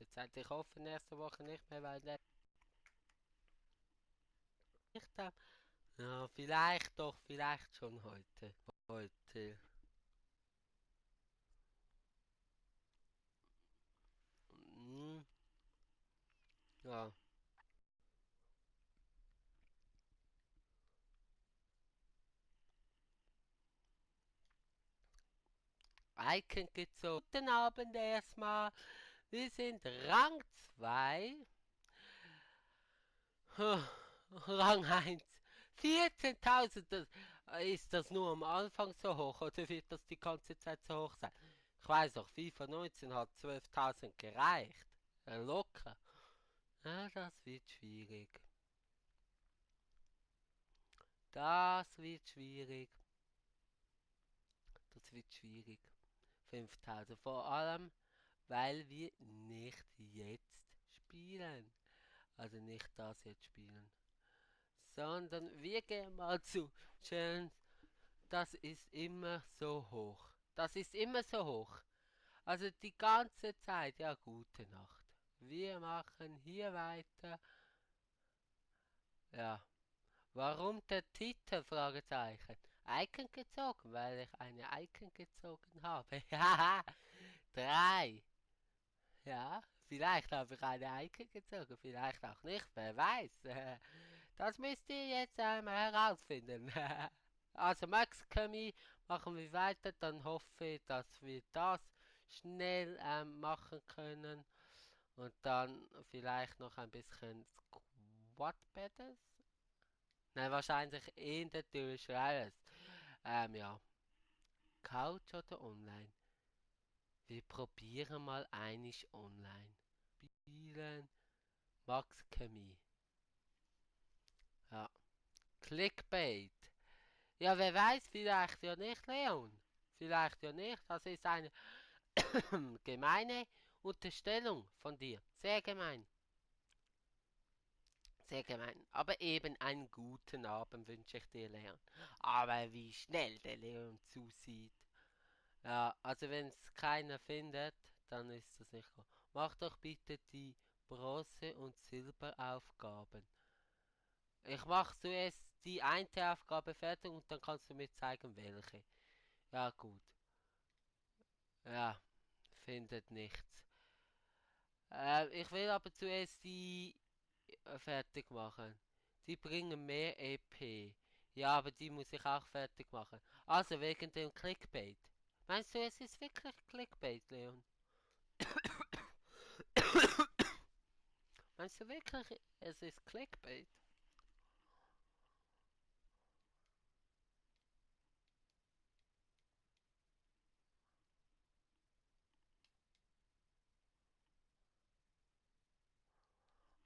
ganze Zeit. Ich hoffe nächste Woche nicht mehr, weil der nicht da. Ja, vielleicht doch, vielleicht schon heute. Heute. Hm, ja. Icon gezogen. Guten Abend erstmal. Wir sind Rang 2. Rang 1. 14.000. Ist das nur am Anfang so hoch oder wird das die ganze Zeit so hoch sein? Ich weiß auch, FIFA 19 hat 12.000 gereicht. Locker. Ja, das wird schwierig. Das wird schwierig. Das wird schwierig. 5.000. Vor allem, weil wir nicht jetzt spielen. Also nicht das jetzt spielen. Sondern wir gehen mal zu Challenge. Das ist immer so hoch. Das ist immer so hoch. Also die ganze Zeit. Ja, gute Nacht. Wir machen hier weiter. Ja. Warum der Titel? Fragezeichen. Icon gezogen, weil ich eine Icon gezogen habe. Haha. Drei. Ja. Vielleicht habe ich eine Icon gezogen, vielleicht auch nicht. Wer weiß. Das müsst ihr jetzt einmal herausfinden. Also Max Chemie machen wir weiter. Dann hoffe ich, dass wir das schnell machen können. Und dann vielleicht noch ein bisschen Squad Battles. Nein, wahrscheinlich in der Durchschreibers. Ja. Couch oder online? Wir probieren mal einig online. Spielen. Max Chemie. Ja. Clickbait. Ja, wer weiß, vielleicht ja nicht, Leon. Vielleicht ja nicht. Das ist eine gemeine Unterstellung von dir. Sehr gemein. Sehr gemein. Aber eben einen guten Abend wünsche ich dir, Leon. Aber wie schnell der Leon zusieht. Ja, also wenn es keiner findet, dann ist das nicht gut. Mach doch bitte die Bronze- und Silberaufgaben. Ich mache zuerst die eine Aufgabe fertig und dann kannst du mir zeigen, welche. Ja, gut. Ja, findet nichts. Ich will aber zuerst die fertig machen. Die bringen mehr EP. Ja, aber die muss ich auch fertig machen. Also wegen dem Clickbait. Meinst du, es ist wirklich Clickbait, Leon? Meinst du wirklich, es ist Clickbait?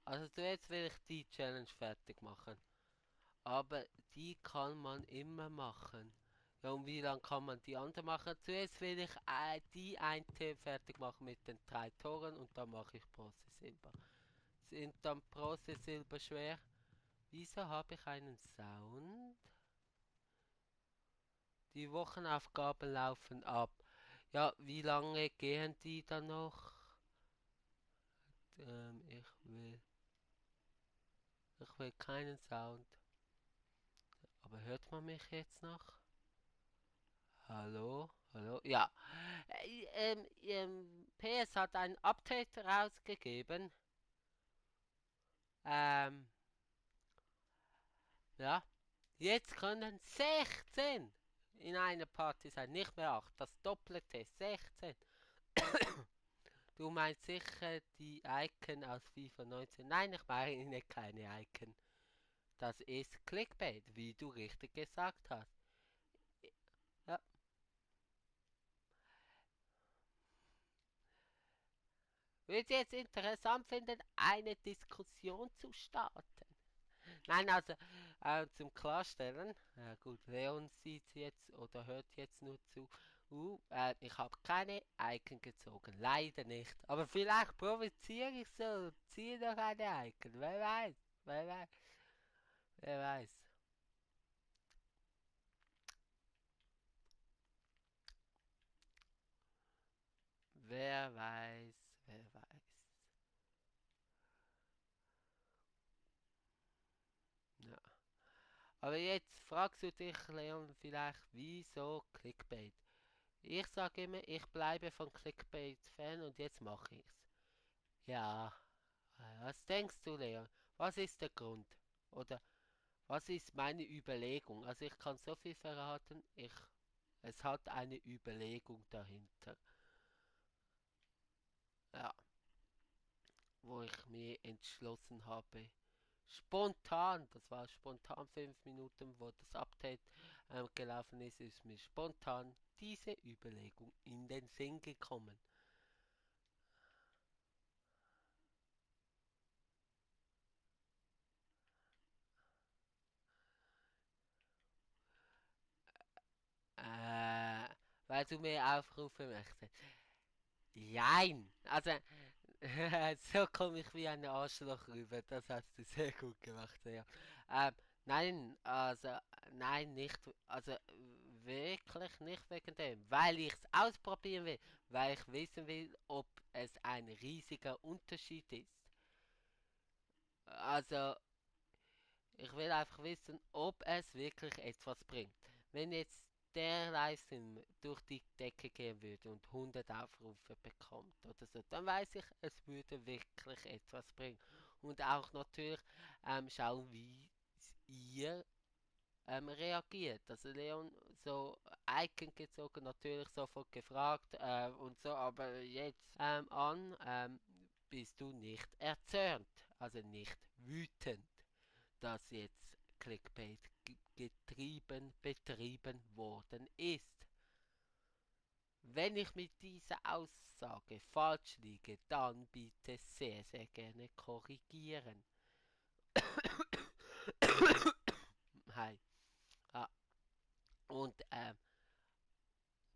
Also zuerst will ich die Challenge fertig machen. Aber die kann man immer machen. Ja, und wie lange kann man die andere machen? Zuerst will ich die eine fertig machen mit den 3 Toren und dann mache ich Bronze Silber. Sind dann Bronze Silber schwer? Wieso habe ich einen Sound? Die Wochenaufgaben laufen ab. Ja, wie lange gehen die dann noch? Ich will keinen Sound. Aber hört man mich jetzt noch? Hallo? Hallo? Ja. PS hat ein Update rausgegeben. Ähm, ja. Jetzt können 16 in einer Party sein, nicht mehr 8. Das Doppelte, 16. Du meinst sicher die Icon aus FIFA 19? Nein, ich meine keine Icon. Das ist Clickbait, wie du richtig gesagt hast. Ja. Würde jetzt interessant finden, eine Diskussion zu starten. Nein, also zum Klarstellen, gut, Leon sieht jetzt oder hört jetzt nur zu. Ich habe keine Icon gezogen, leider nicht. Aber vielleicht provoziere ich so, ziehe noch eine Icon, wer weiß, wer weiß, wer weiß. Wer weiß, wer weiß. Aber jetzt fragst du dich, Leon, vielleicht, wieso Clickbait? Ich sage immer, ich bleibe von Clickbait Fan und jetzt mache ich's. Ja, was denkst du, Leon? Was ist der Grund? Oder was ist meine Überlegung? Also ich kann so viel verraten, es hat eine Überlegung dahinter. Ja, wo ich mir entschlossen habe, spontan, das war spontan 5 Minuten, wo das Update gelaufen ist mir spontan diese Überlegung in den Sinn gekommen. Äh, weil du mehr aufrufen möchtest. Jein! Also, so komme ich wie ein Arschloch rüber. Das hast du sehr gut gemacht, ja. Ähm, nein, also, nein, nicht, also wirklich nicht wegen dem, weil ich es ausprobieren will, weil ich wissen will, ob es ein riesiger Unterschied ist. Also, ich will einfach wissen, ob es wirklich etwas bringt. Wenn jetzt der Livestream durch die Decke gehen würde und 100 Aufrufe bekommt oder so, dann weiß ich, es würde wirklich etwas bringen. Und auch natürlich schauen, wie ihr reagiert. Also Leon, so Icon gezogen, natürlich sofort gefragt und so, aber jetzt bist du nicht erzürnt, also nicht wütend, dass jetzt Clickbait betrieben worden ist. Wenn ich mit dieser Aussage falsch liege, dann bitte sehr, sehr gerne korrigieren. Hi. Ah, und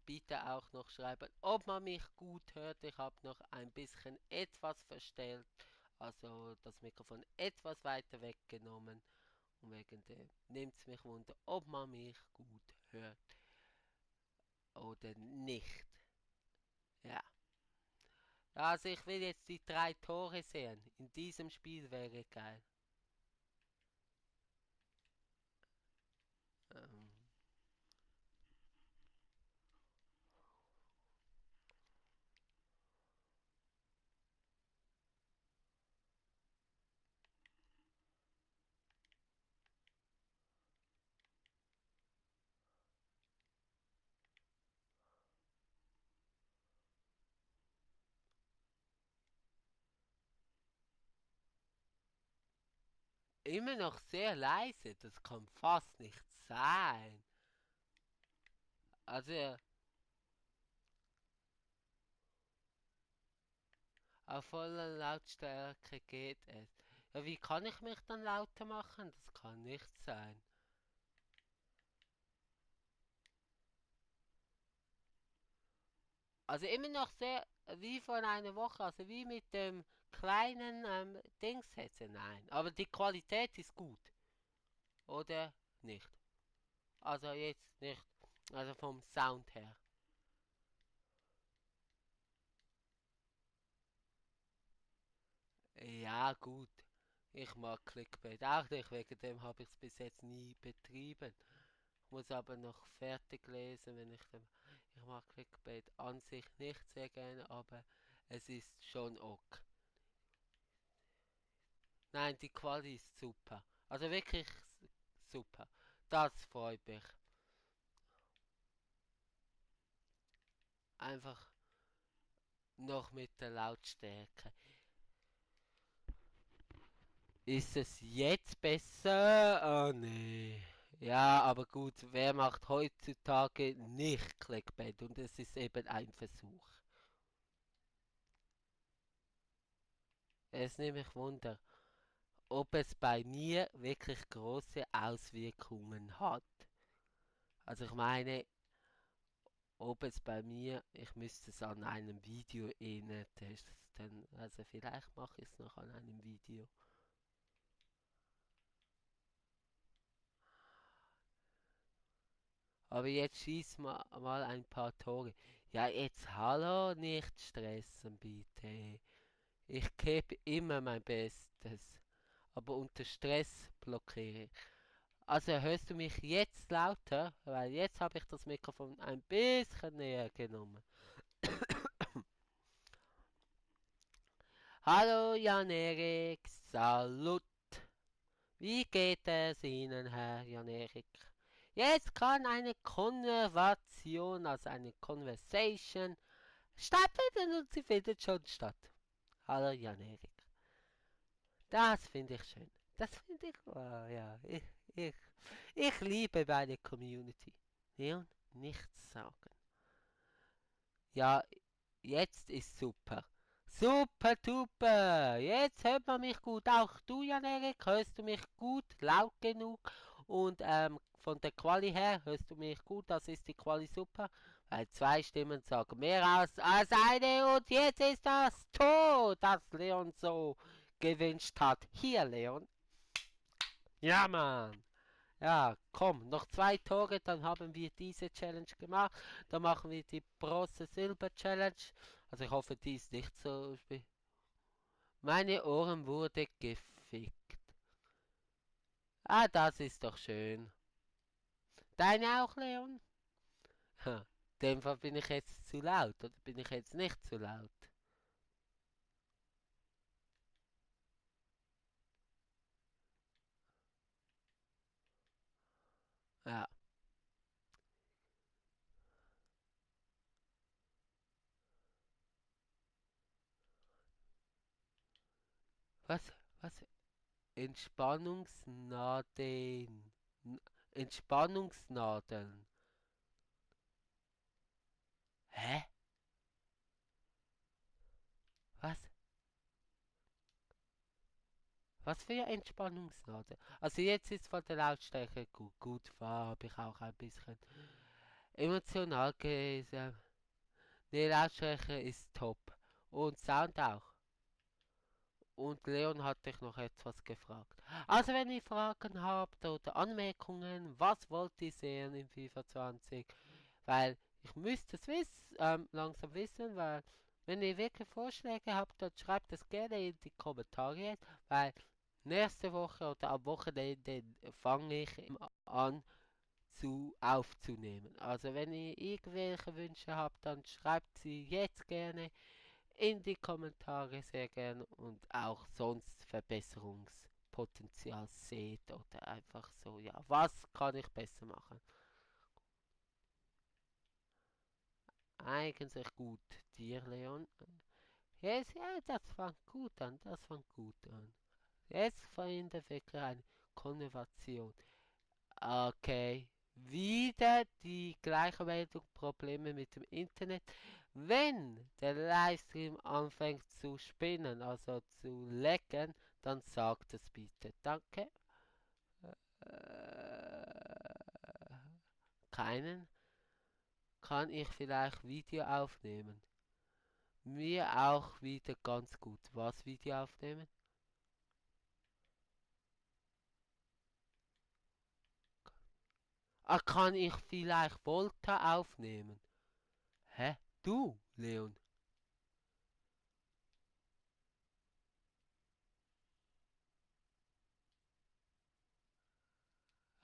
bitte auch noch schreiben, ob man mich gut hört. Ich habe noch ein bisschen etwas verstellt, also das Mikrofon etwas weiter weggenommen. Und wegen dem nimmt es mich wunder, ob man mich gut hört oder nicht. Ja. Also ich will jetzt die 3 Tore sehen. In diesem Spiel wäre geil. Ähm, immer noch sehr leise, das kann fast nicht sein. Also auf voller Lautstärke geht es. Ja, wie kann ich mich dann lauter machen? Das kann nicht sein. Also immer noch sehr wie vor einer Woche, also wie mit dem kleinen Dingshätze. Nein, aber die Qualität ist gut, oder nicht? Also jetzt nicht, also vom Sound her. Ja, gut. Ich mag Clickbait auch nicht, wegen dem habe ich es bis jetzt nie betrieben. Ich muss aber noch fertig lesen, wenn ich dem. Ich mag Clickbait an sich nicht sehr gerne, aber es ist schon ok. Nein, die Quali ist super. Also wirklich super. Das freut mich. Einfach noch mit der Lautstärke. Ist es jetzt besser? Oh nee. Ja, aber gut, wer macht heutzutage nicht Clickbait? Und es ist eben ein Versuch. Es nimmt mich Wunder, ob es bei mir wirklich große Auswirkungen hat. Also ich meine, ob es bei mir, ich müsste es an einem Video testen. Also vielleicht mache ich es noch an einem Video. Aber jetzt schieß mal ein paar Tore. Ja, jetzt hallo, nicht stressen bitte. Ich gebe immer mein Bestes. Aber unter Stress blockiere ich. Also hörst du mich jetzt lauter? Weil jetzt habe ich das Mikrofon ein bisschen näher genommen. Hallo Jan-Erik, Salut. Wie geht es Ihnen, Herr Jan-Erik? Jetzt kann eine Konversation, also eine Conversation, stattfinden und sie findet schon statt. Hallo Jan-Erik. Das finde ich schön. Das finde ich, oh, ja, ich, ich liebe meine Community. Leon, nichts sagen. Ja, jetzt ist super. Super, duper. Jetzt hört man mich gut. Auch du, Jan-Erik, hörst du mich gut, laut genug. Und von der Quali her hörst du mich gut. Das ist die Quali super. Weil zwei Stimmen sagen mehr aus als eine. Und jetzt ist das Tor, das Leon so gewünscht hat. Hier, Leon. Ja, Mann. Ja, komm, noch zwei Tore, dann haben wir diese Challenge gemacht. Dann machen wir die Bronze Silber Challenge. Also ich hoffe, die ist nicht so schwer. Meine Ohren wurde gefickt. Ah, das ist doch schön. Deine auch, Leon? Ha, in dem Fall bin ich jetzt zu laut, oder bin ich jetzt nicht zu laut? Ja. Was? Was? Entspannungsnadeln. Entspannungsnadeln. Hä? Was? Was für Entspannungsnadel? Also jetzt ist von der Lautstärke gut. Gut war, habe ich auch ein bisschen emotional gewesen. Die Lautstärke ist top. Und Sound auch. Und Leon hat dich noch etwas gefragt. Also wenn ihr Fragen habt oder Anmerkungen, was wollt ihr sehen in FIFA 20? Weil ich müsste es langsam wissen, weil wenn ihr wirklich Vorschläge habt, dann schreibt es gerne in die Kommentare, weil nächste Woche oder am Wochenende fange ich an aufzunehmen. Also wenn ihr irgendwelche Wünsche habt, dann schreibt sie jetzt gerne in die Kommentare sehr gerne und auch sonst Verbesserungspotenzial seht oder einfach so, ja, was kann ich besser machen? Eigentlich gut. Dir, Leon? Yes, ja, das fängt gut an, das fängt gut an. Jetzt findet wirklich eine Konversation. Okay, wieder die gleiche Meldung, Probleme mit dem Internet. Wenn der Livestream anfängt zu spinnen, also zu lecken, dann sagt es bitte. Danke. Keinen. Kann ich vielleicht Video aufnehmen? Mir auch wieder ganz gut. Was Video aufnehmen? Ah, kann ich vielleicht Volta aufnehmen? Hä? Du, Leon?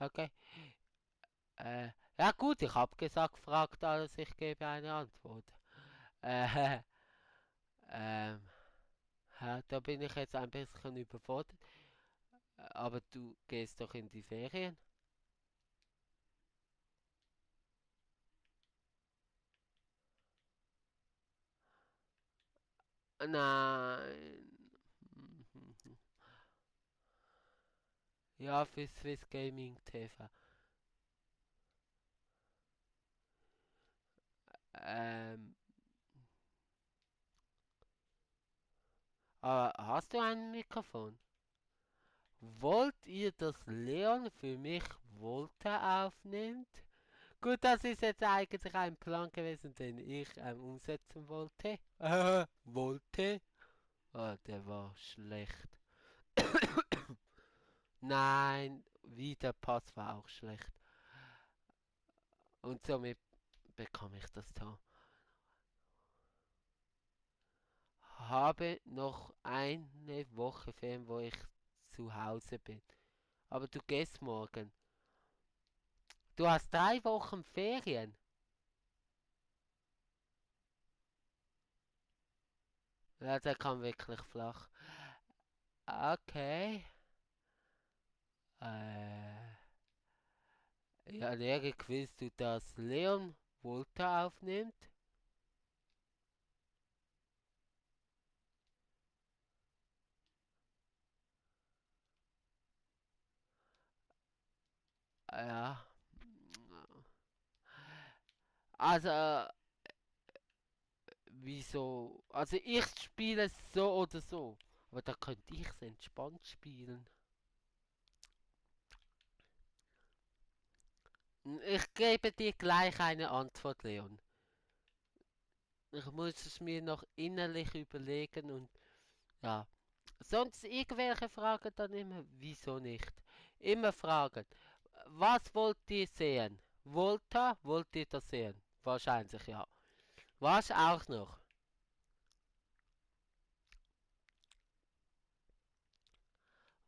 Okay. Ja gut, ich hab gesagt, fragt alles, ich gebe eine Antwort. Äh, ähm, da bin ich jetzt ein bisschen überfordert. Aber du gehst doch in die Ferien? Nein. Ja, für Swiss Gaming TV. Ähm, aber hast du ein Mikrofon? Wollt ihr, dass Leon für mich Volta aufnimmt? Gut, das ist jetzt eigentlich ein Plan gewesen, den ich umsetzen wollte. Wollte? Oh, der war schlecht. Nein, wie der Pass war auch schlecht. Und somit bekomme ich das Tor. Habe noch eine Woche Ferien, wo ich zu Hause bin. Aber du gehst morgen. Du hast 3 Wochen Ferien. Ja, der kann wirklich flach. Okay. Ja, Lehrer, willst du, dass Leon Volta aufnimmt? Ja. Also, wieso? Also, ich spiele es so oder so. Aber da könnte ich es entspannt spielen. Ich gebe dir gleich eine Antwort, Leon. Ich muss es mir noch innerlich überlegen und ja. Sonst irgendwelche Fragen dann immer, wieso nicht? Immer fragen. Was wollt ihr sehen? Volta, wollt ihr das sehen? Wahrscheinlich ja. Was auch noch?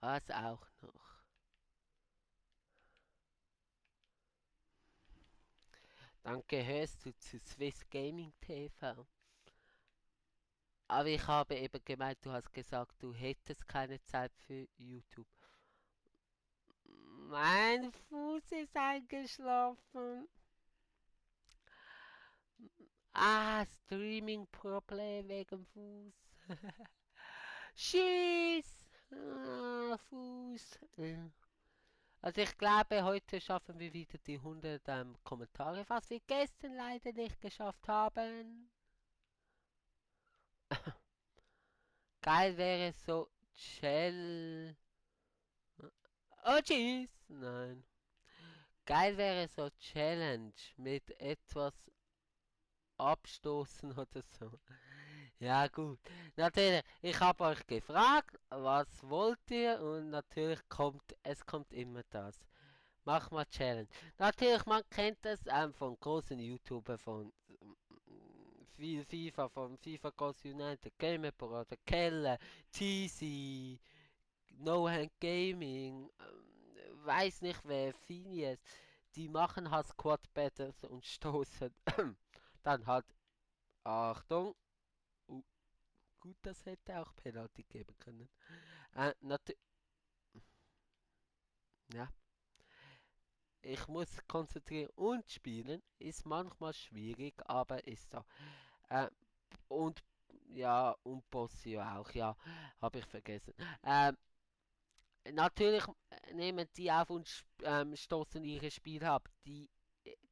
Was auch noch? Dann gehörst du zu Swiss Gaming TV. Aber ich habe eben gemeint, du hast gesagt, du hättest keine Zeit für YouTube. Mein Fuß ist eingeschlafen. Ah, Streaming-Problem wegen Fuß. Schieß! Ah, Fuß. Also ich glaube, heute schaffen wir wieder die 100 Kommentare, was wir gestern leider nicht geschafft haben. Geil wäre so Oh, tschüss! Nein. Geil wäre so Challenge mit etwas abstoßen oder so. Ja gut. Natürlich, ich habe euch gefragt, was wollt ihr und natürlich kommt immer das. Mach mal Challenge. Natürlich, man kennt das von großen YouTubern von viel FIFA, von FIFA Goes United, Gamer oder Keller, TC, No Hand Gaming, weiß nicht wer, Phineas, die machen halt Squad Battles und stoßen dann halt, Achtung, uh, gut, das hätte auch Penalty geben können. Ja, ich muss konzentrieren und spielen, ist manchmal schwierig, aber ist so. Äh, und ja, und Bossio auch, ja, habe ich vergessen. Natürlich nehmen die auf und stoßen ihre Spiele ab. Die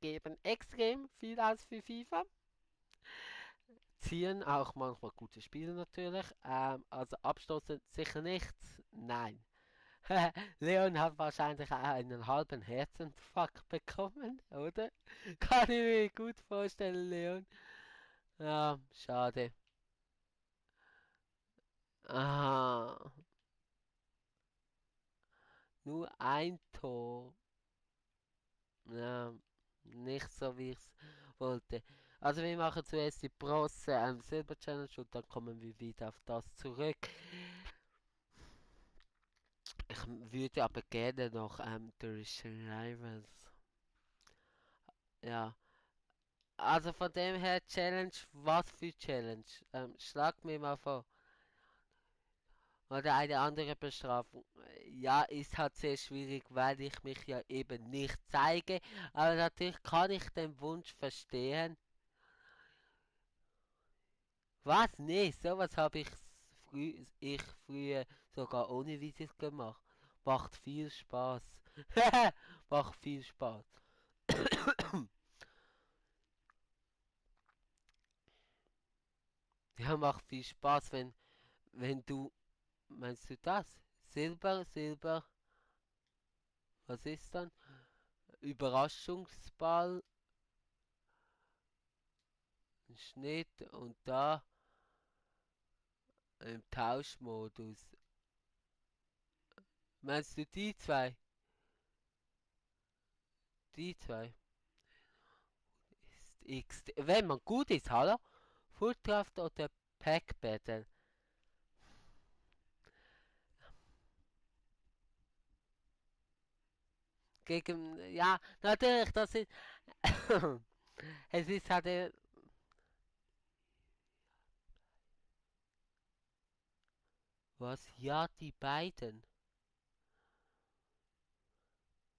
geben extrem viel aus für FIFA, ziehen auch manchmal gute Spiele natürlich. Also abstoßen sicher nichts, nein. Leon hat wahrscheinlich einen halben Herzinfarkt bekommen, oder? Kann ich mir gut vorstellen, Leon. Ja, schade. Ah, nur ein Tor. Ja, nicht so wie ich es wollte. Also wir machen zuerst die Bronze Silber Challenge und dann kommen wir wieder auf das zurück. Ich würde aber gerne noch The Rivals. Ja. Also von dem her Challenge, was für Challenge? Schlag mir mal vor. Oder eine andere Bestrafung. Ja, ist halt sehr schwierig, weil ich mich ja eben nicht zeige. Aber natürlich kann ich den Wunsch verstehen. Was? Nee, sowas habe ich früher sogar ohne Videos gemacht. Macht viel Spaß. Macht viel Spaß. Ja, macht viel Spaß, wenn du, meinst du das? Silber, was ist dann? Überraschungsball, Schnitt und da im Tauschmodus. Meinst du die zwei? Die zwei? Ist X. Wenn man gut ist, hallo? Fullcraft oder Pack Battle? Gegen, ja, natürlich, das ist, es ist halt, was, ja, die beiden.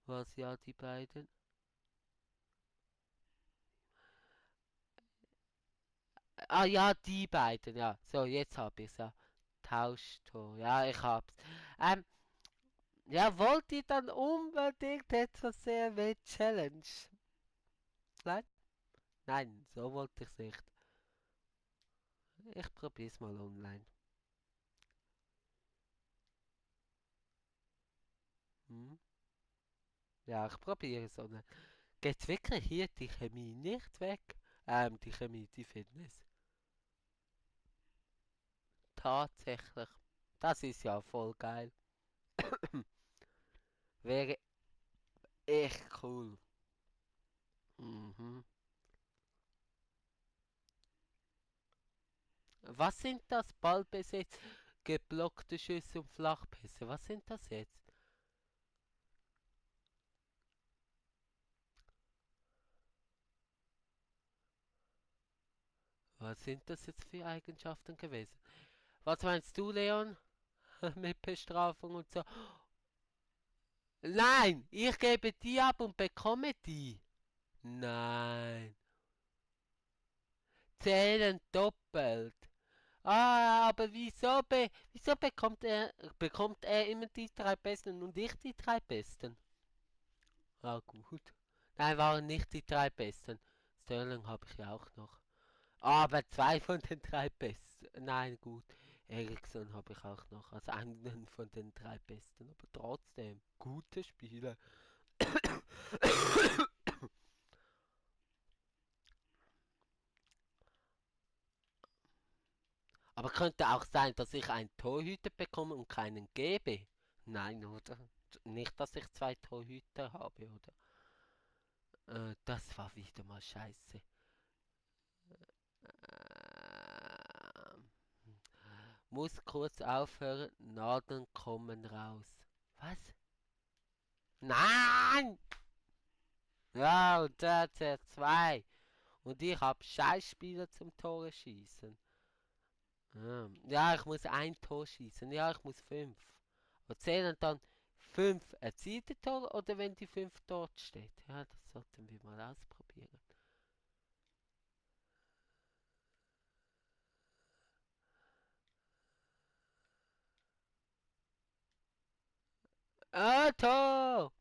Was, ja, die beiden. Ah, ja, die beiden, ja. So, jetzt hab ich's, ja. Tauschtor, ja, ich hab's. Ähm, ja, wollt ihr dann unbedingt etwas sehen mit Challenge? Nein? Nein, so wollte ich's nicht. Ich probier's mal online. Hm? Ja, ich probiere es online. Geht's wirklich hier die Chemie nicht weg? Die Chemie, die Fitness. Tatsächlich. Das ist ja voll geil. Wäre echt cool. Mhm. Was sind das? Ballbesitz, geblockte Schüsse und Flachpässe. Was sind das jetzt? Was sind das jetzt für Eigenschaften gewesen? Was meinst du, Leon? Mit Bestrafung und so. Nein, ich gebe die ab und bekomme die. Nein, zählen doppelt. Ah, aber wieso bekommt er immer die drei Besten und ich die drei Besten? Ah, gut. Nein, waren nicht die drei Besten. Sterling habe ich ja auch noch. Aber zwei von den drei Besten. Nein, gut. Ericsson habe ich auch noch. Also einen von den drei Besten. Aber trotzdem, gute Spieler. Aber könnte auch sein, dass ich einen Torhüter bekomme und keinen gebe. Nein, oder? Nicht, dass ich zwei Torhüter habe, oder? Das war wieder mal scheiße. Ähm, muss kurz aufhören, Nadeln kommen raus. Was? Nein! Ja, und der hat er zwei. Und ich hab Scheißspieler zum Tore schießen. Ja, ich muss ein Tor schießen. Ja, ich muss fünf. Und zählen dann fünf erzielte Tore oder wenn die fünf dort steht? Ja, das sollten wir mal ausprobieren. Ah, Tor!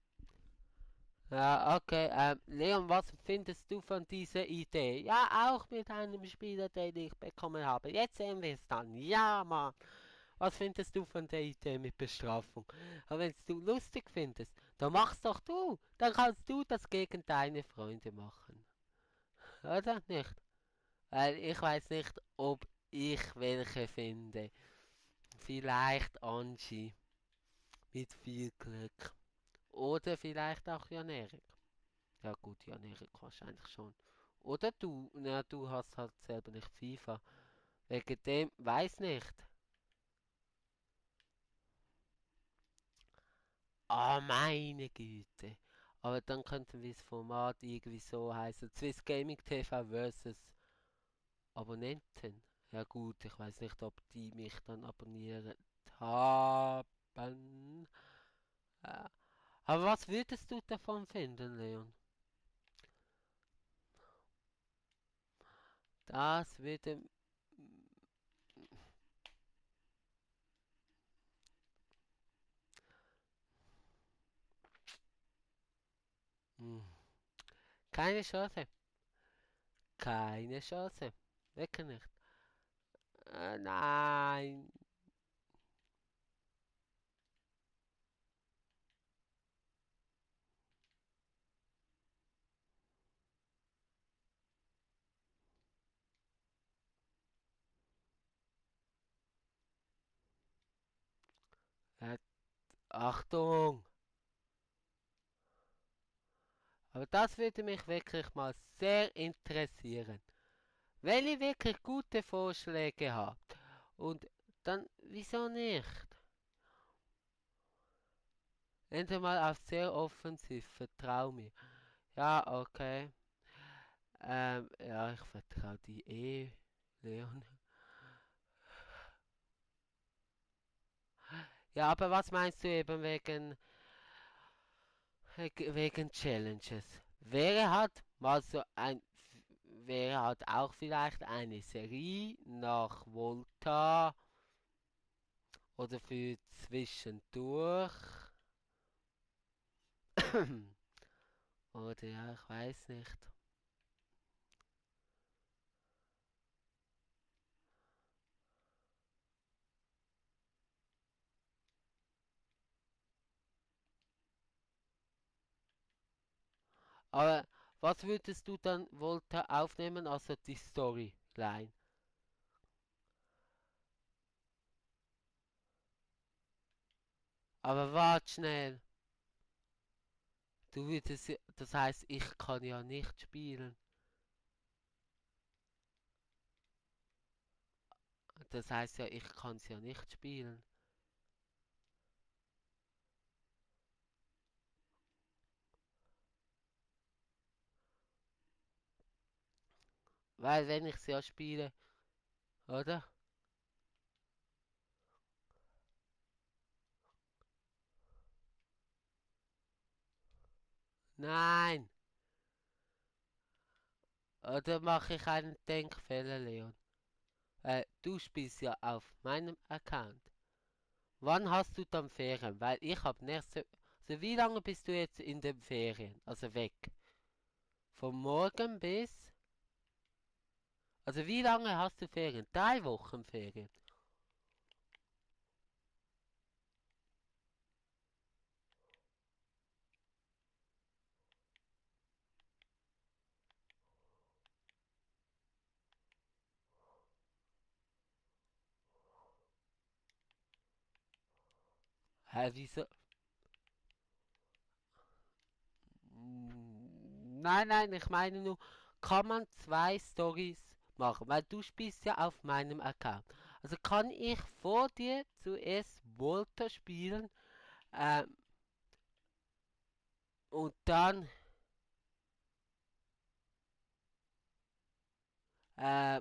Ja, okay. Leon, was findest du von dieser Idee? Ja, auch mit einem Spieler, den ich bekommen habe. Jetzt sehen wir es dann. Ja, Mann. Was findest du von der Idee mit Bestrafung? Aber wenn du lustig findest, dann mach's doch du. Dann kannst du das gegen deine Freunde machen. Oder nicht? Weil ich weiß nicht, ob ich welche finde. Vielleicht Angie mit viel Glück. Oder vielleicht auch Jan-Erik. Ja gut, Jan-Erik wahrscheinlich schon. Oder du, na du hast halt selber nicht FIFA. Wegen dem, weiß nicht. Ah, meine Güte. Aber dann könnten wir das Format irgendwie so heißen. Swiss Gaming TV versus Abonnenten. Ja gut, ich weiß nicht, ob die mich dann abonniert haben. Äh, Aber was würdest du davon finden, Leon? Das würde... Hm, keine Chance. Keine Chance. Wirklich nicht. Nein. Äh, Achtung. Aber das würde mich wirklich mal sehr interessieren. Wenn ihr wirklich gute Vorschläge habt. Und dann, wieso nicht? Ende mal auf sehr offensiv, vertrau mir. Ja, okay. Ja, ich vertraue die eh, Leon. Ja, aber was meinst du eben wegen Challenges? Wäre halt auch vielleicht eine Serie nach Volta oder für zwischendurch. Oder ja, ich weiß nicht. Aber was würdest du dann Volta aufnehmen, also die Storyline? Aber warte schnell. Das heißt, ich kann ja nicht spielen. Das heißt ja, ich kann es ja nicht spielen. Weil wenn ich es ja spiele, oder? Nein! Oder mache ich einen Denkfehler, Leon? Du spielst ja auf meinem Account. Wann hast du dann Ferien? Weil ich habe nächste... Also wie lange bist du jetzt in den Ferien? Also weg. Von morgen bis... Also wie lange hast du Ferien? 3 Wochen Ferien. Hä, wieso? Nein, nein, ich meine nur, kann man 2 Stories machen? Weil du spielst ja auf meinem Account. Also kann ich vor dir zuerst Volta spielen ähm, und dann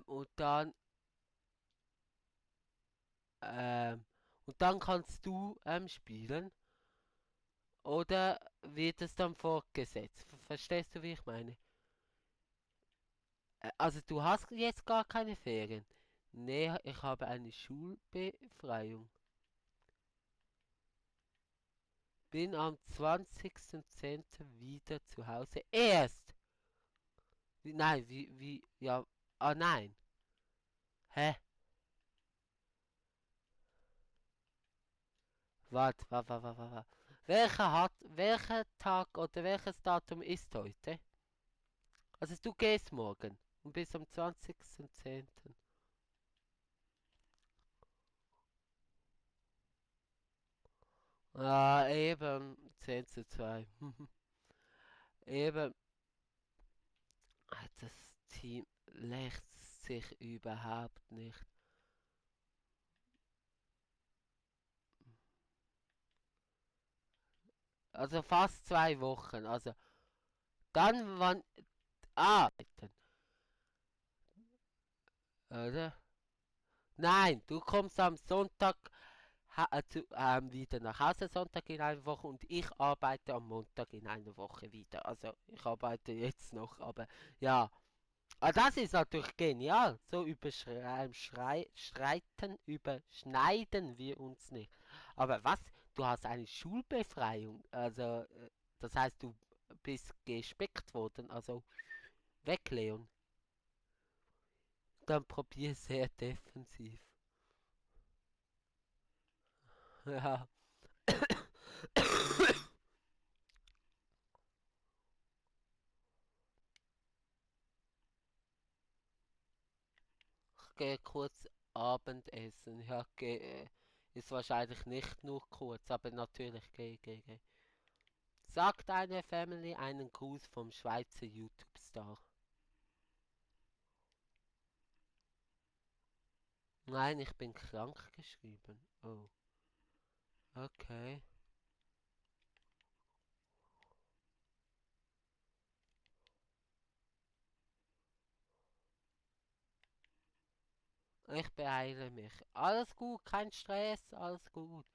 und dann ähm, und dann kannst du spielen oder wird es dann fortgesetzt? Verstehst du, wie ich meine? Also du hast jetzt gar keine Ferien. Nee, ich habe eine Schulbefreiung. Bin am 20.10. wieder zu Hause. Erst! Nein, ja. Ah, nein. Hä? Warte. Welcher Tag oder welches Datum ist heute? Also du gehst morgen und bis am 20.10. Ah, eben 10:2. Eben, das Team lässt sich überhaupt nicht. Also fast 2 Wochen. Also dann wann. Ah, oder? Nein, du kommst am Sonntag wieder nach Hause, Sonntag in einer Woche und ich arbeite am Montag in einer Woche wieder. Also ich arbeite jetzt noch, aber ja. Ah, das ist natürlich genial. So überschneiden wir uns nicht. Aber was? Du hast eine Schulbefreiung. Also, das heißt, du bist gespeckt worden. Also, weg, Leon. Dann probier sehr defensiv. Ja. Ich gehe kurz Abendessen. Ja, ist wahrscheinlich nicht nur kurz, aber natürlich geh. Sagt eine Family einen Gruß vom Schweizer YouTube-Star. Nein, ich bin krank geschrieben. Oh, okay. Ich beeile mich. Alles gut, kein Stress, alles gut.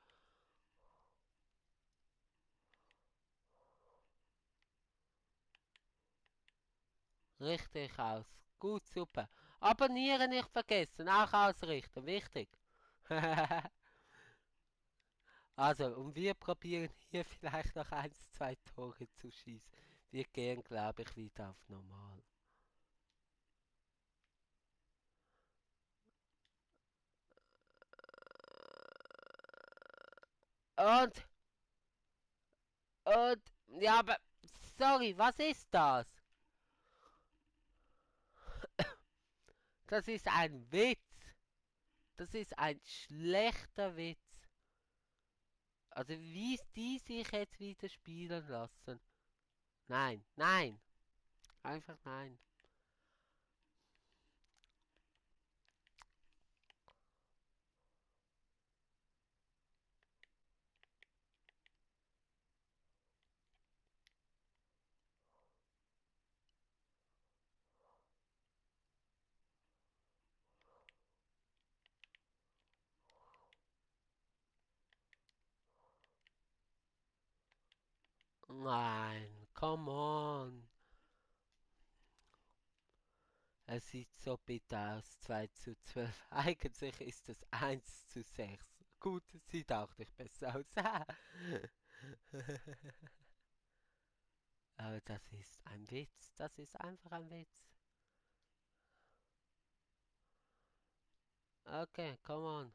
Richtig aus. Gut, super. Abonnieren nicht vergessen, auch ausrichten, wichtig. Also, und wir probieren hier vielleicht noch 1, 2 Tore zu schießen. Wir gehen, glaube ich, wieder auf normal. Und, und, ja, aber, sorry, was ist das? Das ist ein Witz. Das ist ein schlechter Witz. Also, wie die sich jetzt wieder spielen lassen. Nein, nein, einfach nein. Nein, come on. Es sieht so bitter aus, 2:12. Eigentlich ist es 1:6. Gut, es sieht auch nicht besser aus. Aber das ist ein Witz. Das ist einfach ein Witz. Okay, come on.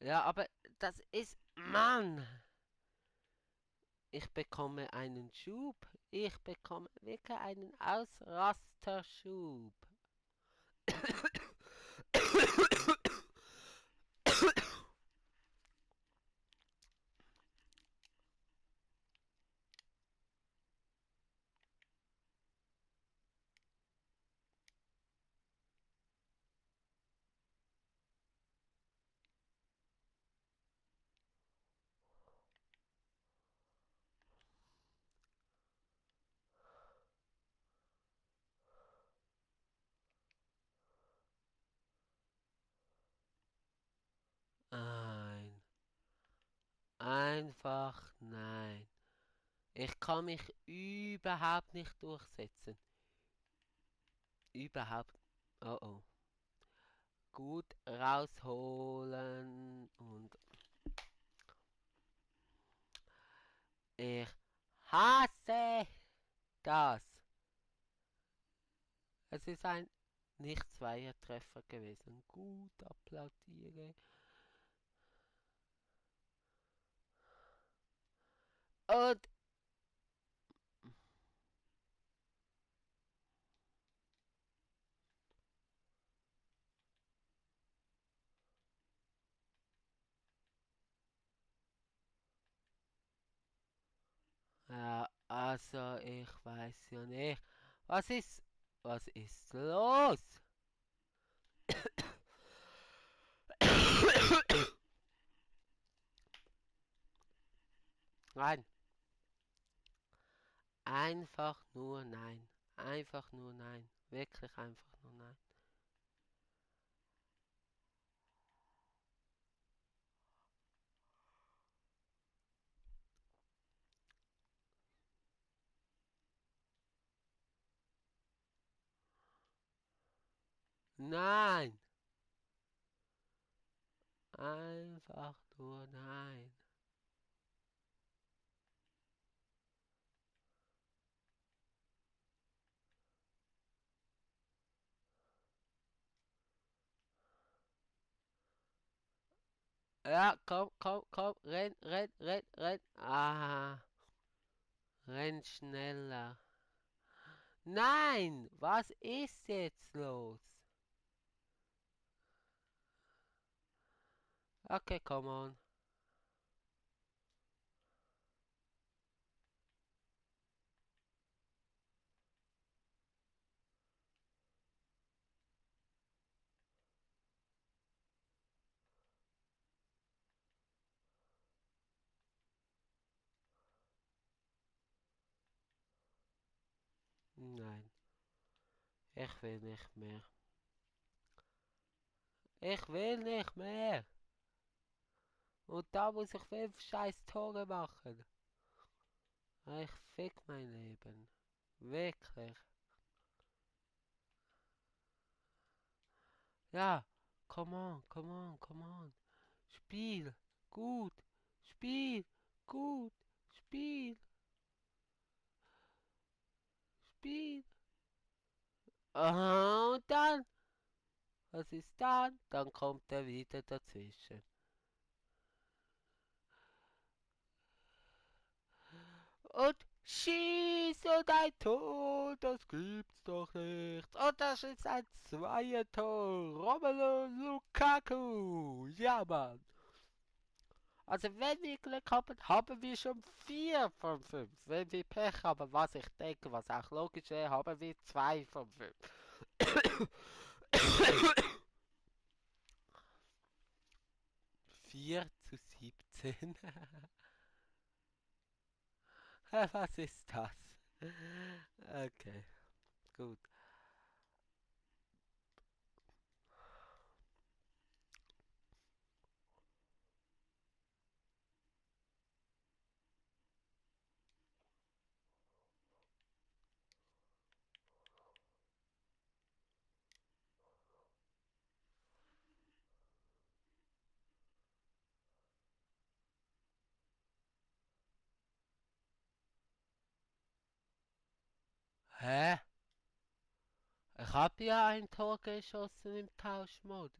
Ja, aber das ist... Mann! Ich bekomme einen Schub. Ich bekomme wirklich einen Ausrasterschub. Nein. Einfach nein. Ich kann mich überhaupt nicht durchsetzen. Überhaupt. Oh oh. Gut rausholen und ich hasse das. Es ist ein Nicht-Zweier-Treffer gewesen. Gut applaudiere. Und ja, also ich weiß ja nicht. Was ist los? Nein, einfach nur nein. Einfach nur nein. Wirklich einfach nur nein. Nein! Einfach nur nein. Ja, komm, komm, komm, renn, renn, renn, renn. Ah, renn schneller. Nein! Was ist jetzt los? Okay, come on. Nein. Ich will nicht mehr. Ich will nicht mehr. Und da muss ich 5 scheiß Tore machen. Ich fick mein Leben. Wirklich. Ja, come on, come on, come on. Spiel, gut. Spiel, gut. Spiel, Spiel. Aha, und dann? Was ist dann? Dann kommt er wieder dazwischen. Und schieß und ein Tor, das gibt's doch nicht. Und das ist ein Zweiertor. Romelu Lukaku. Ja, Mann. Also wenn wir Glück haben, haben wir schon 4 von 5. Wenn wir Pech haben, was ich denke, was auch logisch wäre, haben wir 2 von 5. 4:17. Was ist das? Okay, gut. Hä? Ich habe ja ein Tor geschossen im Tauschmodus.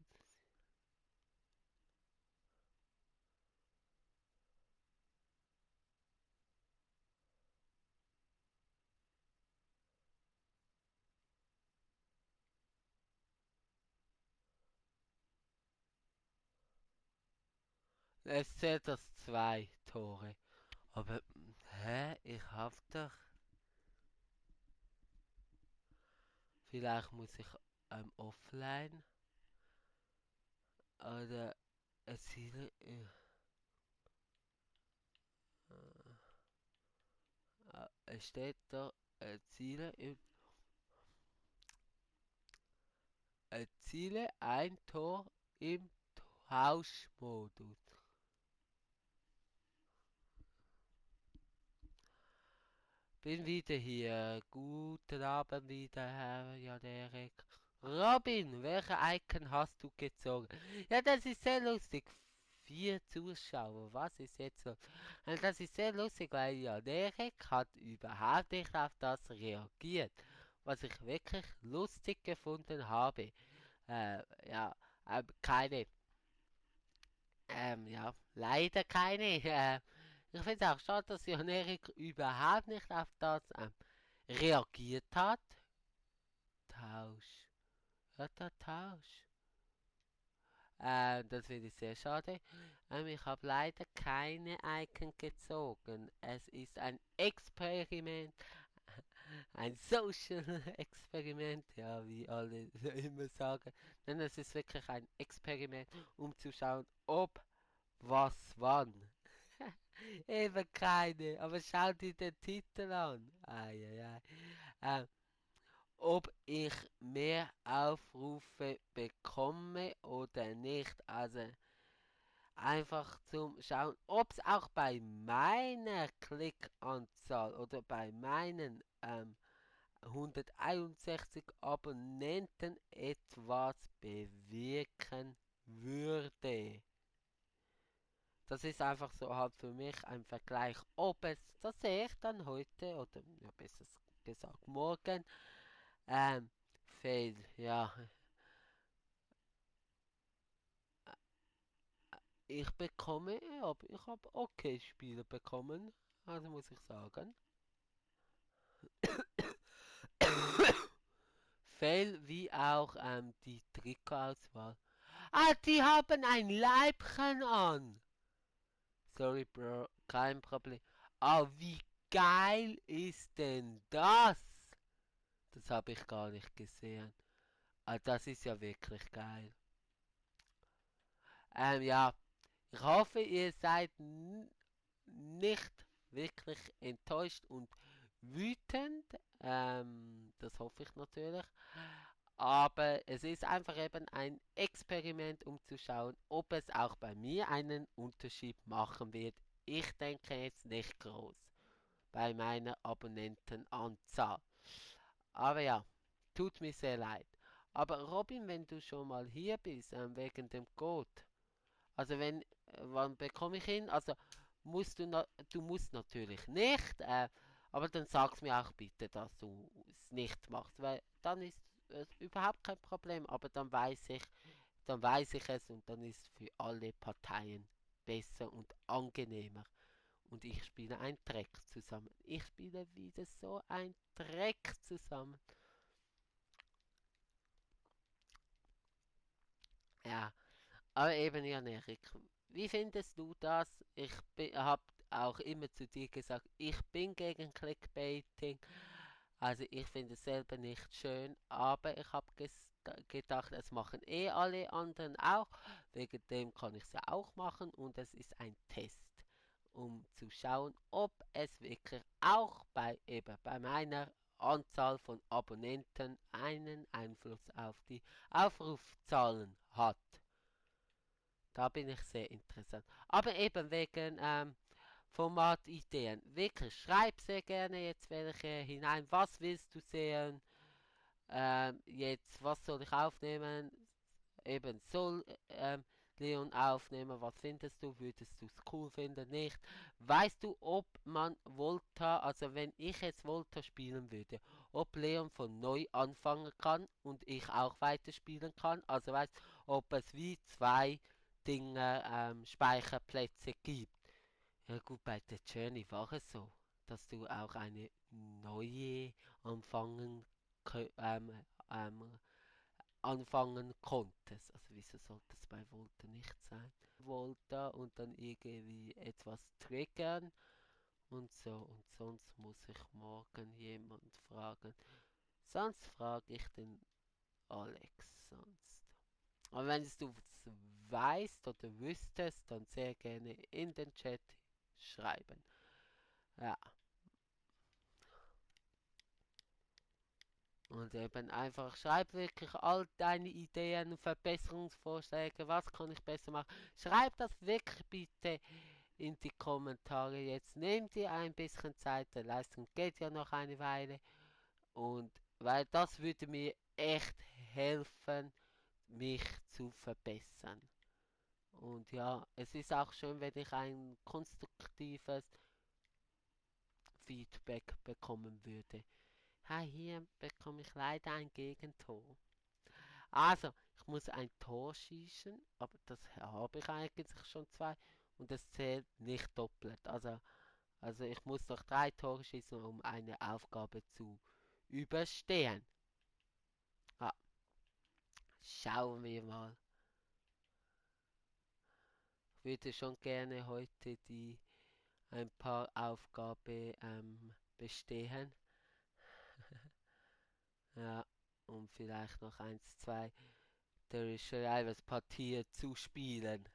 Es zählt das 2 Tore. Aber, hä? Ich hab doch... Vielleicht muss ich offline oder erziele... Es steht da, erziele ein Tor im Tauschmodus. Bin wieder hier. Guten Abend wieder, Herr Jan-Erik. Robin, welche Icon hast du gezogen? Ja, das ist sehr lustig. 4 Zuschauer, was ist jetzt so? Das ist sehr lustig, weil Jan-Erik hat überhaupt nicht auf das reagiert. Was ich wirklich lustig gefunden habe. Ja, keine. Ja, leider keine. Ich finde es auch schade, dass Jan-Erik überhaupt nicht auf das reagiert hat. Tausch. Ja, der Tausch. Das finde ich sehr schade. Ich habe leider keine Icon gezogen. Es ist ein Experiment. Ein Social Experiment, ja, wie alle immer sagen. Denn es ist wirklich ein Experiment, um zu schauen, ob was wann. Eben keine, aber schau dir den Titel an. Eieiei. Ähm, ob ich mehr Aufrufe bekomme oder nicht. Also einfach zum Schauen, ob es auch bei meiner Klickanzahl oder bei meinen 161 Abonnenten etwas bewirken würde. Das ist einfach so halt für mich ein Vergleich, ob es, das sehe ich dann heute oder ja, besser gesagt morgen, ähm, fail, ja. Ich bekomme, ich habe okay Spiele bekommen, also muss ich sagen. Fail wie auch die Trikotauswahl. Ah, die haben ein Leibchen an. Sorry, Bro, kein Problem. Ah, wie geil ist denn das? Das habe ich gar nicht gesehen. Ah, das ist ja wirklich geil. Ja, ich hoffe, ihr seid nicht wirklich enttäuscht und wütend. Das hoffe ich natürlich. Aber es ist einfach eben ein Experiment, um zu schauen, ob es auch bei mir einen Unterschied machen wird. Ich denke jetzt nicht groß bei meiner Abonnentenanzahl. Aber ja, tut mir sehr leid. Aber Robin, wenn du schon mal hier bist, wegen dem Code, also wann bekomme ich ihn? Also du musst natürlich nicht, aber dann sag's mir auch bitte, dass du es nicht machst, weil dann ist es überhaupt kein Problem, aber dann weiß ich es und dann ist für alle Parteien besser und angenehmer. Und ich spiele ein Dreck zusammen. Ich spiele wieder so ein Dreck zusammen. Ja, aber eben, Jan Erik, wie findest du das? Ich habe auch immer zu dir gesagt, ich bin gegen Clickbaiting. Also ich finde es selber nicht schön, aber ich habe gedacht, es machen eh alle anderen auch. Wegen dem kann ich es ja auch machen und es ist ein Test, um zu schauen, ob es wirklich auch bei meiner Anzahl von Abonnenten einen Einfluss auf die Aufrufzahlen hat. Da bin ich sehr interessant. Aber eben wegen Formatideen. Wirklich, schreib sehr gerne jetzt welche hinein. Was willst du sehen? Jetzt, was soll ich aufnehmen? Eben, soll Leon aufnehmen? Was findest du? Würdest du es cool finden? Nicht? Weißt du, ob man Volta, also wenn ich jetzt Volta spielen würde, ob Leon von neu anfangen kann und ich auch weiterspielen kann? Also weißt, ob es wie zwei Dinge, Speicherplätze gibt. Ja gut, bei der Journey war es so, dass du auch eine neue anfangen, ähm, anfangen konntest. Also wieso sollte es bei Volta nicht sein? Volta und dann irgendwie etwas triggern und so. Und sonst muss ich morgen jemand fragen. Sonst frage ich den Alex sonst. Aber wenn du es weißt oder wüsstest, dann sehr gerne in den Chat schreiben. Ja, und eben einfach schreib wirklich all deine Ideen, Verbesserungsvorschläge, was kann ich besser machen. Schreib das wirklich bitte in die Kommentare. Jetzt nehmt ihr ein bisschen Zeit, der Leistung geht ja noch eine Weile. Und weil das würde mir echt helfen, mich zu verbessern. Und ja, es ist auch schön, wenn ich ein konstruktives Feedback bekommen würde. Ha, hier bekomme ich leider ein Gegentor. Also, ich muss ein Tor schießen, aber das habe ich eigentlich schon zwei und das zählt nicht doppelt. Also ich muss noch drei Tore schießen, um eine Aufgabe zu überstehen. Ah, schauen wir mal. Ich würde schon gerne heute die ein paar Aufgaben bestehen. Ja, und vielleicht noch eins, zwei der Schreibers-Partie zu spielen.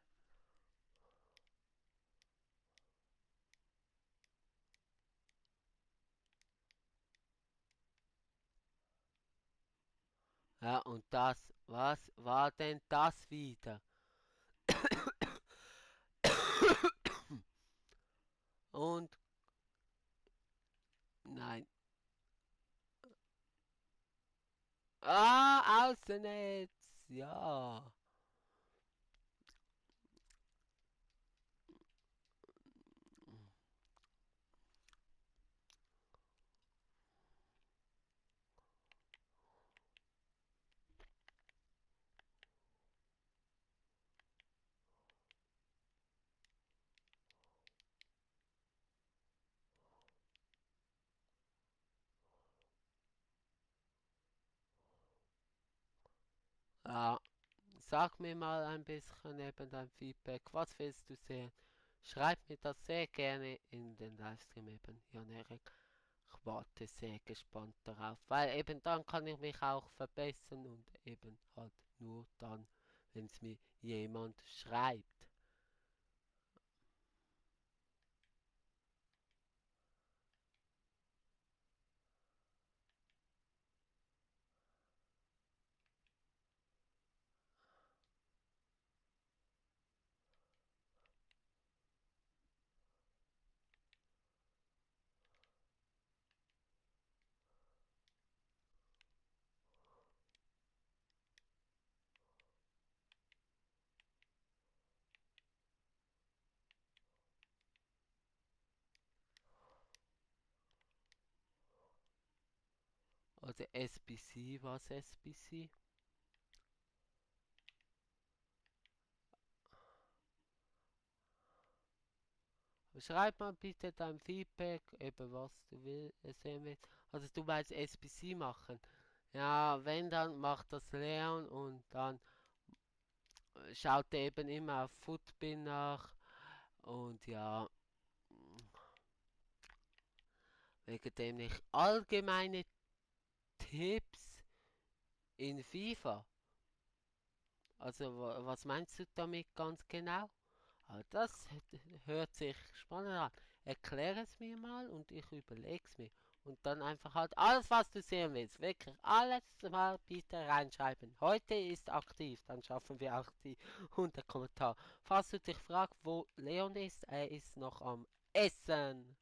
Ja, und was war denn das wieder? Und nein. Ah, Außennetz. Ja. Ja. Sag mir mal ein bisschen eben dein Feedback. Was willst du sehen? Schreib mir das sehr gerne in den Livestream eben, Jan Erik. Ich warte sehr gespannt darauf, weil eben dann kann ich mich auch verbessern und eben halt nur dann, wenn es mir jemand schreibt. Oder SBC, was SBC? Schreib mal bitte dein Feedback, über was du sehen willst. Also du willst SBC machen. Ja, wenn, dann macht das Leon und dann schaut er eben immer auf Footbin nach. Und ja, wegen dem nicht allgemeine Tipps in FIFA. Also was meinst du damit ganz genau? Das hört sich spannend an. Erklär es mir mal und ich überlege es mir. Und dann einfach halt alles, was du sehen willst. Wirklich alles mal bitte reinschreiben. Heute ist aktiv, dann schaffen wir auch die 100 Kommentare. Falls du dich fragst, wo Leon ist, er ist noch am Essen.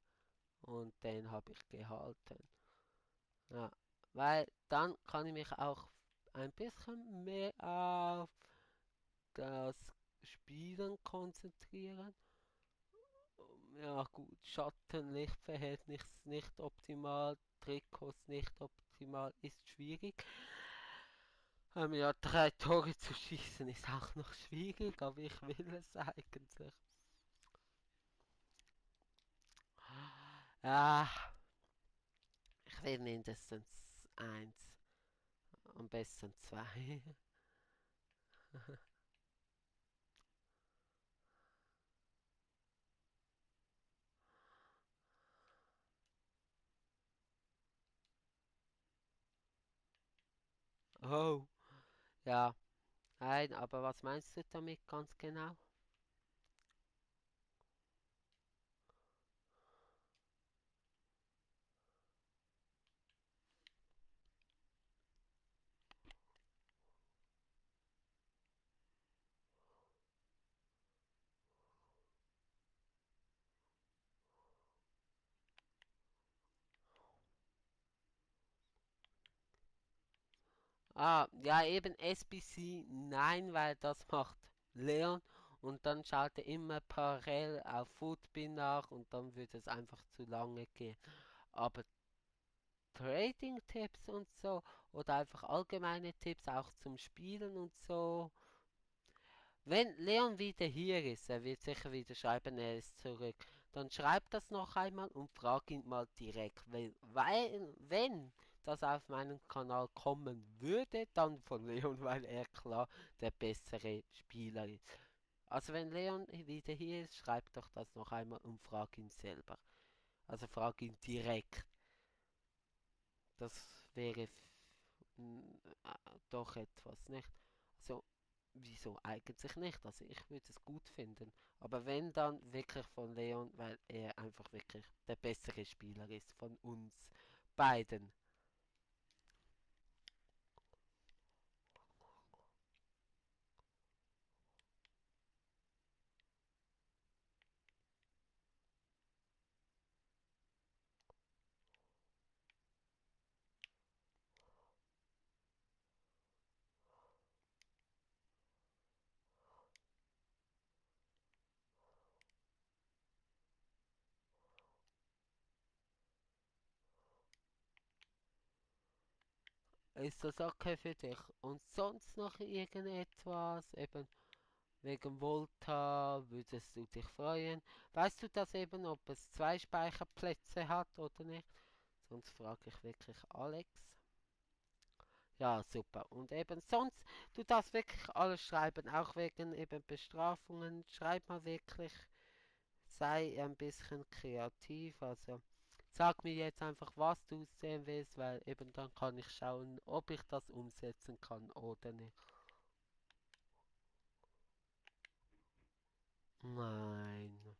Und den habe ich gehalten. Ja, weil dann kann ich mich auch ein bisschen mehr auf das Spielen konzentrieren. Ja gut, Schatten-Lichtverhältnis nicht optimal, Trikots nicht optimal, ist schwierig. Ja, 3 Tore zu schießen ist auch noch schwierig, aber ich will es eigentlich. Ja, ich will mindestens eins, am besten zwei. Oh, ja, nein, aber was meinst du damit ganz genau? Ja, eben SBC, nein, weil das macht Leon und dann schaut er immer parallel auf Footbin nach und dann würde es einfach zu lange gehen. Aber Trading-Tipps und so oder einfach allgemeine Tipps auch zum Spielen und so. Wenn Leon wieder hier ist, er wird sicher wieder schreiben, er ist zurück. Dann schreib das noch einmal und frag ihn mal direkt. Weil wenn das auf meinen Kanal kommen würde, dann von Leon, weil er klar der bessere Spieler ist. Also wenn Leon wieder hier ist, schreib doch das noch einmal und frag ihn selber. Also frag ihn direkt. Das wäre doch etwas, nicht? Also, wieso eigentlich nicht? Also, ich würde es gut finden. Aber wenn dann wirklich von Leon, weil er einfach wirklich der bessere Spieler ist von uns beiden. Ist das okay für dich? Und sonst noch irgendetwas? Eben wegen Volta würdest du dich freuen? Weißt du das eben, ob es 2 Speicherplätze hat oder nicht? Sonst frage ich wirklich Alex. Ja, super. Und eben sonst, du darfst wirklich alles schreiben, auch wegen eben Bestrafungen. Schreib mal wirklich, sei ein bisschen kreativ. Also sag mir jetzt einfach, was du sehen willst, weil eben dann kann ich schauen, ob ich das umsetzen kann oder nicht. Nein.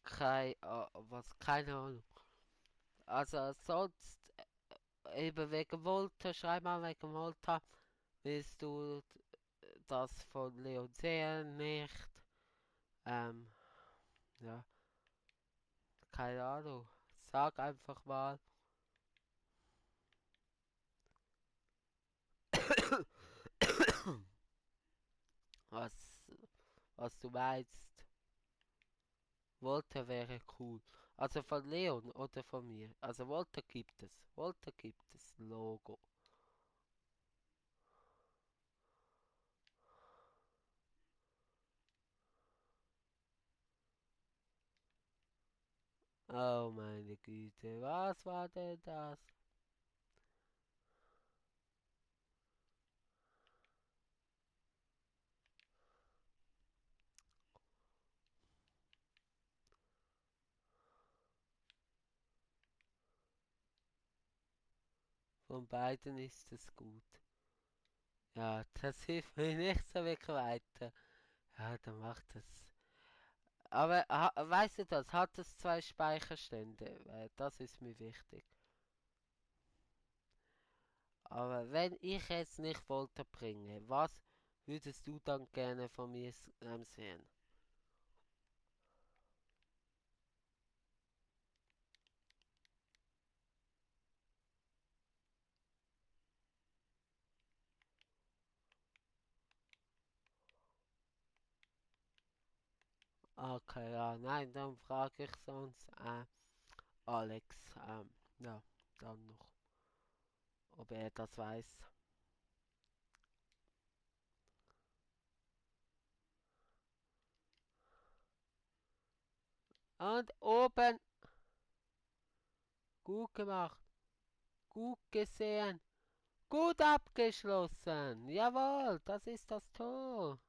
Keine Ahnung. Also sonst, eben wegen Volta, schreib mal wegen Volta, willst du das von Leon sehen, nicht? Ähm, ja. Keine Ahnung. Sag einfach mal, was, was du meinst. Wollte wäre cool. Also von Leon oder von mir. Also Walter gibt es. Walter gibt es. Logo. Oh meine Güte. Was war denn das? Von beiden ist es gut. Ja, das hilft mir nicht so wirklich weiter. Ja, dann macht das. Aber weißt du das? Hat es zwei Speicherstände? Weil das ist mir wichtig. Aber wenn ich jetzt nicht Volta bringe, was würdest du dann gerne von mir sehen? Okay, ja, nein, dann frage ich sonst Alex, ja, dann noch, ob er das weiß. Und oben, gut gemacht, gut gesehen, gut abgeschlossen. Jawohl, das ist das Tor.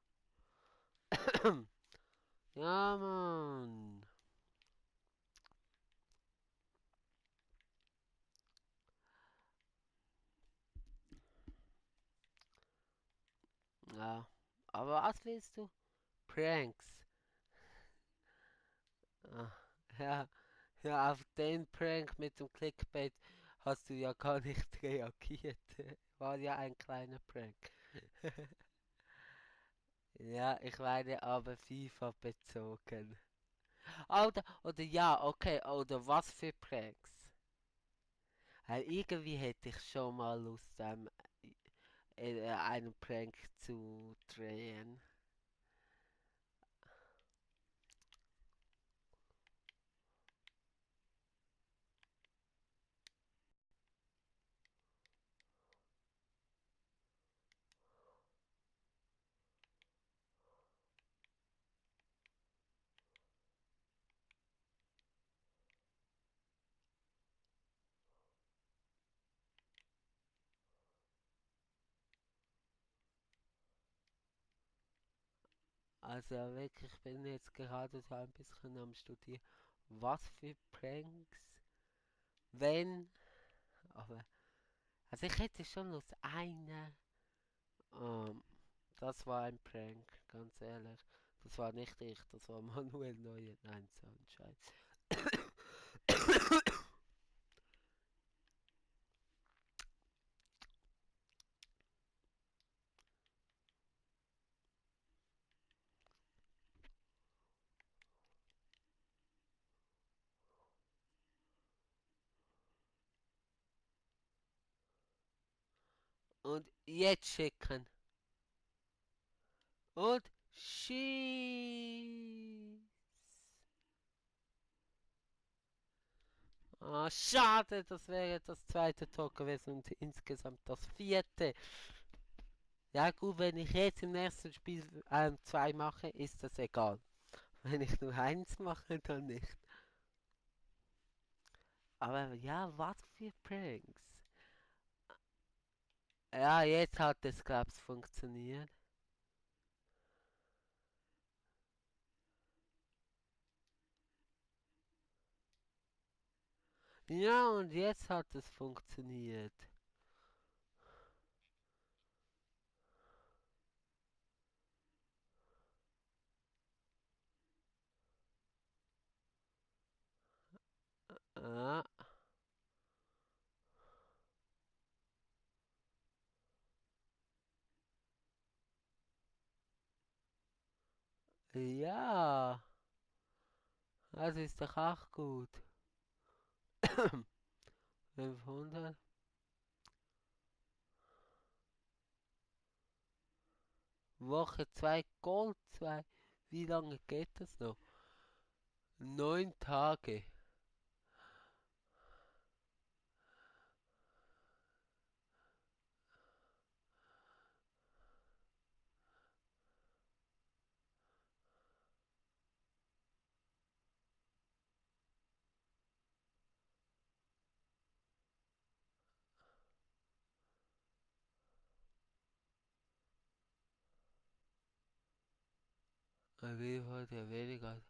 Ja, Mann. Ja, aber was willst du? Pranks. Ah, ja, ja, auf den Prank mit dem Clickbait hast du ja gar nicht reagiert. War ja ein kleiner Prank. Ja, ich meine aber FIFA bezogen. Oder ja, okay, oder was für Pranks? Weil irgendwie hätte ich schon mal Lust, einen Prank zu drehen. Also wirklich, ich bin jetzt gerade so ein bisschen am Studieren. Was für Pranks? Wenn, aber, also ich hätte schon Lust, eine. Ähm, Das war ein Prank, ganz ehrlich. Das war nicht ich, das war Manuel Neuer. Nein, so ein Scheiß. Und jetzt schicken. Und schieß. Ah, schade, das wäre das zweite Tor gewesen und insgesamt das vierte. Ja gut, wenn ich jetzt im nächsten Spiel zwei mache, ist das egal. Wenn ich nur eins mache, dann nicht. Aber ja, was für Pranks. Ja, jetzt hat es, glaub's, funktioniert. Ja, und jetzt hat es funktioniert. Ah, ja, das ist doch auch gut. 500. Woche 2 Gold 2. Wie lange geht das noch? 9 Tage. Wie heute weniger.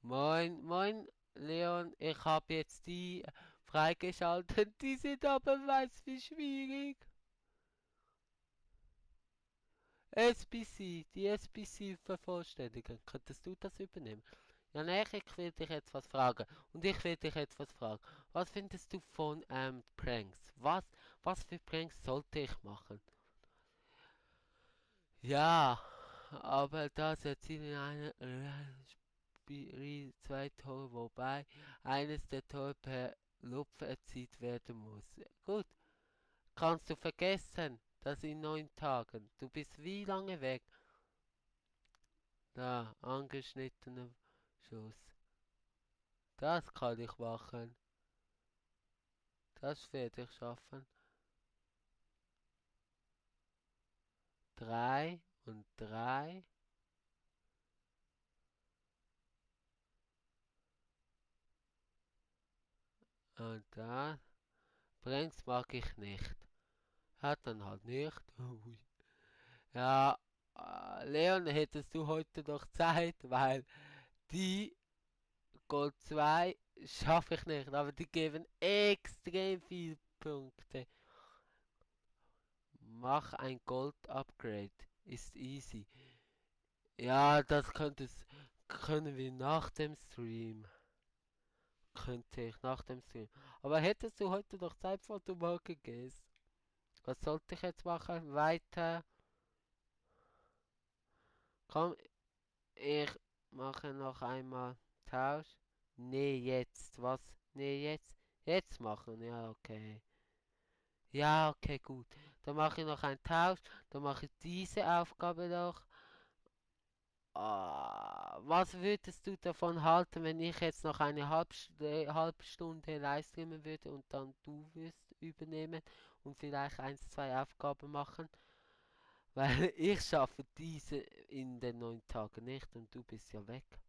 Moin, moin, Leon. Ich habe jetzt die freigeschaltet. Die sind aber weiß wie schwierig. SBC, die SBC vervollständigen. Könntest du das übernehmen? Ja, nee, ich will dich jetzt was fragen. Und ich will dich jetzt was fragen. Was findest du von Pranks? Was für Pranks sollte ich machen? Ja, aber das erzielen eine Spiel zwei Tore, wobei eines der Tore per Lupf erzielt werden muss. Gut, kannst du vergessen, dass in 9 Tagen. Du bist wie lange weg? Da, angeschnittener Schuss. Das kann ich machen. Das werde ich schaffen. 3 und 3. Und da. Pranks mag ich nicht. Hat dann halt nicht. Ui. Ja, Leon, hättest du heute noch Zeit, weil die Gold 2 schaffe ich nicht, aber die geben extrem viel Punkte. Mach ein Gold-Upgrade, ist easy. Ja, können wir nach dem Stream. Könnte ich nach dem Stream. Aber hättest du heute noch Zeit, bevor du morgen gehst? Was sollte ich jetzt machen? Weiter. Komm, ich mache noch einmal Tausch. Nee, jetzt. Was? Nee, jetzt. Jetzt machen. Ja, okay. Ja, okay, gut. Dann mache ich noch einen Tausch. Dann mache ich diese Aufgabe noch. Was würdest du davon halten, wenn ich jetzt noch eine halbe Stunde livestreamen würde und dann du wirst übernehmen und vielleicht 1, 2 Aufgaben machen? Weil ich schaffe diese in den 9 Tagen nicht und du bist ja weg.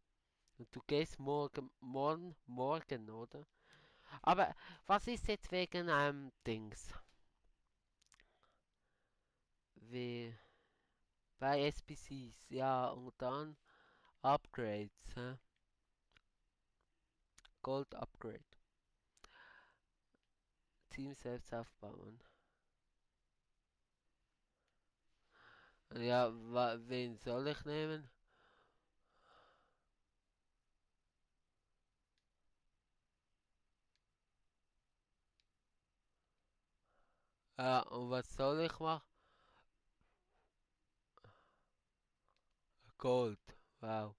Und du gehst morgen, oder? Aber was ist jetzt wegen Dings? Wie bei SPCs, ja, und dann Upgrades, hä? Gold Upgrade. Team selbst aufbauen. Ja, wen soll ich nehmen? Ja, und was soll ich machen? Gold. Wow.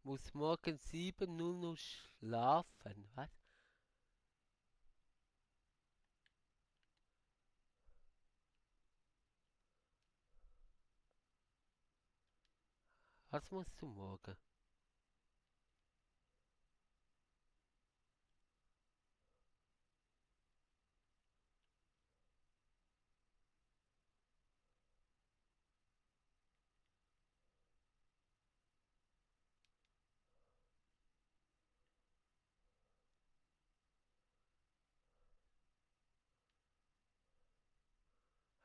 Muss morgen 7:00 schlafen. Was? Was musst du morgen?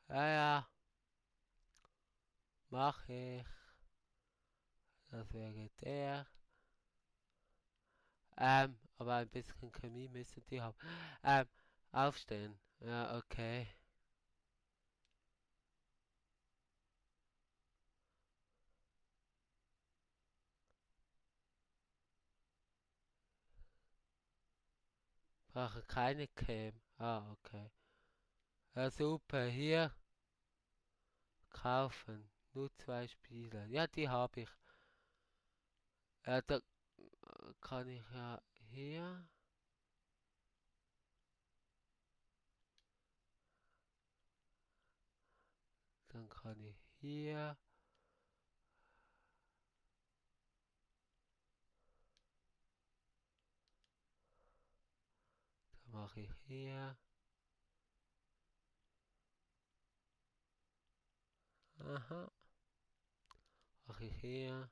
Ja, ja, mach ich. Das wäre der. Aber ein bisschen Chemie müssen die haben. Ähm, aufstehen. Ja, okay. Brauche keine Cam. Ah, okay. Ja, super. Hier kaufen. Nur 2 Spiele. Ja, die habe ich. Ja, da kann ich ja hier. Dann kann ich hier. Dann mache ich hier. Aha. Mache ich hier.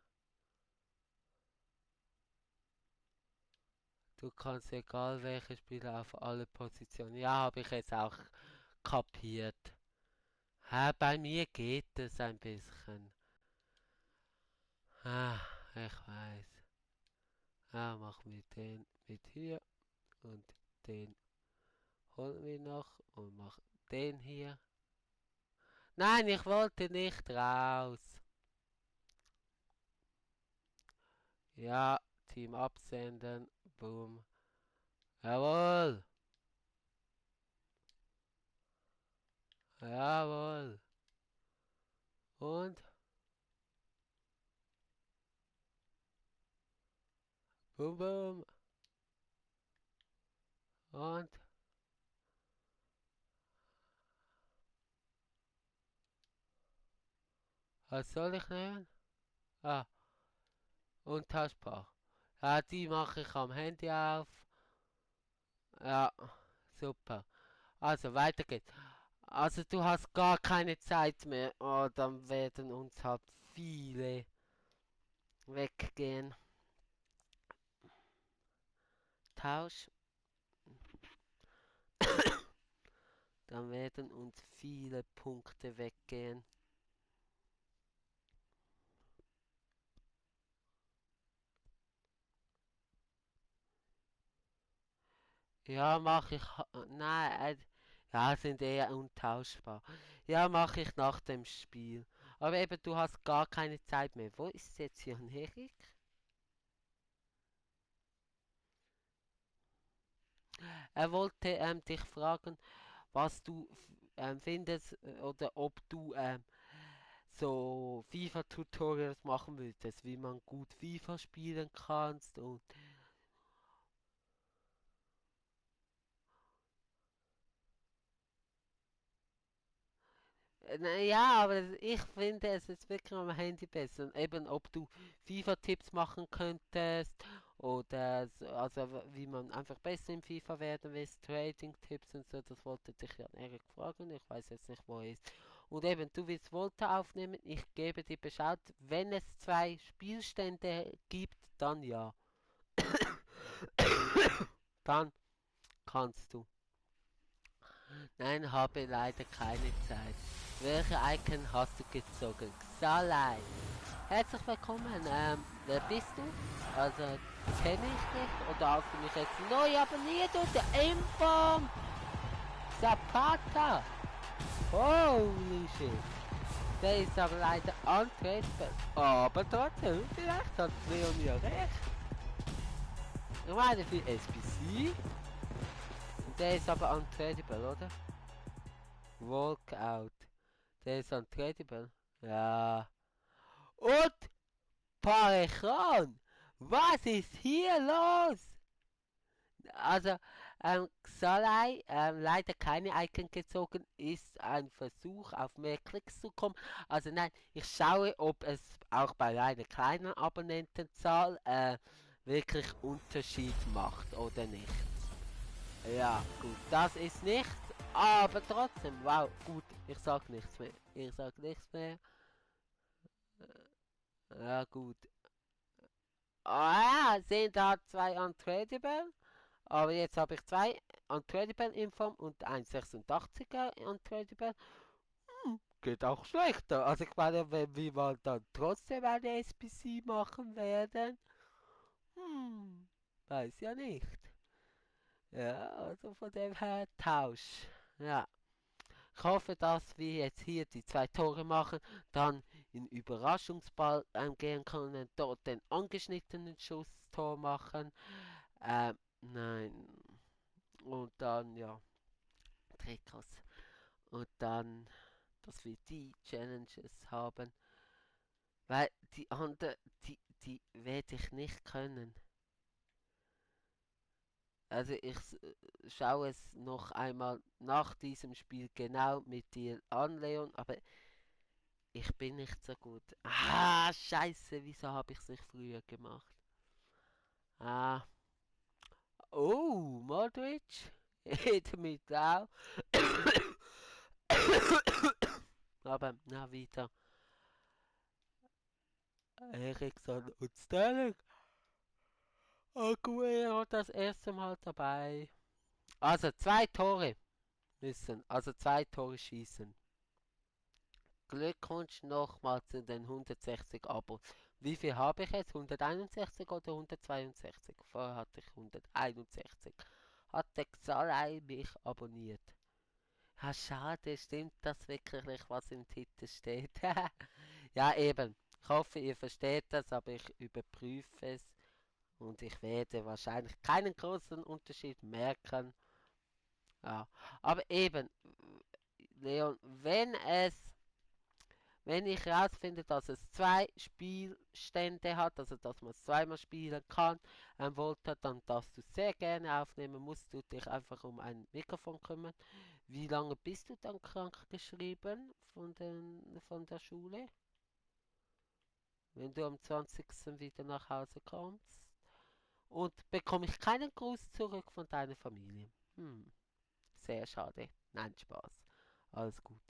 Du kannst egal welche Spieler auf alle Positionen. Ja, habe ich jetzt auch kapiert. Ja, bei mir geht es ein bisschen. Ah, ich weiß. Ja, machen wir den mit hier und den holen wir noch und machen den hier. Nein, ich wollte nicht raus. Ja, Team absenden. Boom. Jawohl. Jawohl. Und? Boom, boom. Und? Was soll ich nehmen? Ah, untauschbar. Ja, die mache ich am Handy auf. Ja, super. Also, weiter geht's. Also, du hast gar keine Zeit mehr. Oh, dann werden uns halt viele weggehen. Tausch. Dann werden uns viele Punkte weggehen. Ja, mache ich. Nein, ja, sind eher untauschbar. Ja, mache ich nach dem Spiel. Aber eben, du hast gar keine Zeit mehr. Wo ist jetzt Jan Erik? Er wollte dich fragen, was du findest oder ob du so FIFA-Tutorials machen würdest, wie man gut FIFA spielen kannst und ja, aber ich finde es ist wirklich am Handy besser. Und eben, ob du FIFA-Tipps machen könntest oder also wie man einfach besser im FIFA werden will, Trading-Tipps und so, das wollte dich ja Erik fragen. Ich weiß jetzt nicht, wo er ist. Und eben, du willst Volta aufnehmen, ich gebe dir Bescheid. Wenn es zwei Spielstände gibt, dann ja. Dann kannst du. Nein, habe leider keine Zeit. Welche Icon hast du gezogen? Xalai. Herzlich willkommen. Wer bist du? Also, kenne ich dich? Oder hast du mich jetzt neu abonniert unter Inform Zapata? Holy shit. Der ist aber leider untraceable. Aber trotzdem, vielleicht hat Leon ja recht. Ich meine, für SPC. Der ist aber untraceable, oder? Walkout. Der ist untraceable. Ja. Und Parechan, was ist hier los? Also, Xalai, leider keine Icon gezogen, ist ein Versuch, auf mehr Klicks zu kommen. Also nein, ich schaue, ob es auch bei einer kleinen Abonnentenzahl wirklich Unterschied macht oder nicht. Ja, gut, das ist nichts, aber trotzdem, wow, gut, ich sag nichts mehr. Ich sag nichts mehr. Ja, gut. Ah, sind da zwei Untradable. Aber jetzt habe ich zwei Untradable Inform und ein 86er Untradable. Geht auch schlechter. Also ich meine, wenn wir mal dann trotzdem eine SPC machen werden. Weiß ja nicht. Ja, also von dem her Tausch. Ja. Ich hoffe, dass wir jetzt hier die zwei Tore machen, dann in Überraschungsball gehen können, dort den angeschnittenen Schusstor machen. Nein. Und dann, ja, Trikots. Und dann, dass wir die Challenges haben. Weil die anderen, die werde ich nicht können. Also schaue es noch einmal nach diesem Spiel genau mit dir an, Leon, aber ich bin nicht so gut. Ah, scheiße, wieso habe ich es nicht früher gemacht? Ah, oh, Modric, mit auch. Aber, na wieder. Eriksson und Sterling. Aguero das erste Mal dabei. Also 2 Tore müssen, also 2 Tore schießen. Glückwunsch nochmal zu den 160 Abos. Wie viel habe ich jetzt? 161 oder 162? Vorher hatte ich 161. Hat der Xalai mich abonniert? Ja, schade, stimmt das wirklich, was im Titel steht? Ja, eben. Ich hoffe, ihr versteht das, aber ich überprüfe es und ich werde wahrscheinlich keinen großen Unterschied merken. Ja, aber eben, Leon, wenn ich herausfinde, dass es 2 Spielstände hat, also dass man es zweimal spielen kann, ein Volta, dann darfst du sehr gerne aufnehmen, musst du dich einfach um ein Mikrofon kümmern. Wie lange bist du dann krank geschrieben von der Schule? Wenn du am 20. wieder nach Hause kommst? Und bekomme ich keinen Gruß zurück von deiner Familie? Sehr schade. Nein, Spaß. Alles gut.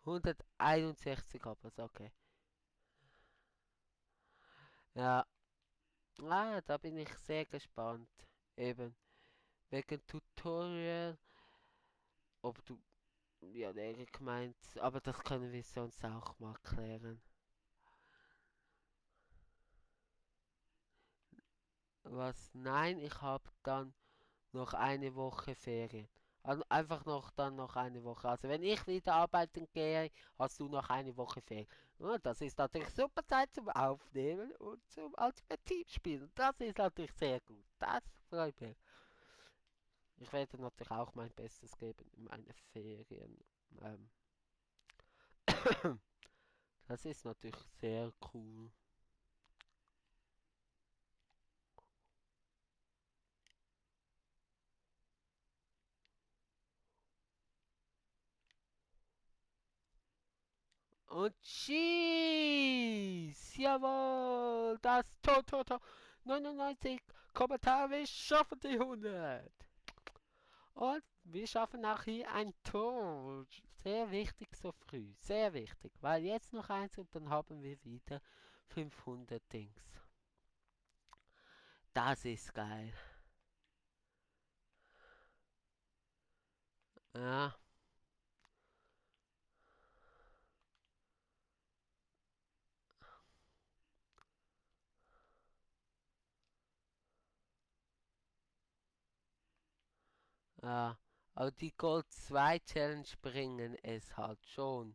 161 aber, okay. Ja, da bin ich sehr gespannt. Eben, wegen Tutorial, ob du, ja, nee, gemeint, aber das können wir sonst auch mal klären. Was? Nein, ich habe dann noch eine Woche Ferien. Also einfach noch eine Woche. Also wenn ich wieder arbeiten gehe, hast du noch eine Woche Ferien. Ja, das ist natürlich super Zeit zum Aufnehmen und zum Ultimate Team spielen. Das ist natürlich sehr gut. Das freut mich. Ich werde natürlich auch mein Bestes geben in meine Ferien. Ähm, das ist natürlich sehr cool. Und schieß! Jawohl! Das Tor! 99 Kommentare, wir schaffen die 100! Und wir schaffen auch hier ein Tor. Sehr wichtig so früh. Sehr wichtig. Weil jetzt noch eins und dann haben wir wieder 500 Dings. Das ist geil. Ja, ja. Aber die Gold 2 Challenge bringen es halt schon.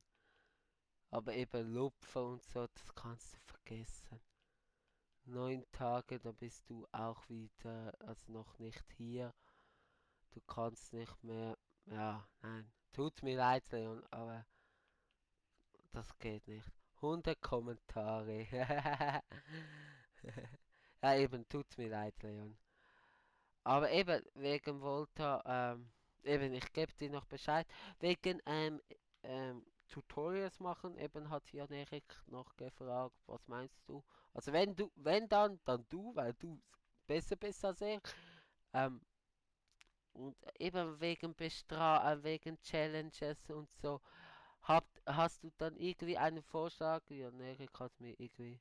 Aber eben Lupfer und so, das kannst du vergessen. 9 Tage, da bist du auch wieder, also noch nicht hier. Du kannst nicht mehr. Ja, nein. Tut mir leid, Leon, aber das geht nicht. 100 Kommentare. Ja, eben, tut mir leid, Leon. Aber eben, wegen Volta, eben, ich gebe dir noch Bescheid. Wegen Tutorials machen, eben hat Jan Erik noch gefragt, was meinst du? Also wenn dann du, weil du besser bist als ich. Ähm, und eben wegen Challenges und so. Hast du dann irgendwie einen Vorschlag? Jan Erik hat mir irgendwie.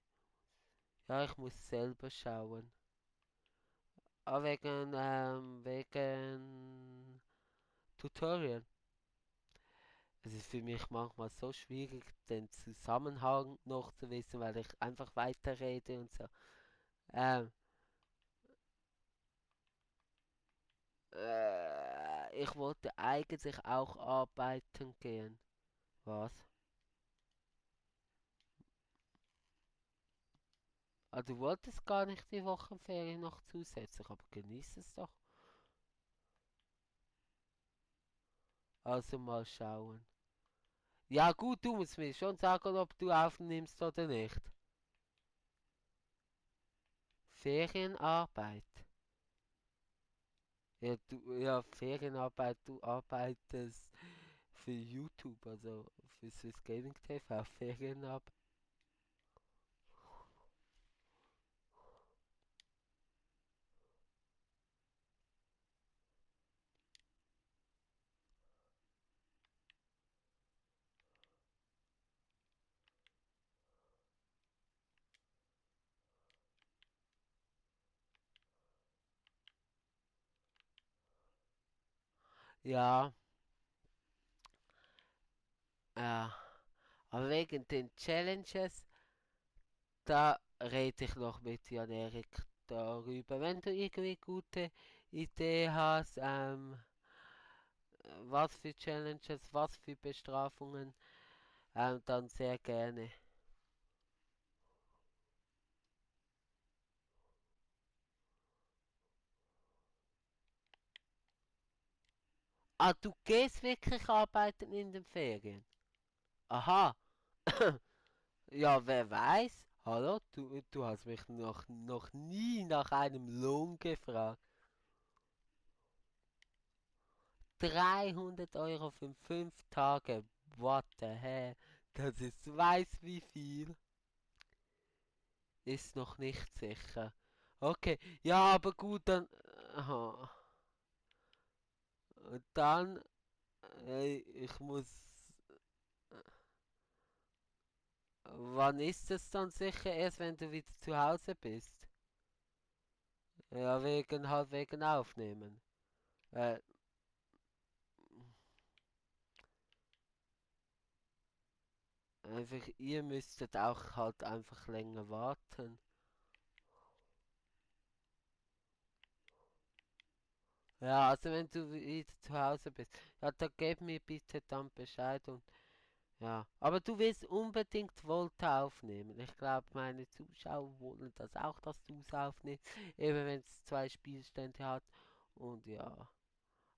Ja, ich muss selber schauen. Ah, wegen Tutorial. Es ist für mich manchmal so schwierig, den Zusammenhang noch zu wissen, weil ich einfach weiterrede und so. Ähm, ich wollte eigentlich auch arbeiten gehen. Was? Ah, du wolltest gar nicht die Wochenferien noch zusätzlich, aber genieß es doch. Also mal schauen. Ja gut, du musst mir schon sagen, ob du aufnimmst oder nicht. Ferienarbeit. Ja, Ferienarbeit, du arbeitest für YouTube, also für Swiss Gaming TV, Ferienarbeit. Ja, ja. Aber wegen den Challenges, da rede ich noch mit Jan Erik darüber. Wenn du irgendwie gute Idee hast, was für Challenges, was für Bestrafungen, dann sehr gerne. Ah, du gehst wirklich arbeiten in den Ferien? Aha. Ja, wer weiß? Hallo, du hast mich noch nie nach einem Lohn gefragt. 300 € für 5 Tage. What the hell? Das ist weiß wie viel. Ist noch nicht sicher. Okay, ja, aber gut, dann. Aha. Und dann, ich muss. Wann ist es dann sicher? Erst wenn du wieder zu Hause bist. Ja, wegen Aufnehmen. Äh, einfach, ihr müsstet auch halt einfach länger warten. Ja, also wenn du wieder zu Hause bist, ja, dann gib mir bitte dann Bescheid und ja. Aber du willst unbedingt Volta aufnehmen. Ich glaube, meine Zuschauer wollen das auch, dass du es aufnimmst, eben wenn es zwei Spielstände hat und ja.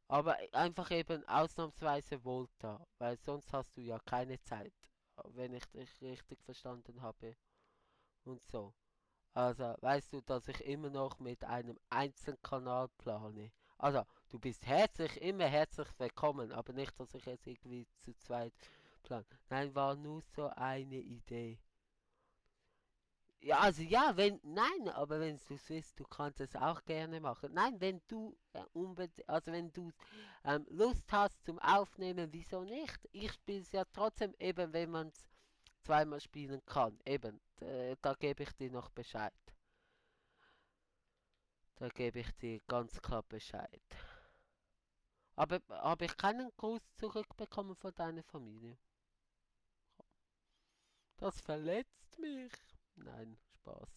Aber einfach eben ausnahmsweise Volta, weil sonst hast du ja keine Zeit, wenn ich dich richtig verstanden habe und so. Also weißt du, dass ich immer noch mit einem Einzelkanal plane. Also du bist immer herzlich willkommen, aber nicht, dass ich jetzt irgendwie zu zweit plane. Nein, war nur so eine Idee. Ja, also ja, nein, aber wenn du es willst, du kannst es auch gerne machen. Nein, wenn du unbedingt, also wenn du Lust hast zum Aufnehmen, wieso nicht? Ich spiele es ja trotzdem eben, wenn man es zweimal spielen kann. Eben, da gebe ich dir noch Bescheid. Da gebe ich dir ganz klar Bescheid. Aber habe ich keinen Gruß zurückbekommen von deiner Familie? Das verletzt mich. Nein, Spaß.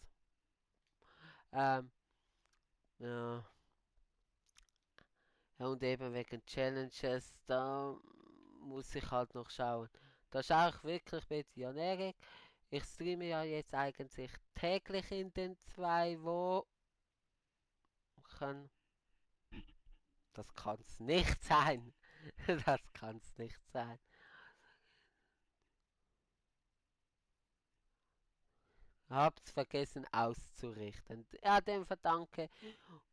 Ähm, ja. Ja, und eben wegen Challenges, da muss ich halt noch schauen. Da schaue ich wirklich mit Jan Erik. Ich streame ja jetzt eigentlich täglich in den 2 Wochen. Das kann's nicht sein. Das kann's nicht sein. Hab's vergessen auszurichten. Ja, dem verdanke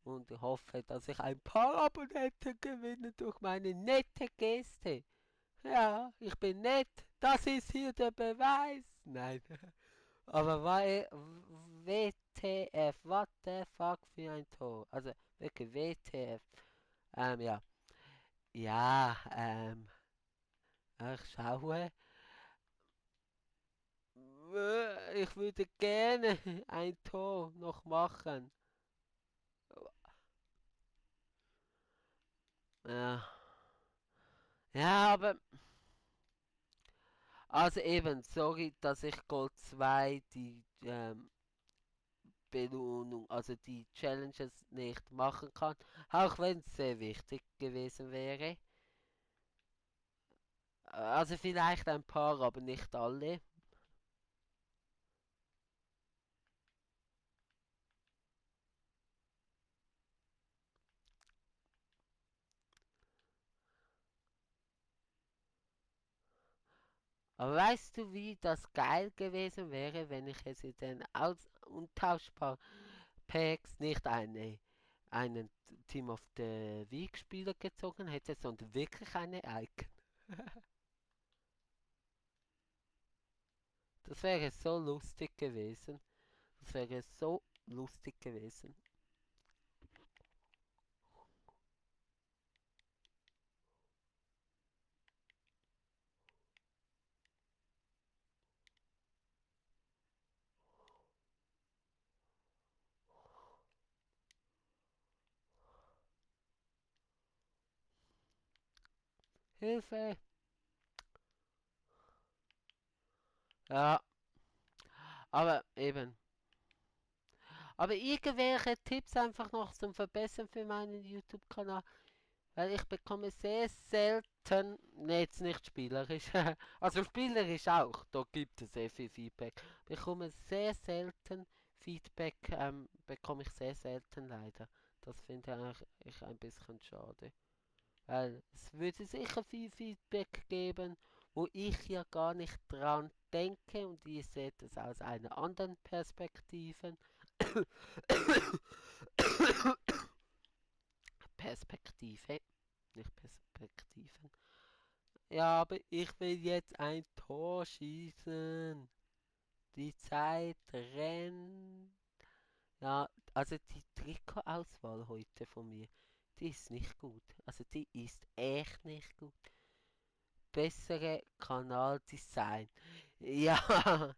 und hoffe, dass ich ein paar Abonnenten gewinne durch meine nette Geste. Ja, ich bin nett. Das ist hier der Beweis. Nein. Aber WTF, what the fuck für ein Tor. Also wirklich WTF. Ja. Ja, ich schaue. Ich würde gerne ein Tor noch machen. Ja. Ja, aber also eben, sorry, dass ich Gold 2 die Belohnung, also die Challenges nicht machen kann, auch wenn es sehr wichtig gewesen wäre. Also vielleicht ein paar, aber nicht alle. Aber weißt du, wie das geil gewesen wäre, wenn ich es in den austauschbaren Packs nicht einen Team of the Week Spieler gezogen hätte, sondern wirklich eine Icon. Das wäre so lustig gewesen. Das wäre so lustig gewesen. Hilfe. Ja, aber eben. Aber irgendwelche Tipps einfach noch zum Verbessern für meinen YouTube-Kanal, weil ich bekomme sehr selten, ne, jetzt nicht spielerisch, also spielerisch auch, da gibt es sehr viel Feedback. Bekomme sehr selten Feedback, bekomme ich sehr selten leider. Das finde ich ein bisschen schade. Weil es würde sicher viel Feedback geben, wo ich ja gar nicht dran denke und ihr seht es aus einer anderen Perspektive. Perspektive, nicht Perspektiven. Ja, aber ich will jetzt ein Tor schießen. Die Zeit rennt. Ja, also die Trikotauswahl heute von mir, die ist nicht gut. Also die ist echt nicht gut. Bessere Kanaldesign. Ja,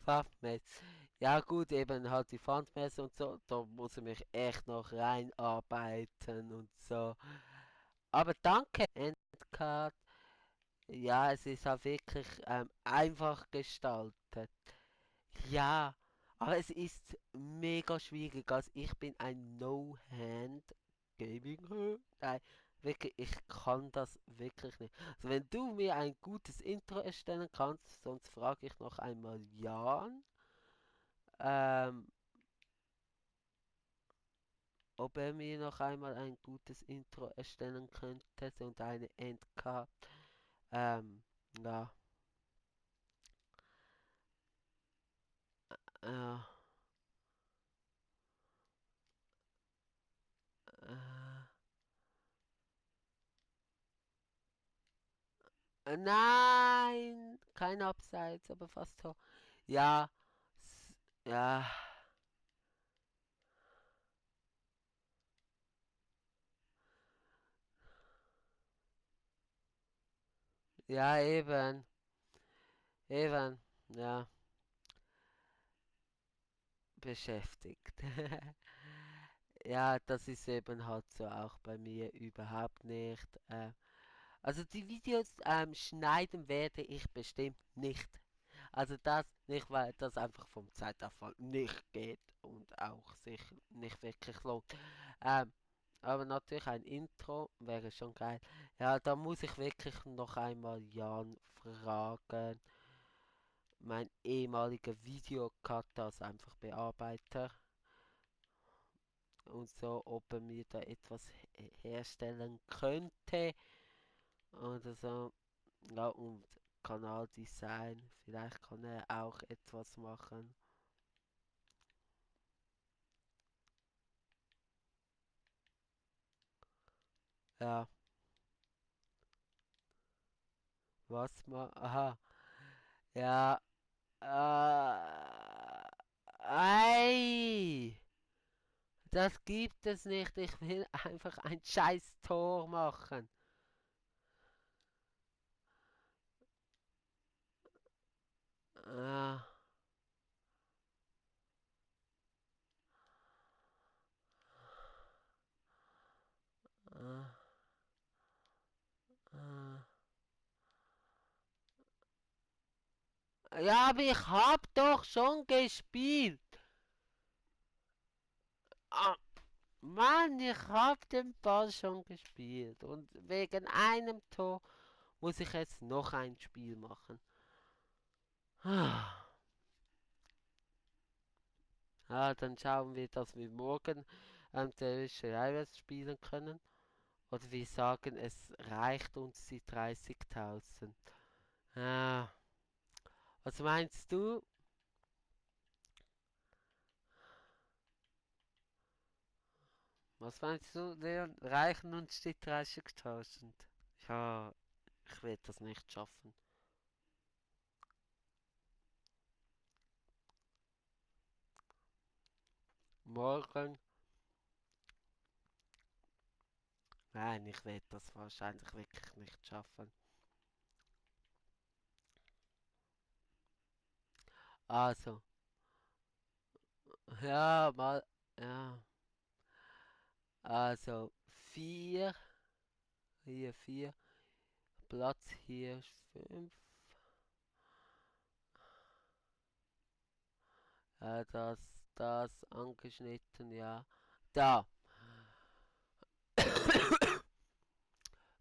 Farbmess. Ja gut, eben halt die Farbmess und so, da muss ich mich echt noch reinarbeiten und so. Aber danke, Endcard. Ja, es ist halt wirklich einfach gestaltet. Ja, aber es ist mega schwierig. Also ich bin ein No-Hand-Gaming. Nein, wirklich, ich kann das wirklich nicht. Also wenn du mir ein gutes Intro erstellen kannst, sonst frage ich noch einmal Jan, ähm, ob er mir noch einmal ein gutes Intro erstellen könnte und eine Endcard. Ja, äh, nein, kein Abseits, aber fast so. Ja, ja, ja, eben, eben, ja, beschäftigt. Ja, das ist eben halt so auch bei mir überhaupt nicht. Also die Videos schneiden werde ich bestimmt nicht. Also das nicht, weil das einfach vom Zeitaufwand nicht geht und auch sich nicht wirklich lohnt. Ähm, aber natürlich ein Intro wäre schon geil. Ja, da muss ich wirklich noch einmal Jan fragen. Mein ehemaliger Videocutter, also einfach Bearbeiter und so, ob er mir da etwas herstellen könnte oder so. Ja, und Kanaldesign, vielleicht kann er auch etwas machen. Ja, was mal, aha, ja, ei, das gibt es nicht. Ich will einfach ein scheiß Tor machen. Ah, ah, ah. Ja, aber ich hab doch schon gespielt. Ah, Mann, ich hab den Ball schon gespielt. Und wegen einem Tor muss ich jetzt noch ein Spiel machen. Ah, ja, dann schauen wir, dass wir morgen Terrace Rivals spielen können. Oder wir sagen, es reicht uns die 30.000. Ah, was meinst du? Was meinst du, Leon? Reichen uns die 30.000? Ja, ich werde das nicht schaffen. Morgen? Nein, ich werde das wahrscheinlich wirklich nicht schaffen. Also, ja, mal, ja, also 4, hier 4, Platz hier 5. Das angeschnitten, ja. Da.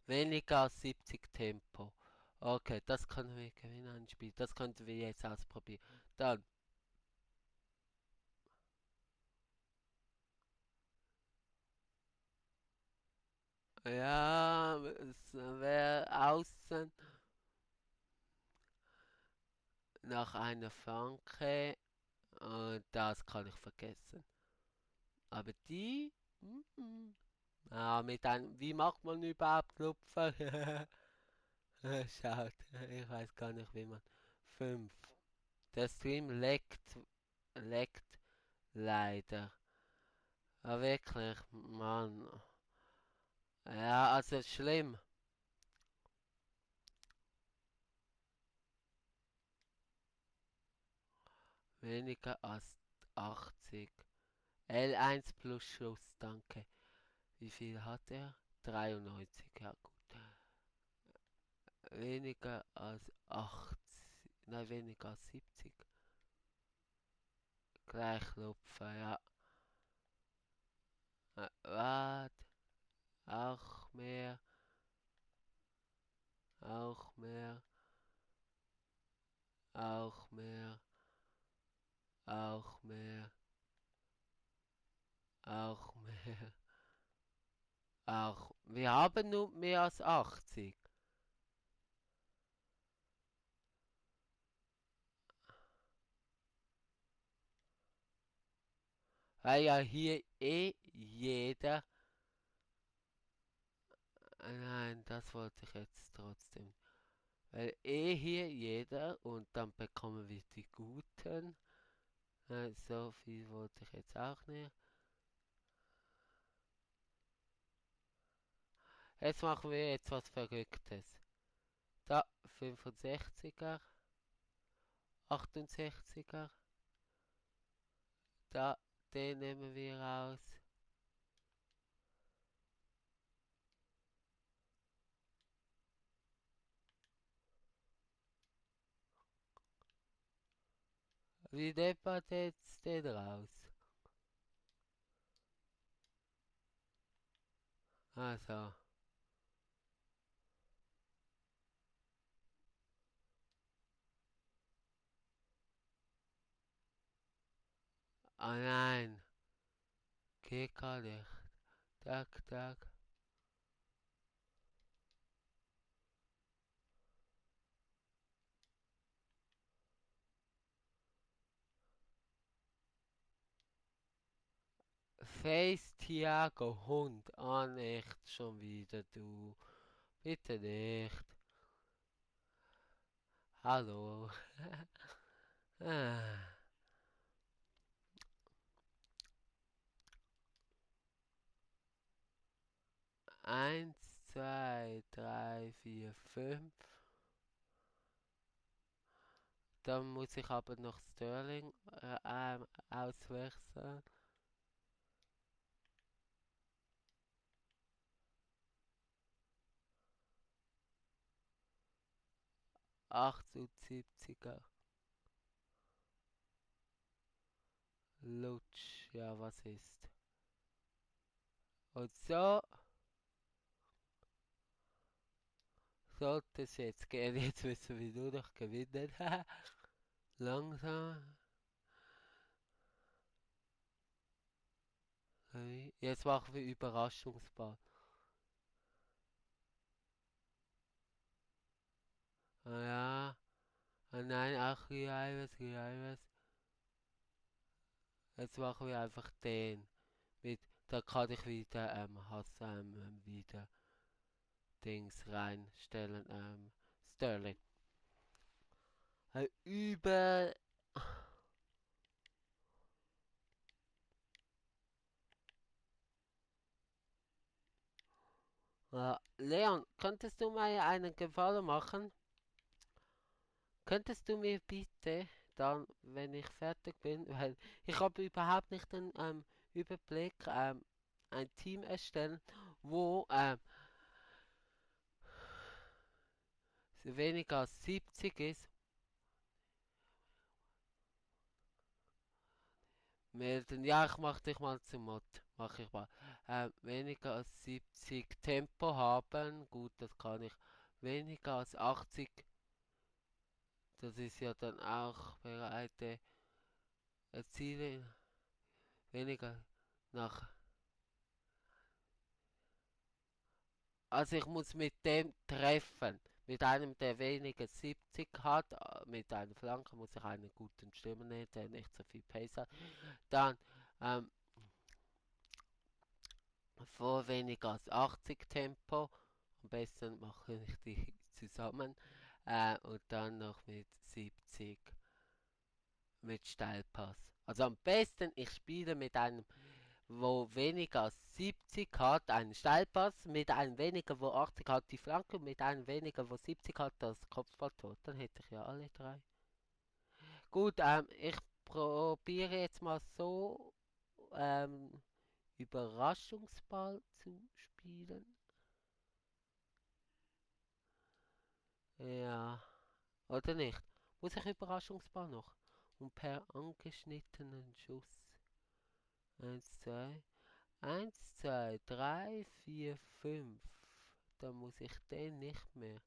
Weniger als 70 Tempo. Okay, das können wir gewinnen, ein Spiel. Das könnten wir jetzt ausprobieren. Dann. Ja, es wäre außen nach einer Flanke. Das kann ich vergessen. Aber die. Mhm. Mit einem. Wie macht man überhaupt Lupfer? Schaut, ich weiß gar nicht, wie man. 5. Der Stream leckt leider. Ja, wirklich, Mann. Ja, also schlimm. Weniger als 80. L1 plus Schuss, danke. Wie viel hat er? 93, ja gut. Weniger als 80. Nein, weniger als 70. Gleich Lupfer, ja. Wart, auch mehr, auch mehr, auch mehr, auch mehr, auch mehr, auch. Wir haben nur mehr als 80. Weil ja hier eh jeder. Nein, das wollte ich jetzt trotzdem. Weil eh hier jeder und dann bekommen wir die guten. So viel wollte ich jetzt auch nicht. Jetzt machen wir etwas Verrücktes. Da 65er, 68er. Da, den nehmen wir raus. Wie nimmt man jetzt den raus? Also. Ah nein. Geht gar nicht. Tag, Tag. Face Tiago Hund. Ah, nicht schon wieder, du. Bitte nicht. Hallo. Ah. 1, 2, 3, 4, 5. Dann muss ich aber noch Sterling auswechseln. 78er. Lutsch. Ja, was ist? Und so sollte es jetzt gehen. Jetzt müssen wir nur noch gewinnen. Langsam. Jetzt machen wir Überraschungsball. Ah ja. Ah nein, auch Reives. Jetzt machen wir einfach den. Da kann ich wieder Hassan wieder Dings reinstellen. Sterling. Über. Leon, könntest du mir einen Gefallen machen? Könntest du mir bitte dann, wenn ich fertig bin, weil ich habe überhaupt nicht den Überblick, ein Team erstellen, wo weniger als 70 ist, melden. Ja, ich mach dich mal zum Mod. Mach ich mal. Weniger als 70 Tempo haben. Gut, das kann ich. Weniger als 80. Das ist ja dann auch bereite Ziele. Weniger nach. Also ich muss mit dem treffen. Mit einem, der weniger 70 hat, mit einer Flanke muss ich einen guten Stürmer nehmen, der nicht so viel Pace hat. Dann ähm, vor weniger als 80 Tempo. Am besten mache ich die zusammen. Und dann noch mit 70 mit Steilpass. Also am besten ich spiele mit einem, wo weniger als 70 hat, einen Steilpass, mit einem weniger, wo 80 hat die Flanke, und mit einem weniger, wo 70 hat das Kopfballtor. Dann hätte ich ja alle drei. Gut, ich probiere jetzt mal so Überraschungsball zu spielen. Ja, oder nicht? Muss ich Überraschungsball noch? Und per angeschnittenen Schuss. Eins, zwei. Eins, zwei, drei, vier, fünf. Dann muss ich den nicht mehr.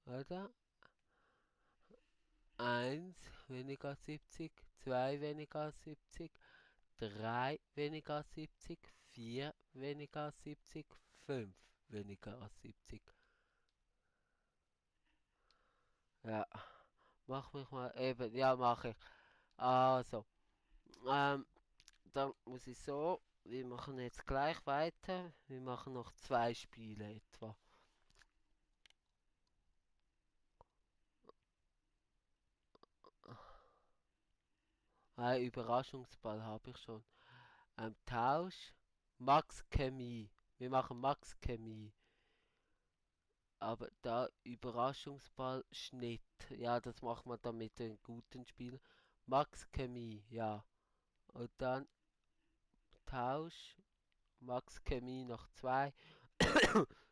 Oder? Eins weniger als 70. Zwei weniger als 70. Drei weniger als 70. Vier weniger als 70. Fünf weniger als 70. Ja, mach mich mal eben. Ja, mache ich. Also, ähm, dann muss ich so. Wir machen jetzt gleich weiter. Wir machen noch zwei Spiele etwa. Überraschungsball habe ich schon. Tausch. Max Chemie. Wir machen Max Chemie. Aber da Überraschungsball Schnitt. Ja, das macht man dann mit den guten Spielen. Max Chemie, ja. Und dann Tausch. Max Chemie noch zwei.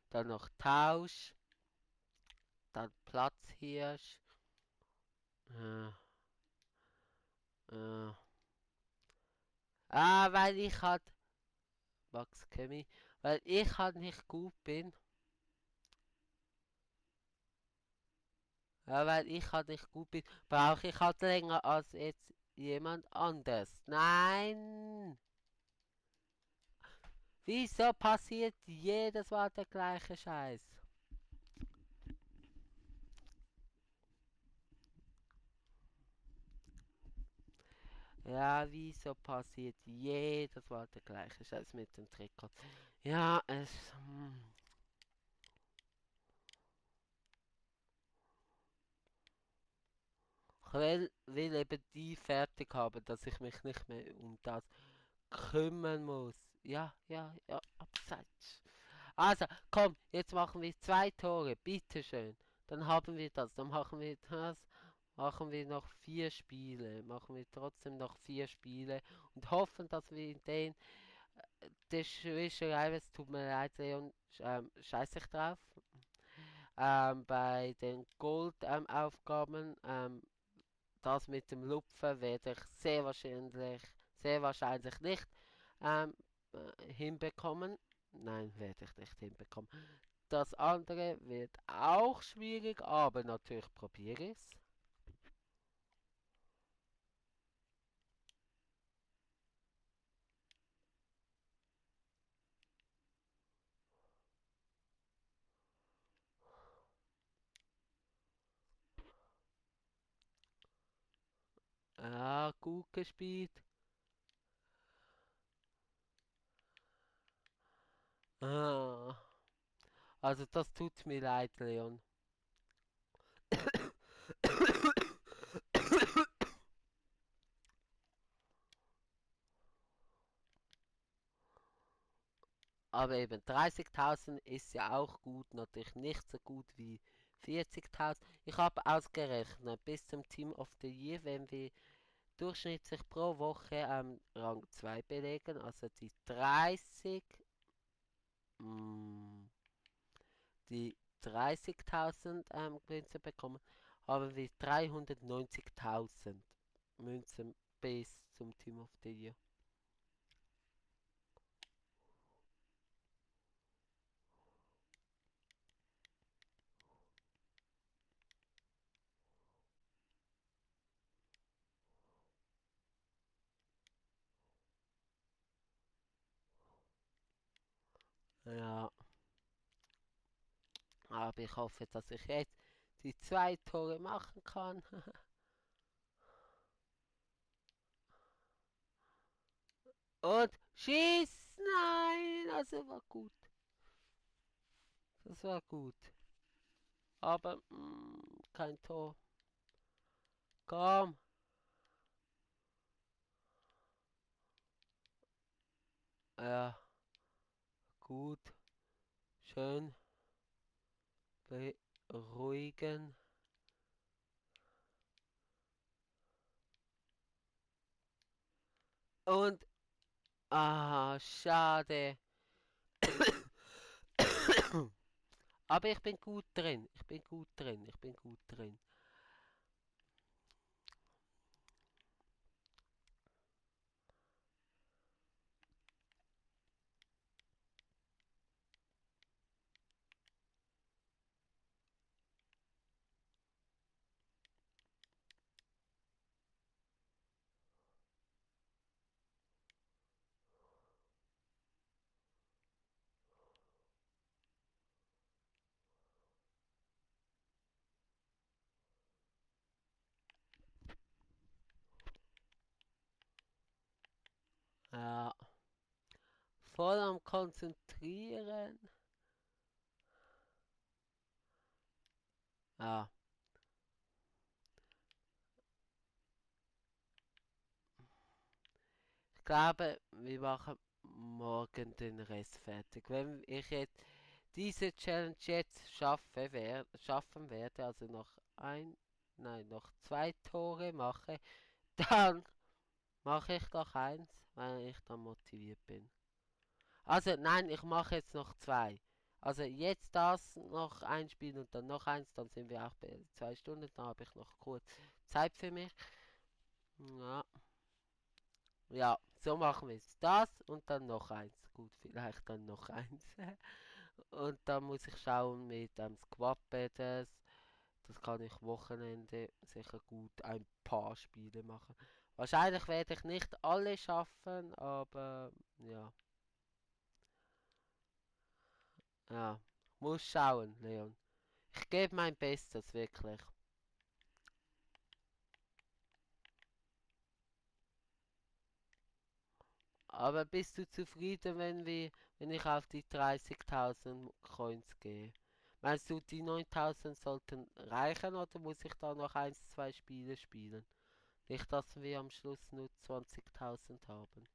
Dann noch Tausch. Dann Platzhirsch. Äh, äh. Weil ich halt. Max Chemie. Weil ich halt nicht gut bin. Ja, weil ich halt nicht gut bin, brauche ich halt länger als jetzt jemand anders. Nein! Wieso passiert jedes Mal der gleiche Scheiß? Ja, wieso passiert jedes Mal der gleiche Scheiß mit dem Trikot? Ja, ich will eben die fertig haben, dass ich mich nicht mehr um das kümmern muss. Ja, ja, ja, abseits. Also, komm, jetzt machen wir zwei Tore, bitteschön. Dann haben wir das, dann machen wir das, machen wir noch vier Spiele, machen wir trotzdem noch vier Spiele und hoffen, dass wir in den, das Schweizer es tut mir leid, Leon, scheiß ich drauf. Bei den Gold-Aufgaben, das mit dem Lupfen werde ich sehr wahrscheinlich nicht ähm, hinbekommen. Nein, werde ich nicht hinbekommen. Das andere wird auch schwierig, aber natürlich probiere ich es. Ah, gut gespielt. Ah, also das tut mir leid, Leon. Aber eben 30.000 ist ja auch gut, natürlich nicht so gut wie 40.000. Ich habe ausgerechnet, bis zum Team of the Year, wenn wir durchschnittlich pro Woche Rang 2 belegen, also die 30, mh, die 30.000 Münzen bekommen, haben wir 390.000 Münzen bis zum Team of the Year. Ja, aber ich hoffe, dass ich jetzt die 2 Tore machen kann. Und schieß! Nein, also war gut. Das war gut. Aber kein Tor. Komm. Ja, gut. Schön. Beruhigen. Und, schade. Aber ich bin gut drin. Ich bin gut drin. Ich bin gut drin. Ja. Voll am Konzentrieren. Ja. Ich glaube, wir machen morgen den Rest fertig. Wenn ich jetzt diese Challenge jetzt schaffen werde, also noch 2 Tore mache, dann mache ich noch eins, weil ich dann motiviert bin. Also nein, ich mache jetzt noch 2. Also jetzt das noch einspielen und dann noch eins, dann sind wir auch bei 2 Stunden, dann habe ich noch kurz Zeit für mich. Ja, ja, so machen wir es. Das und dann noch eins. Gut, vielleicht dann noch eins. Und dann muss ich schauen mit Squad Battles. Das kann ich Wochenende sicher gut ein paar Spiele machen. Wahrscheinlich werde ich nicht alle schaffen, aber ja, ja. Muss schauen, Leon. Ich gebe mein Bestes, wirklich. Aber bist du zufrieden, wenn ich auf die 30.000 Coins gehe? Meinst du, die 9.000 sollten reichen oder muss ich da noch 1, 2 Spiele spielen? Nicht, dass wir am Schluss nur 20.000 haben.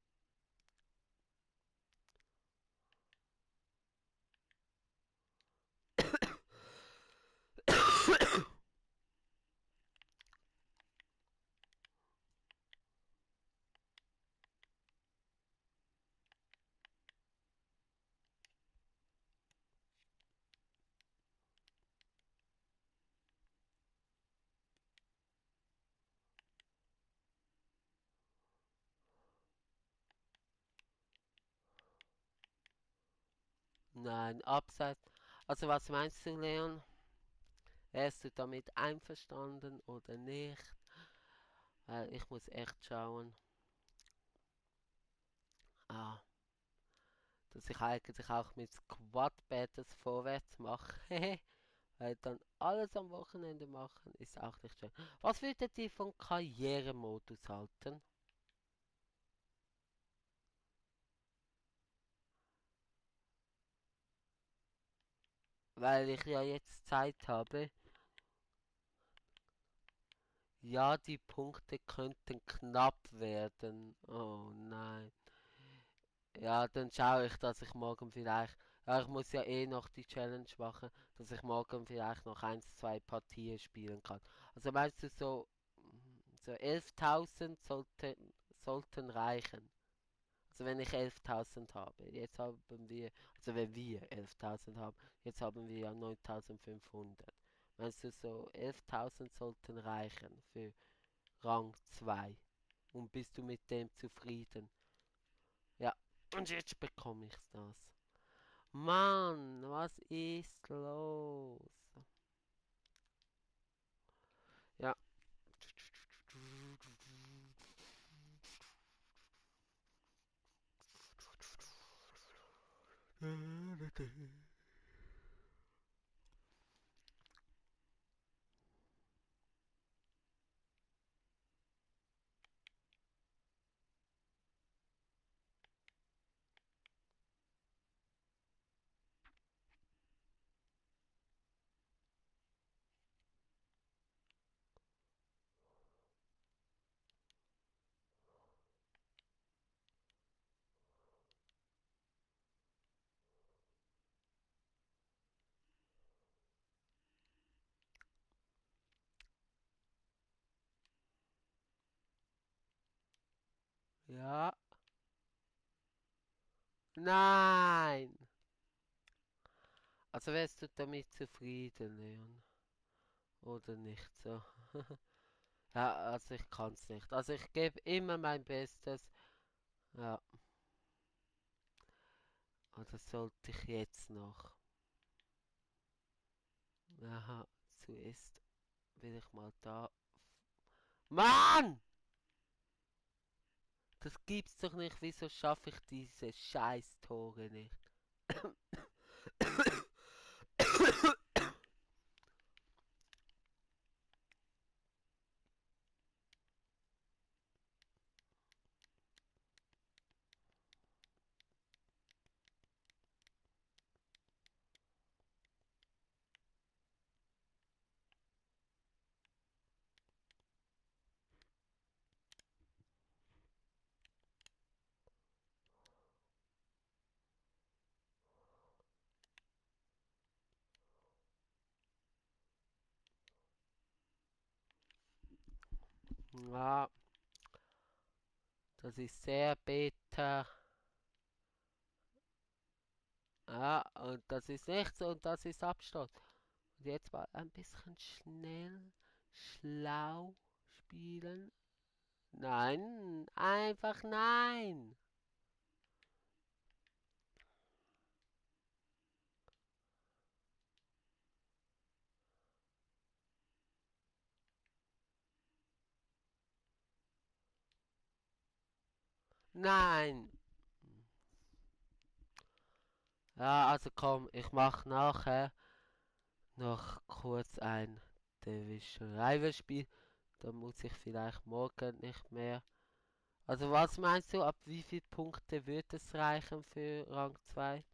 Nein, abseits. Also was meinst du, Leon? Wärst du damit einverstanden oder nicht? Weil ich muss echt schauen, ah, dass ich eigentlich auch mit Squad Battles vorwärts mache. Weil dann alles am Wochenende machen ist auch nicht schön. Was würdet ihr von Karrieremodus halten? Weil ich ja jetzt Zeit habe. Ja, die Punkte könnten knapp werden. Oh nein. Ja, dann schaue ich, dass ich morgen vielleicht. Ja, ich muss ja eh noch die Challenge machen, dass ich morgen vielleicht noch 1, 2 Partien spielen kann. Also meinst du so Also 11.000 sollten reichen. Also wenn ich 11.000 habe. Jetzt haben wir, also wenn wir 11.000 haben, jetzt haben wir ja 9.500. Meinst du, so 11.000 sollten reichen für Rang 2? Und bist du mit dem zufrieden? Ja, und jetzt bekomme ich das. Mann, was ist los? Ja. Ja. Nein! Also wärst du damit zufrieden, Leon? Oder nicht so? Ja, also ich kann's nicht. Also ich gebe immer mein Bestes. Ja, oder sollte ich jetzt noch? Aha, zuerst will ich mal da. Mann! Das gibt's doch nicht. Wieso schaffe ich diese Scheiß-Tore nicht? Ja, das ist sehr bitter. Ja, und das ist nichts und das ist Abstoß. Und jetzt mal ein bisschen schnell, schlau spielen. Nein, einfach nein. Nein. Ja, also komm, ich mach nachher noch kurz ein Division Rival Spiel. Dann muss ich vielleicht morgen nicht mehr. Also was meinst du, ab wie viel Punkte wird es reichen für Rang 2?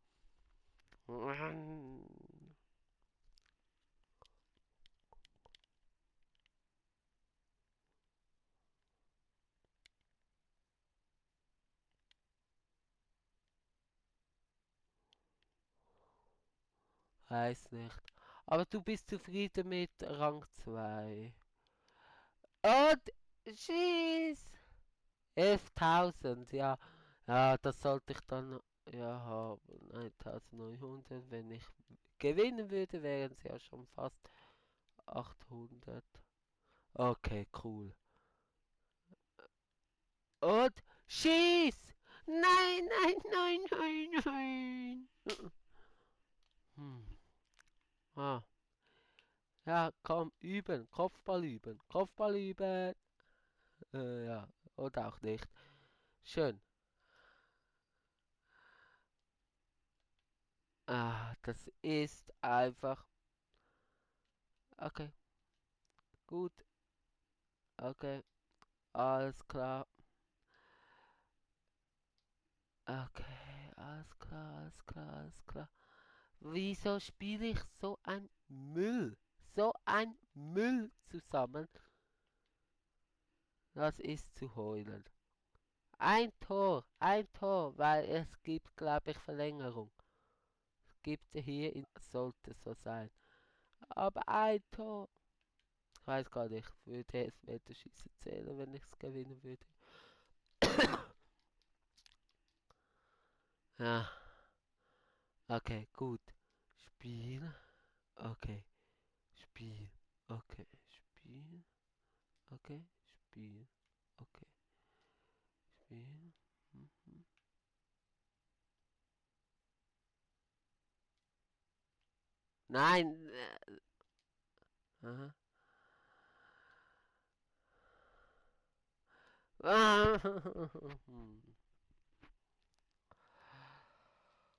Weiß nicht. Aber du bist zufrieden mit Rang 2. Und schieß! 11.000, ja. Ja, das sollte ich dann ja haben. 1.900. Wenn ich gewinnen würde, wären es ja schon fast 800. Okay, cool. Und schieß! Nein, nein, nein, nein, nein. Hm. Ah. Ja, komm, üben. Kopfball üben. Kopfball üben. Ja, oder auch nicht. Schön. Das ist einfach. Okay, gut. Okay, alles klar. Okay, alles klar, alles klar, alles klar. Wieso spiele ich so ein Müll? So ein Müll zusammen? Das ist zu heulen. Ein Tor, weil es gibt, glaube ich, Verlängerung. Es gibt hier, sollte so sein. Aber ein Tor. Ich weiß gar nicht, würde Elfmeterschießen zählen, wenn ich es gewinnen würde. Ja, okay, gut. Spiel, okay. Spiel, okay. Spiel, okay. Spiel, okay. Spiel. Mhm. Nein! Aha.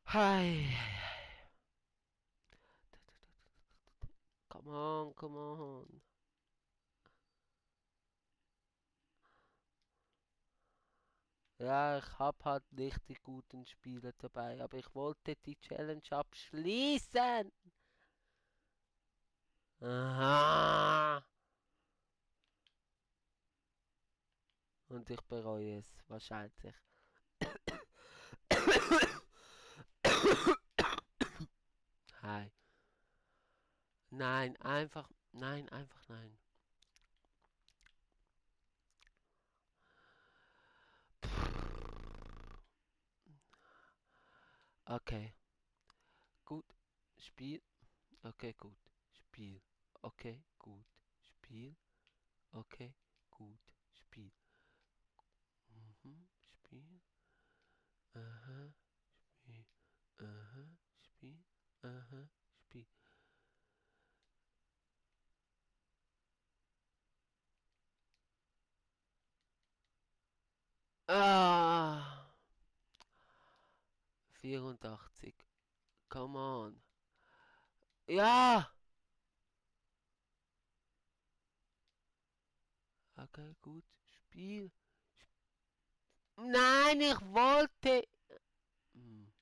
Hi. Come on, come on. Ja, ich hab halt nicht die guten Spiele dabei, aber ich wollte die Challenge abschließen. Aha. Und ich bereue es wahrscheinlich. Hi. Nein, einfach nein. Okay, gut. Spiel. Okay, gut. Spiel. Okay, gut. Spiel. Okay, gut. Spiel. Mhm. Spiel. Aha. Spiel. Aha. Spiel. Aha. Spiel. Ah. 84. Come on. Ja! Okay, gut. Spiel. Nein, ich wollte. Hm,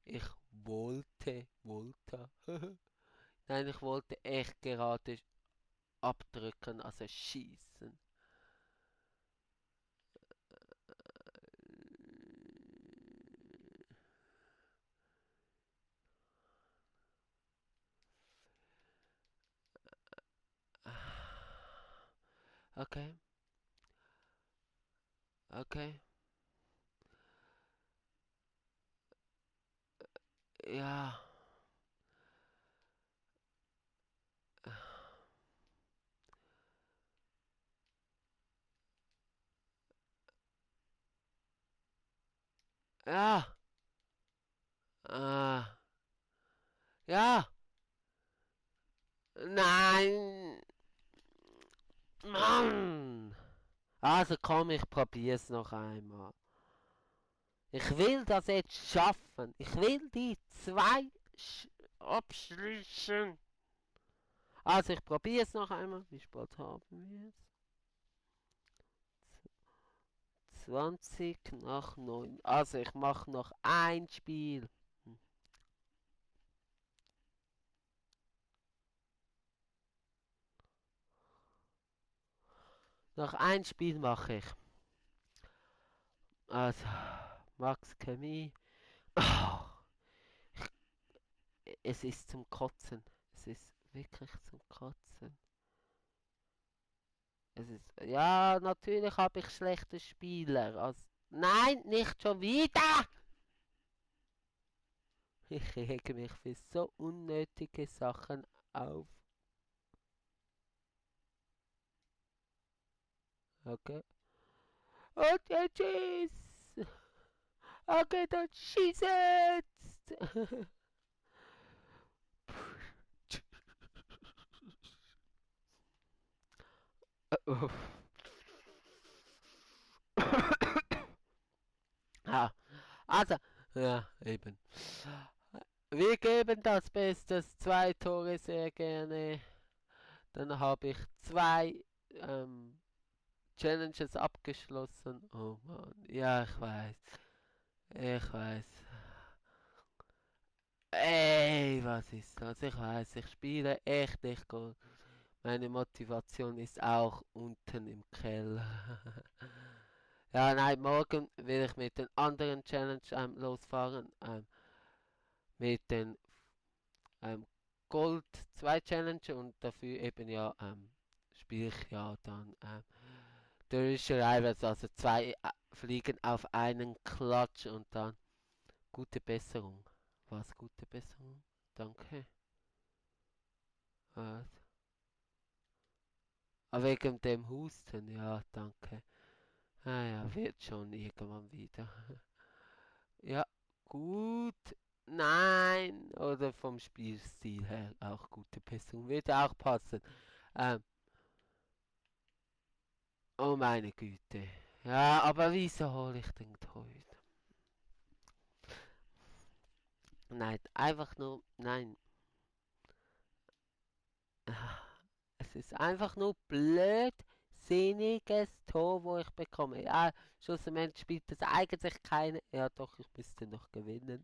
Ich wollte. Nein, ich wollte echt gerade abdrücken, also schießen. Okay, okay. Ja. Ja. Ah. Ja. Nein. Mann. Also komm, ich probier's noch einmal. Ich will das jetzt schaffen. Ich will die zwei abschließen. Also ich probier's noch einmal. Wie spät haben wir es? 20 nach 9. Also ich mache noch ein Spiel. Noch ein Spiel mache ich. Also, Max Chemie. Oh, es ist zum Kotzen. Es ist wirklich zum Kotzen. Es ist. Ja, natürlich habe ich schlechte Spieler. Also, nein, nicht schon wieder! Ich rege mich für so unnötige Sachen auf. Okay. Okay, tschüss! Okay, dann schieß jetzt! Ja, also, ja, eben. Wir geben das Bestes, 2 Tore sehr gerne. Dann habe ich 2 Challenges abgeschlossen. Oh Mann, ja, ich weiß. Ich weiß. Ey, was ist das? Ich weiß, ich spiele echt nicht gut. Meine Motivation ist auch unten im Keller. Ja, nein, morgen will ich mit den anderen Challenge losfahren. Mit den Gold 2 Challenge und dafür eben ja spiele ich ja dann Dönische Rivals, also zwei fliegen auf einen Klatsch und dann gute Besserung. Was gute Besserung? Danke. Was? Ah, wegen dem Husten, ja, danke. Ah ja, wird schon irgendwann wieder. Ja, gut. Nein, oder vom Spielstil her auch gute Besserung. Würde auch passen. Ähm, oh meine Güte. Ja, aber wieso hole ich den heute? Nein, einfach nur, nein. Ah, es ist einfach nur blödsinniges Tor, wo ich bekomme. Ja, schlussendlich spielt das eigentlich keine. Ja, doch, ich müsste noch gewinnen.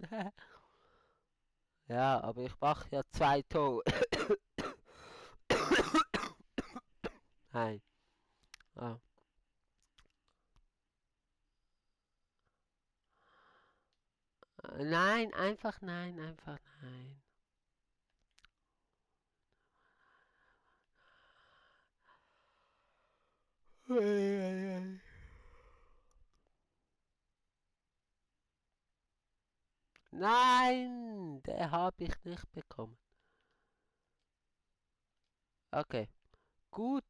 Ja, aber ich mache ja zwei Tore. Nein. Ah. Nein, einfach nein, einfach nein. Nein, der habe ich nicht bekommen. Okay, gut,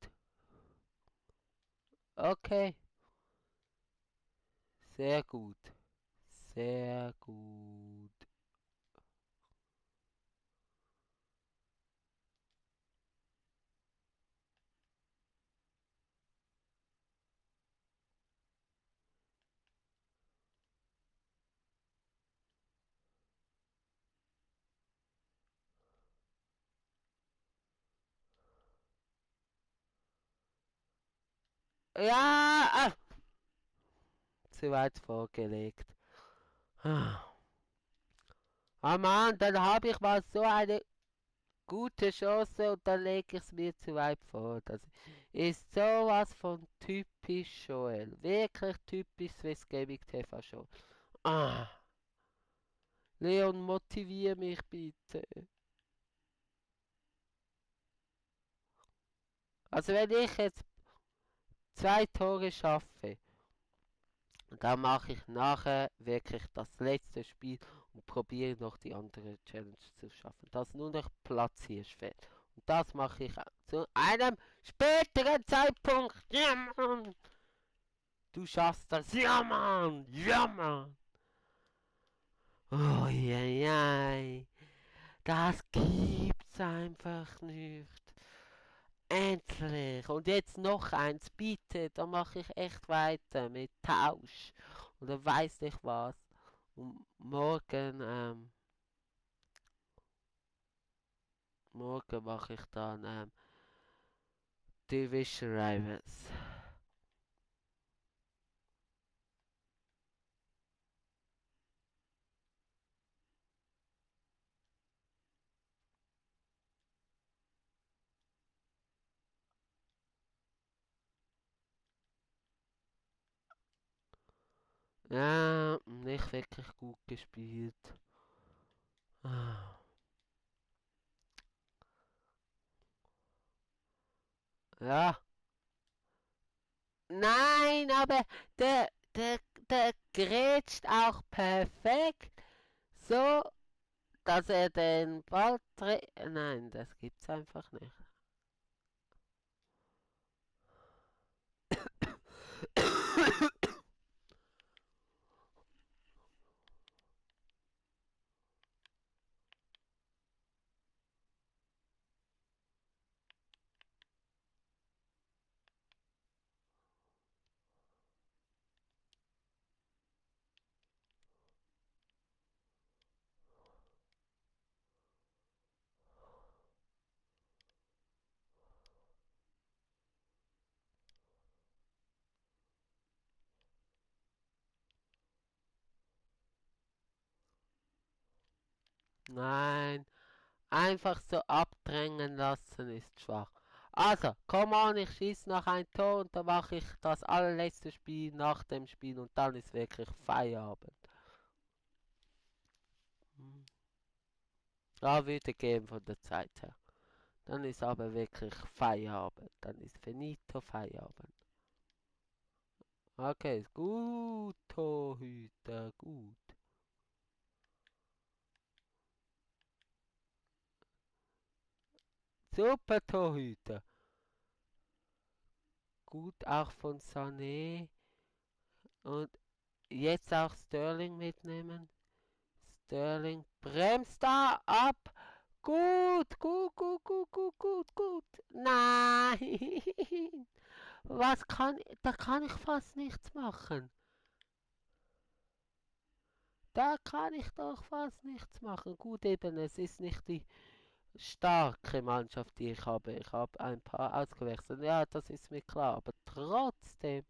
okay, sehr gut, sehr gut. Ja, zu weit vorgelegt. Ah Mann, dann habe ich mal so eine gute Chance und dann lege ich es mir zu weit vor. Das ist sowas von typisch Joel. Wirklich typisch Swiss Gaming TV Show. Ah, Leon, motivier mich bitte. Also wenn ich jetzt zwei Tore schaffe, dann mache ich nachher wirklich das letzte Spiel und probiere noch die andere Challenge zu schaffen. Dass nur noch Platz hier fehlt. Und das mache ich zu einem späteren Zeitpunkt. Ja, Mann. Du schaffst das. Ja, Mann. Ja, Mann. Oh, ja, ja. Das gibt's einfach nicht. Endlich. Und jetzt noch eins, bitte. Da mache ich echt weiter mit Tausch. Oder weiß ich was. Und morgen mache ich dann Division Rivals. Ja, nicht wirklich gut gespielt. Ah. Ja. Nein, aber der, der grätscht auch perfekt. So, dass er den Ball dreht. Nein, das gibt's einfach nicht. Nein, einfach so abdrängen lassen ist schwach. Also, komm on, ich schieße noch ein Tor und dann mache ich das allerletzte Spiel nach dem Spiel und dann ist wirklich Feierabend. Hm. Da würde gehen von der Zeit her. Dann ist aber wirklich Feierabend. Dann ist finito Feierabend. Okay, ist gut, Torhüter, gut. Super Torhüter. Gut auch von Sané. Und jetzt auch Sterling mitnehmen. Sterling bremst da ab. Gut, gut, gut, gut, gut, gut, gut. Nein. Da kann ich fast nichts machen. Da kann ich doch fast nichts machen. Gut, eben, es ist nicht die starke Mannschaft, die ich habe. Ich habe ein paar ausgewechselt. Ja, das ist mir klar. Aber trotzdem.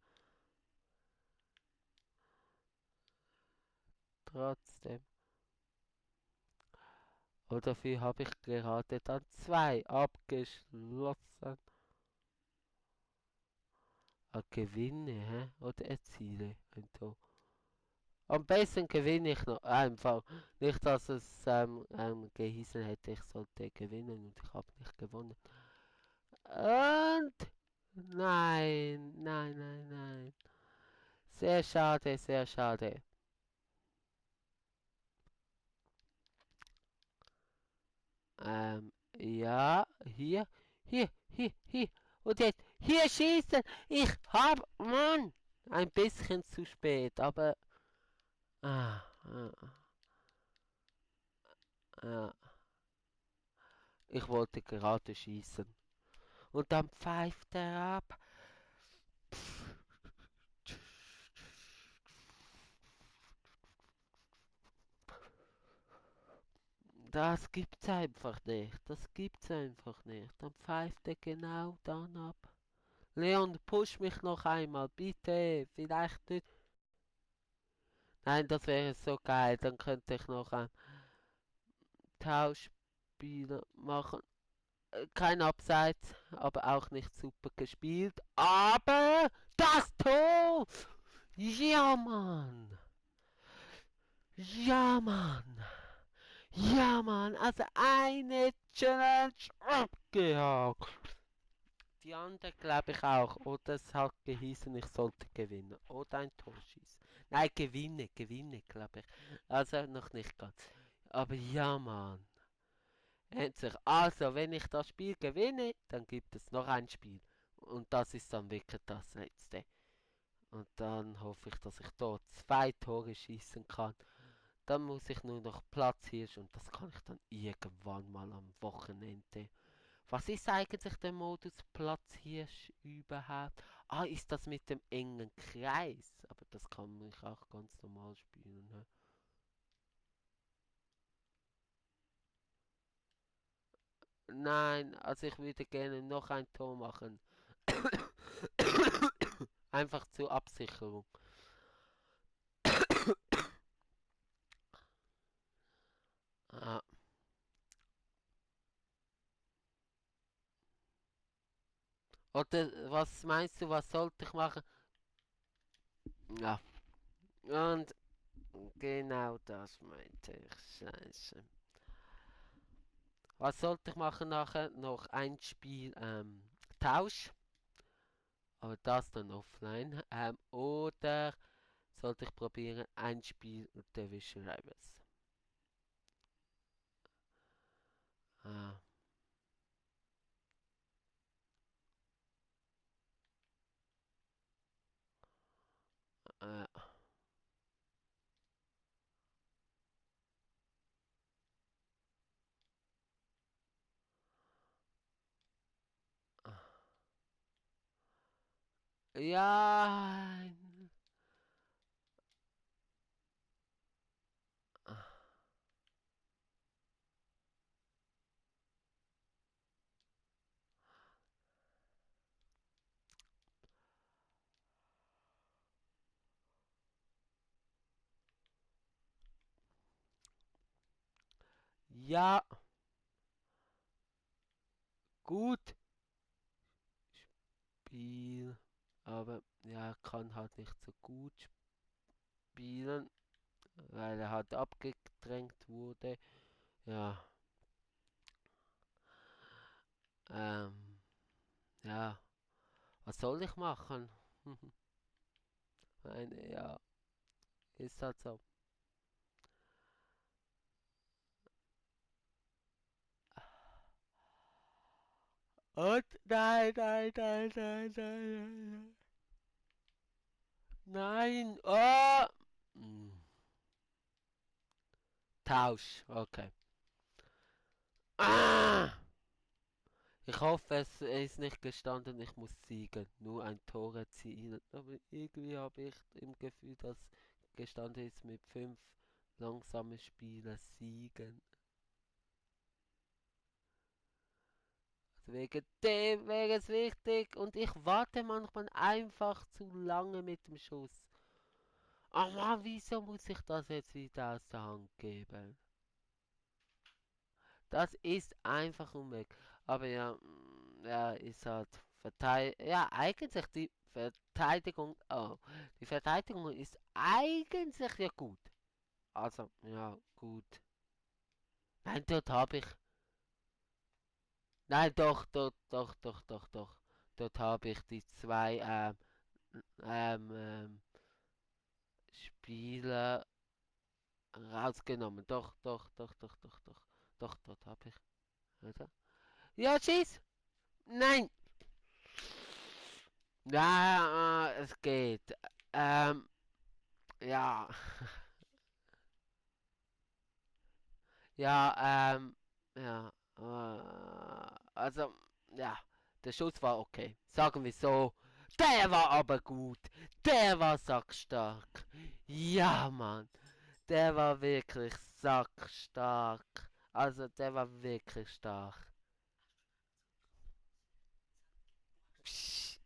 Und dafür habe ich gerade dann zwei abgeschlossen. Gewinne, hä? Oder erziele ein Tor. Am besten gewinne ich noch einfach. Nicht, dass es gehießen hätte, ich sollte gewinnen und ich habe nicht gewonnen. Und nein, nein, nein, nein. Sehr schade, sehr schade. Ja, hier. Und jetzt, hier schießen. Ich hab, Mann, ein bisschen zu spät, aber, ah, ah, ah. Ich wollte gerade schießen. Und dann pfeift er ab. Das gibt's einfach nicht. Das gibt's einfach nicht. Dann pfeift er genau dann ab. Leon, push mich noch einmal, bitte. Vielleicht nicht. Nein, das wäre so geil. Dann könnte ich noch ein Tauschspiel machen. Kein Abseits, aber auch nicht super gespielt. Aber das Tor! Ja, Mann! Ja, Mann! Ja, Mann! Also eine Challenge abgehakt. Die andere glaube ich auch. Oder es hat gehießen, ich sollte gewinnen. Oder ein Tor schießen. Nein, gewinne, glaube ich. Also noch nicht ganz. Aber ja, Mann. Endlich. Also, wenn ich das Spiel gewinne, dann gibt es noch ein Spiel. Und das ist dann wirklich das letzte. Und dann hoffe ich, dass ich dort zwei Tore schießen kann. Dann muss ich nur noch Platz hier und das kann ich dann irgendwann mal am Wochenende. Was ist eigentlich der Modus Platzhirsch überhaupt? Ah, ist das mit dem engen Kreis? Aber das kann ich auch ganz normal spielen. Ne? Nein, also ich würde gerne noch ein Tor machen. Einfach zur Absicherung. Ah, oder was meinst du, was sollte ich machen? Ja, und genau das meinte ich. Scheiße. Was sollte ich machen nachher? Noch ein Spiel Tausch, aber das dann offline. Oder sollte ich probieren ein Spiel Division Rivals? Ah, äh, ja, ja, gut Spiel, aber ja, kann halt nicht so gut spielen, weil er halt abgedrängt wurde. Ja, Was soll ich machen? Meine, ja, ist halt so. Und nein, nein, nein, nein, nein, nein. Nein, oh! Hm, Tausch, okay. Ah! Ich hoffe, es ist nicht gestanden, ich muss siegen. Nur ein Tor erzielen. Aber irgendwie habe ich im Gefühl, dass gestanden ist mit 5 langsame Spieler siegen. Also wegen dem wäre es wichtig und ich warte manchmal einfach zu lange mit dem Schuss. Aber wieso muss ich das jetzt wieder aus der Hand geben? Das ist einfach unmöglich. Aber ja, ja, ist halt ja, eigentlich die Verteidigung, oh, die Verteidigung ist eigentlich ja gut. Also, ja, gut. Nein, dort habe ich, nein, doch, doch, doch, doch, doch, doch. Dort habe ich die zwei ähm, ähm, Spieler rausgenommen. Doch, doch, doch, doch, doch, doch. Doch, dort habe ich. Oder? Ja, schieß! Nein! Ja, es geht. Ähm, ja. Ja, ja. Also, ja. Der Schuss war okay. Sagen wir so. Der war aber gut. Der war sackstark. Ja, Mann. Der war wirklich sackstark. Also, der war wirklich stark. Psch,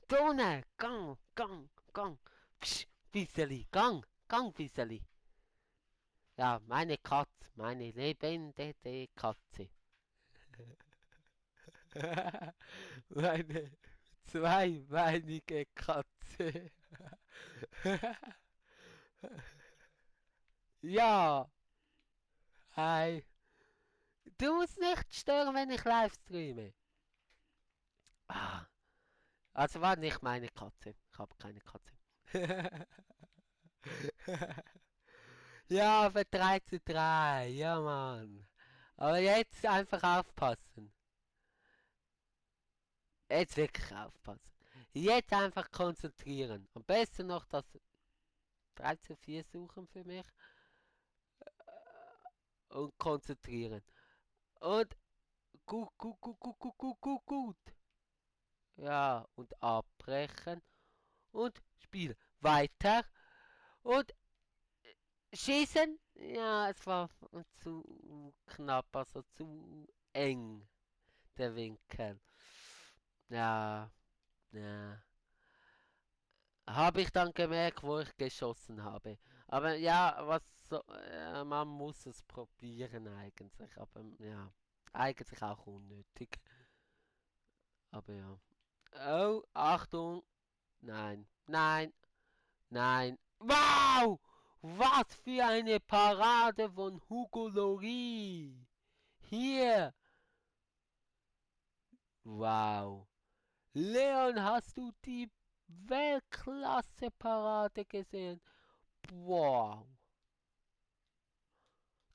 Donne, gang, gang, gang. Psch, Wieseli, gang, gang, Wieseli. Ja, meine Katze, meine lebende Katze. Meine zweibeinige Katze. Ja, hi. Du musst nicht stören, wenn ich live streame. Ah, also war nicht meine Katze. Ich habe keine Katze. Ja, für 3 zu 3. Ja, Mann. Aber jetzt einfach aufpassen. Jetzt wirklich aufpassen. Jetzt einfach konzentrieren. Am besten noch das 3 zu 4 suchen für mich und konzentrieren. Und gut, gut, gut, gut, gut, gut, gut, gut. Ja, und abbrechen und spielen. Weiter und schießen. Ja, es war zu knapp, also zu eng, der Winkel. Ja, ja. Habe ich dann gemerkt, wo ich geschossen habe. Aber ja, man muss es probieren eigentlich. Aber ja, eigentlich auch unnötig. Aber ja. Oh, Achtung. Nein, nein, nein. Wow! Was für eine Parade von Hugo Lloris. Hier. Wow. Leon, hast du die Weltklasse-Parade gesehen? Wow.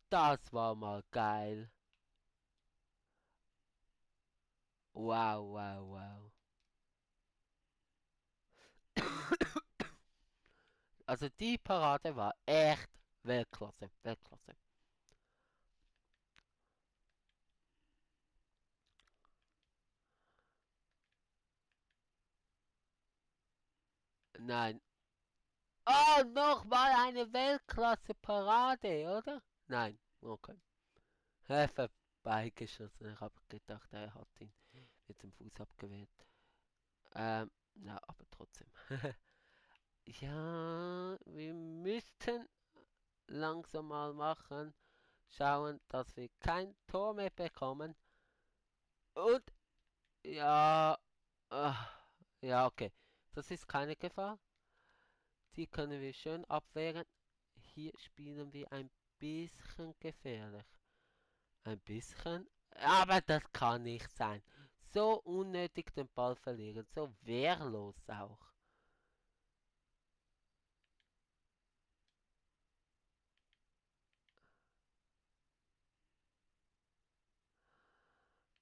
Das war mal geil. Wow, wow, wow. Also die Parade war echt Weltklasse, Weltklasse. Nein. Oh, nochmal eine Weltklasse-Parade, oder? Nein, okay. Vorbeigeschossen. Ich habe gedacht, er hat ihn mit dem Fuß abgewehrt. Ja, aber trotzdem. Ja, wir müssten langsam mal machen. Schauen, dass wir kein Tor mehr bekommen. Und ja, ah, ja, okay. Das ist keine Gefahr. Die können wir schön abwehren. Hier spielen wir ein bisschen gefährlich. Ein bisschen. Aber das kann nicht sein. so unnötig den Ball verlieren, so wehrlos auch.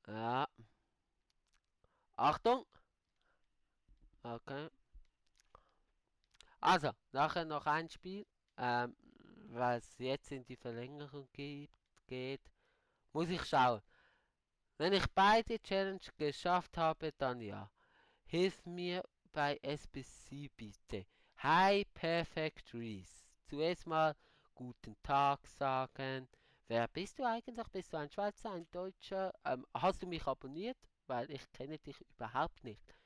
Ja, Achtung! Okay. Also, nachher noch ein Spiel, ähm, weil es jetzt in die Verlängerung geht, muss ich schauen. Wenn ich beide Challenge geschafft habe, dann ja. Hilf mir bei SBC bitte. Hi, Perfect Reese. Zuerst mal guten Tag sagen. Wer bist du eigentlich? Bist du ein Schweizer, ein Deutscher? Hast du mich abonniert? Weil ich kenne dich überhaupt nicht.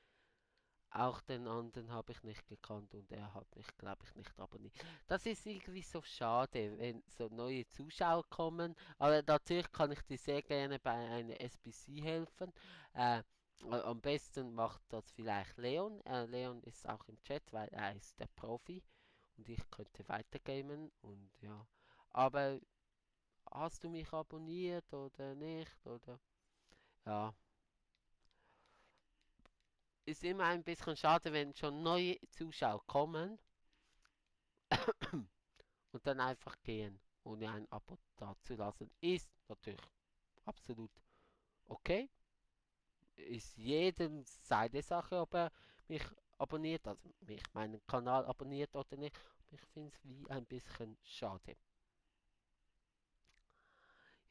Auch den anderen habe ich nicht gekannt und er hat mich, glaube ich, nicht abonniert. Das ist irgendwie so schade, wenn so neue Zuschauer kommen. Aber natürlich kann ich dir sehr gerne bei einer SBC helfen. Am besten macht das vielleicht Leon. Leon ist auch im Chat, weil er ist der Profi und ich könnte weitergamen und ja. Aber hast du mich abonniert oder nicht? Oder ja. Ist immer ein bisschen schade, wenn schon neue Zuschauer kommen und dann einfach gehen, ohne ein Abo dazulassen. Ist natürlich absolut okay. Ist jedem seine Sache, ob er mich abonniert, also mich meinen Kanal abonniert oder nicht. Ich finde es wie ein bisschen schade.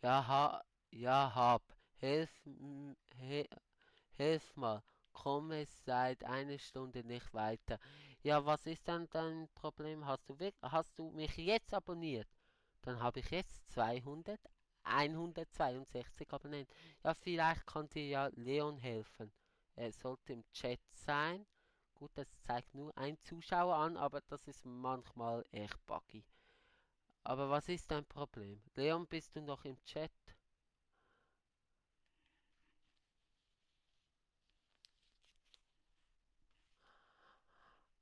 Ja, ja, hilf, hilf mal. Komme seit einer Stunde nicht weiter. Ja, was ist dann dein Problem? Hast du mich jetzt abonniert? Dann habe ich jetzt 162 Abonnenten. Ja, vielleicht kann dir ja Leon helfen. Er sollte im Chat sein. Gut, das zeigt nur ein Zuschauer an, aber das ist manchmal echt buggy. Aber was ist dein Problem? Leon, bist du noch im Chat?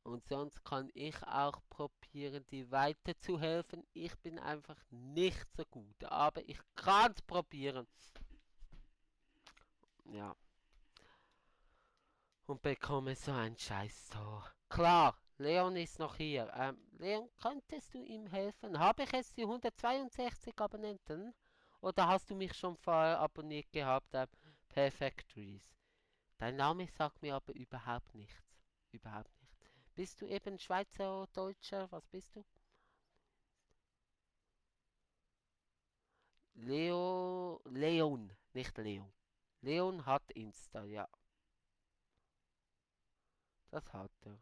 Und sonst kann ich auch probieren, dir weiterzuhelfen. Ich bin einfach nicht so gut, aber ich kann es probieren. Ja, und bekomme so einen Scheiß so. Klar, Leon ist noch hier. Leon, könntest du ihm helfen? Habe ich jetzt die 162 Abonnenten? Oder hast du mich schon vorher abonniert gehabt? Perfect Reese. Dein Name sagt mir aber überhaupt nichts. Überhaupt nicht. Bist du eben Schweizer, Deutscher? Was bist du? Leon, nicht Leon. Leon hat Insta, ja, das hat er.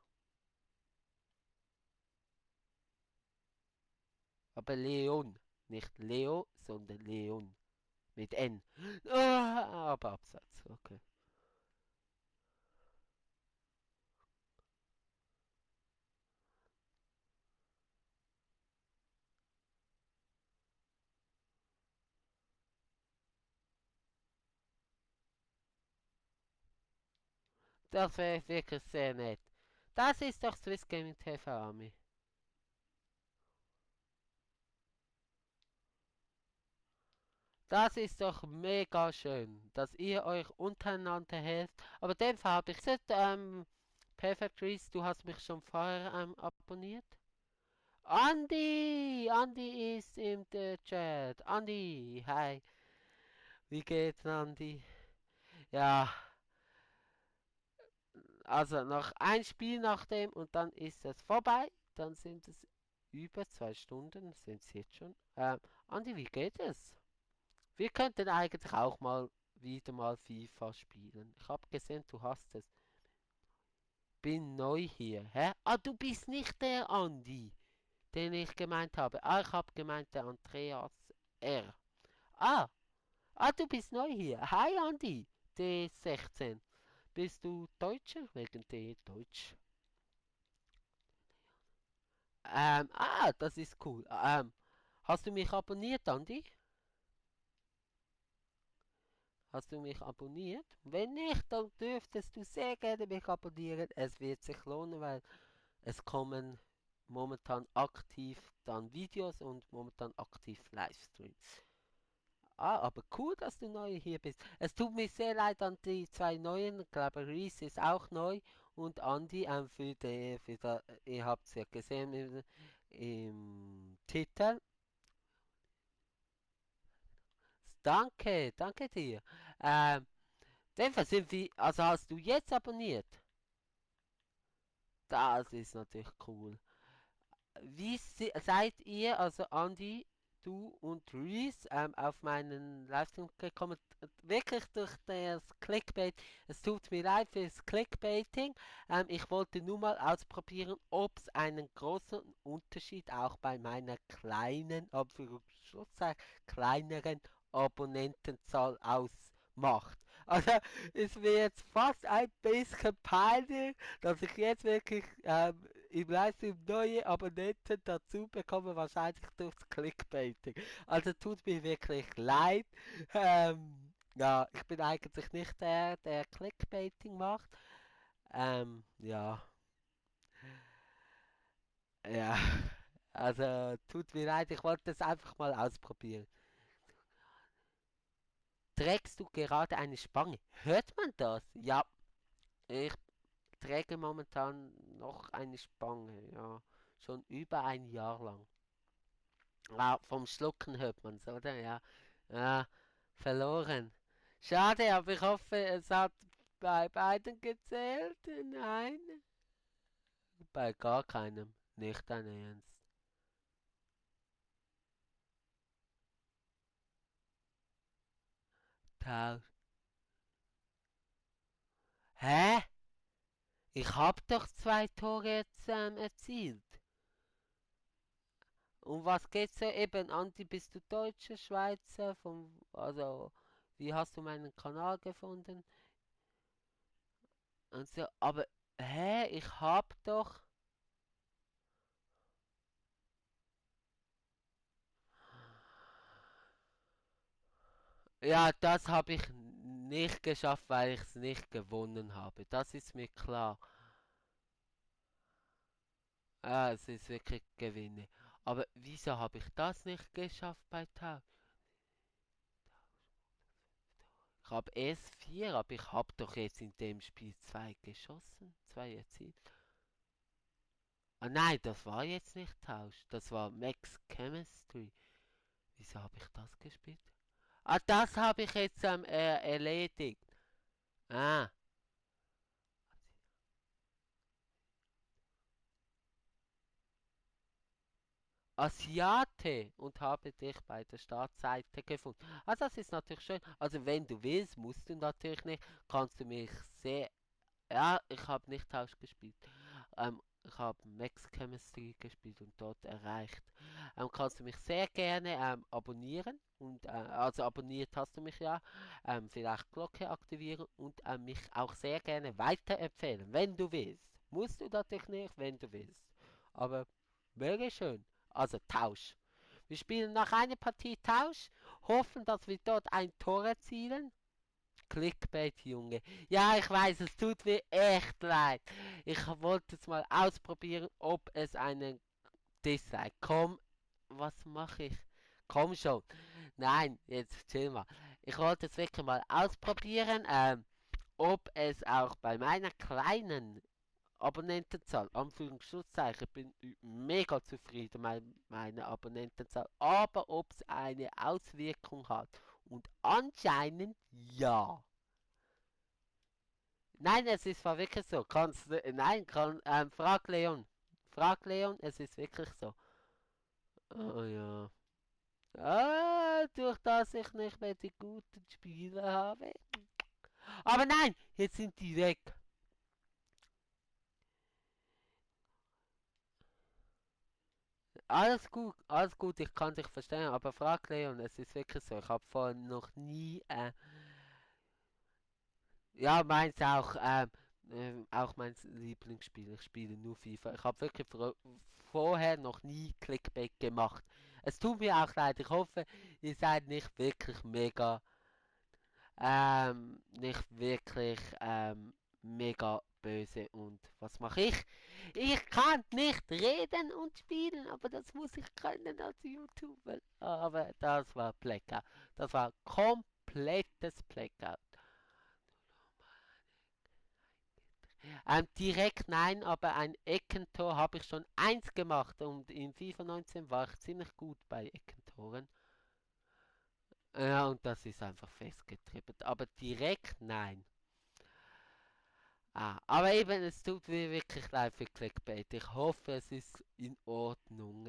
Aber Leon, nicht Leo, sondern Leon. Mit N. Ah, aber Absatz, okay. Das wäre wirklich sehr nett. Das ist doch Swiss Gaming TV Army. Das ist doch mega schön, dass ihr euch untereinander helft. Aber in dem Fall habe ich gesagt, Perfect Reese, du hast mich schon vorher abonniert. Andi ist im Chat. Andi, hi. Wie geht's, Andi? Ja, also noch ein Spiel nach dem und dann ist es vorbei. Dann sind es über 2 Stunden, sind es jetzt schon. Andi, wie geht es? Wir könnten eigentlich auch mal wieder mal FIFA spielen. Ich habe gesehen, du hast es. Bin neu hier. Hä? Ah, du bist nicht der Andi, den ich gemeint habe. Ah, ich habe gemeint der Andreas R. Ah, du bist neu hier. Hi Andi, D16. Bist du Deutscher? Wegen D Deutsch. Das ist cool. Hast du mich abonniert, Andi? Hast du mich abonniert? Wenn nicht, dann dürftest du sehr gerne mich abonnieren. Es wird sich lohnen, weil es kommen momentan aktiv dann Videos und momentan aktiv Livestreams. aber cool, dass du neu hier bist. Es tut mir sehr leid an die zwei neuen. Ich glaube, Reese ist auch neu und Andy ihr habt es ja gesehen im Titel. Danke, danke dir. Denver sind wir, also hast du jetzt abonniert? Das ist natürlich cool. Seid ihr, also Andy, du und Reese, auf meinen Livestream gekommen? Wirklich durch das Clickbait. Es tut mir leid fürs Clickbaiting. Ich wollte nur mal ausprobieren, ob es einen großen Unterschied auch bei meiner kleinen, Abführungszeichen, kleineren Abonnentenzahl ausmacht. Also ist mir jetzt fast ein bisschen peinlich, dass ich jetzt wirklich im Livestream neue Abonnenten dazu bekomme, wahrscheinlich durchs Clickbaiting. Also tut mir wirklich leid. Ja, ich bin eigentlich nicht der Clickbaiting macht. Ja, ja. Also tut mir leid, ich wollte das einfach mal ausprobieren. Trägst du gerade eine Spange? Hört man das? Ja, ich träge momentan noch eine Spange, ja. Schon über ein Jahr lang. Ah, vom Schlucken hört man's, oder? Ja. Ja, verloren. Schade, aber ich hoffe, es hat bei beiden gezählt. Nein. Bei gar keinem. Nicht dein Ernst. Tausch. Hä? Ich hab doch zwei Tore jetzt erzielt. Um was geht's so eben? Anti, bist du Deutscher, Schweizer? Also, wie hast du meinen Kanal gefunden? Und so, aber, hä? Ich hab doch. Ja, das habe ich nicht geschafft, weil ich es nicht gewonnen habe. Das ist mir klar. Ja, es ist wirklich Gewinne. Aber wieso habe ich das nicht geschafft bei Tau? Ich habe erst vier, aber ich habe doch jetzt in dem Spiel zwei geschossen, zwei erzielt. Ah nein, das war jetzt nicht Tausch, das war Max Chemistry. Wieso habe ich das gespielt? Ah, das habe ich jetzt erledigt. Ah, Asiate und habe dich bei der Startseite gefunden. Ah, das ist natürlich schön. Also wenn du willst, musst du natürlich nicht. Kannst du mich sehr... Ja, ich habe nicht Tausch gespielt. Ich habe Max Chemistry gespielt und dort erreicht. Kannst du mich sehr gerne abonnieren und also abonniert hast du mich ja. Vielleicht Glocke aktivieren und mich auch sehr gerne weiterempfehlen, wenn du willst. Musst du natürlich nicht, wenn du willst. Aber wäre schön. Also Tausch. Wir spielen nach einer Partie Tausch, hoffen, dass wir dort ein Tor erzielen. Clickbait, Junge. Ja, ich weiß, es tut mir echt leid. Ich wollte es mal ausprobieren, ob es einen Dislike. Komm, was mache ich? Komm schon. Nein, jetzt chill mal. Ich wollte es wirklich mal ausprobieren, ob es auch bei meiner kleinen Abonnentenzahl, Anführungszeichen, ich bin mega zufrieden mit meiner Abonnentenzahl, aber ob es eine Auswirkung hat. Und anscheinend ja. Nein, es ist zwar wirklich so. Nein, frag Leon. Frag Leon, es ist wirklich so. Oh ja. Ah, durch das ich nicht mehr die guten Spiele habe. Aber nein, jetzt sind die weg. Alles gut, ich kann dich verstehen, aber frag Leon, es ist wirklich so. Ich habe vorhin noch nie, ja, meins auch, auch mein Lieblingsspiel. Ich spiele nur FIFA. Ich habe wirklich vorher noch nie Clickbait gemacht. Es tut mir auch leid. Ich hoffe, ihr seid nicht wirklich, mega böse. Und was mache ich? Ich kann nicht reden und spielen, aber das muss ich können als YouTuber. Aber das war Blackout. Das war komplettes Blackout. Direkt nein, aber ein Eckentor habe ich schon eins gemacht und in FIFA 19 war ich ziemlich gut bei Eckentoren. Ja, und das ist einfach festgetribbelt. Aber direkt nein. Aber eben, es tut mir wirklich leid für Clickbait. Ich hoffe, es ist in Ordnung.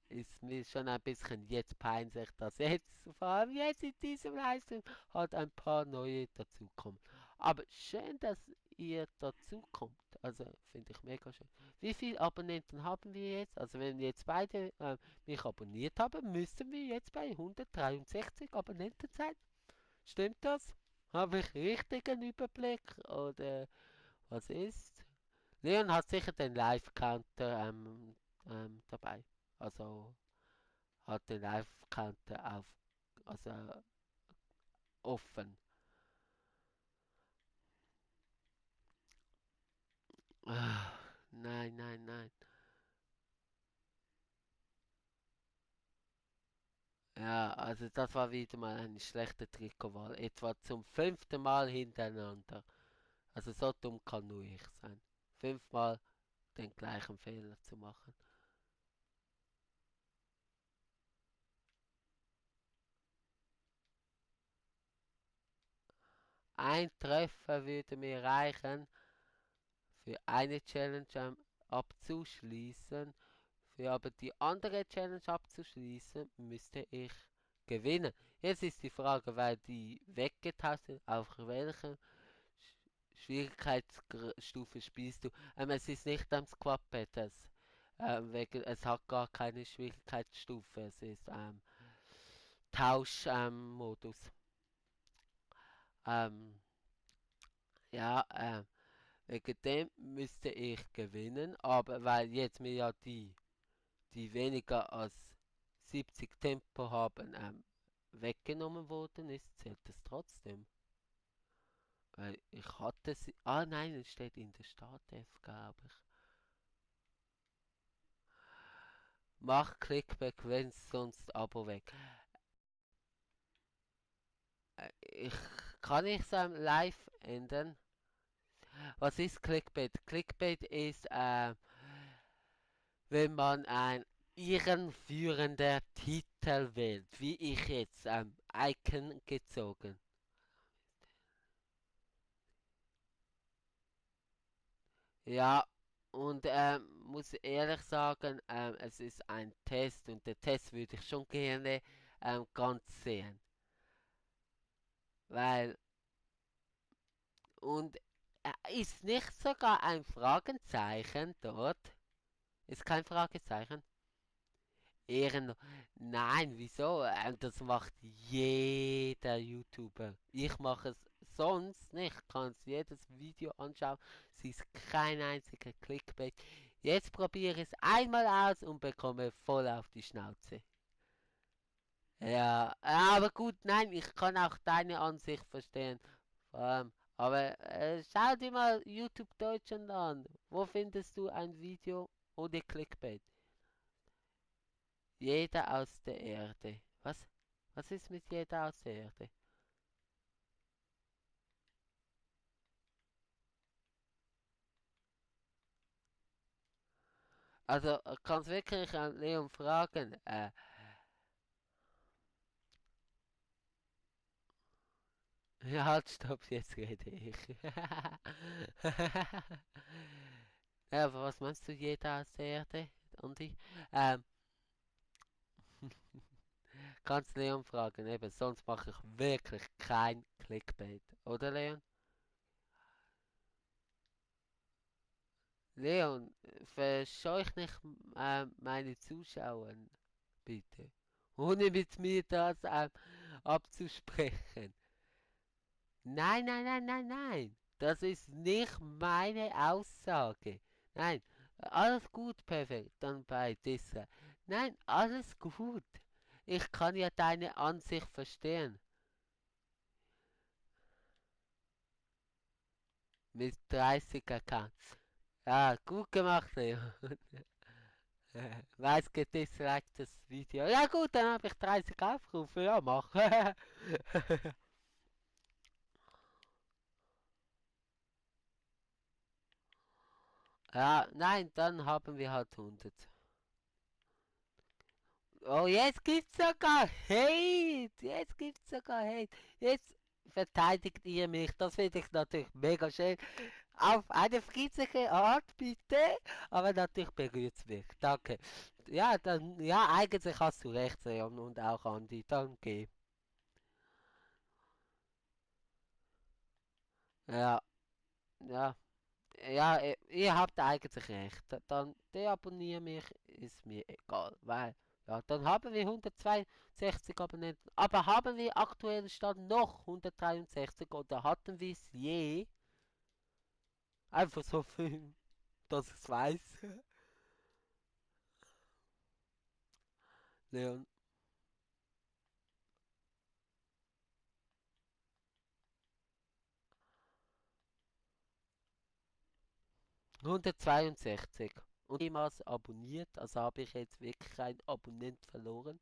Ist mir schon ein bisschen jetzt peinlich, dass jetzt, vor allem jetzt in diesem Livestream, halt ein paar neue dazukommen. Aber schön, dass ihr dazukommt. Also, finde ich mega schön. Wie viele Abonnenten haben wir jetzt? Also, wenn jetzt beide mich abonniert haben, müssen wir jetzt bei 163 Abonnenten sein. Stimmt das? Habe ich richtigen Überblick? Oder was ist? Leon hat sicher den Live-Counter dabei. Also hat den Live-Counter also offen. Nein, nein, nein. Ja, also das war wieder mal eine schlechte Trikotwahl. Etwa zum fünften Mal hintereinander. Also so dumm kann nur ich sein. Fünfmal den gleichen Fehler zu machen. Ein Treffer würde mir reichen, für eine Challenge abzuschließen. Für aber die andere Challenge abzuschließen, müsste ich gewinnen. Jetzt ist die Frage, weil die weggetauscht sind, auf welcher Schwierigkeitsstufe spielst du? Es ist nicht am Squad Battles. Es hat gar keine Schwierigkeitsstufe. Es ist Tauschmodus. Ähm, ja, wegen dem müsste ich gewinnen, aber weil jetzt mir ja die weniger als 70 Tempo haben, weggenommen worden ist, zählt das trotzdem. Weil ich hatte sie. Ah nein, es steht in der Startelf, glaube ich. Mach Clickback, wenn sonst Abo weg. Ich kann ich es live ändern. Was ist Clickbait? Clickbait ist, wenn man ein irrenführender Titel wählt, wie ich jetzt Icon gezogen. Ja, und muss ehrlich sagen, es ist ein Test und der Test würde ich schon gerne ganz sehen. Weil, und ist nicht sogar ein Fragezeichen dort? Ist kein Fragezeichen? Ehren. Nein, wieso? Das macht jeder YouTuber. Ich mache es sonst nicht. Kannst jedes Video anschauen. Es ist kein einziger Clickbait. Jetzt probiere ich es einmal aus und bekomme voll auf die Schnauze. Ja, aber gut, nein, ich kann auch deine Ansicht verstehen. Aber schau dir mal YouTube Deutschland an. Wo findest du ein Video ohne Clickbait? Jeder aus der Erde. Was? Was ist mit jeder aus der Erde? Also, kannst wirklich an Leon fragen. Ja, halt, stopp, jetzt rede ich. Ja, aber was meinst du, jeder aus der Erde, Andi? Ähm, kannst Leon fragen, eben, sonst mache ich wirklich kein Clickbait. Oder, Leon? Leon, verscheuch nicht meine Zuschauer, bitte. Ohne mit mir das abzusprechen. Nein, nein, nein, nein, nein. Das ist nicht meine Aussage. Nein, alles gut, perfekt. Dann bei dieser. Nein, alles gut. Ich kann ja deine Ansicht verstehen. Mit 30 Accounts. Ja, gut gemacht, Leon. Weiß gedisliktes Video. Ja gut, dann habe ich 30 Aufrufe. Ja, mach. Ja, nein, dann haben wir halt 100. Oh, jetzt gibt's sogar Hate. Jetzt gibt's sogar Hate. Jetzt verteidigt ihr mich. Das finde ich natürlich mega schön. Auf eine friedliche Art, bitte. Aber natürlich berührt es mich. Danke. Ja, dann, ja, eigentlich hast du recht, Leon, und auch Andi. Danke. Ja, ja, ja, ihr habt eigentlich recht. Dann deabonniere mich, ist mir egal, weil, ja, dann haben wir 162 Abonnenten. Aber haben wir aktuell Stand noch 163 oder hatten wir es je? Einfach so viel, dass ich es weiß. Leon, 162. Und jemals abonniert, also habe ich jetzt wirklich einen Abonnent verloren.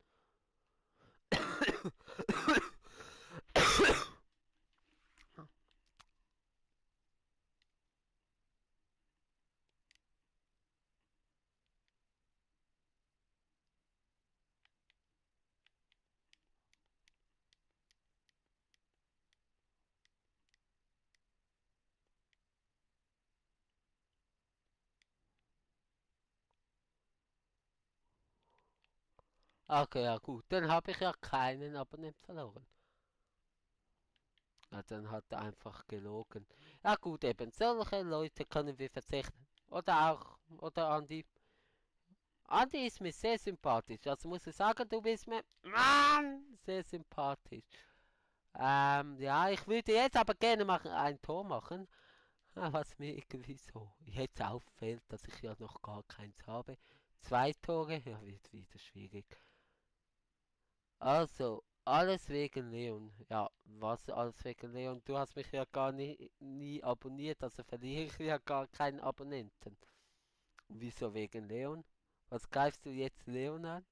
Okay, ja gut, dann habe ich ja keinen Abonnent verloren. Ja, dann hat er einfach gelogen. Ja gut, eben, solche Leute können wir verzichten. Oder auch, oder Andi. Andi ist mir sehr sympathisch. Also muss ich sagen, du bist mir, Mann, sehr sympathisch. Ja, ich würde jetzt aber gerne machen, ein Tor machen. Was mir irgendwie so jetzt auffällt, dass ich ja noch gar keins habe. Zwei Tore, ja, wird wieder schwierig. Also, alles wegen Leon. Ja, was alles wegen Leon? Du hast mich ja gar nie abonniert, also verliere ich ja gar keinen Abonnenten. Wieso wegen Leon? Was greifst du jetzt Leon an?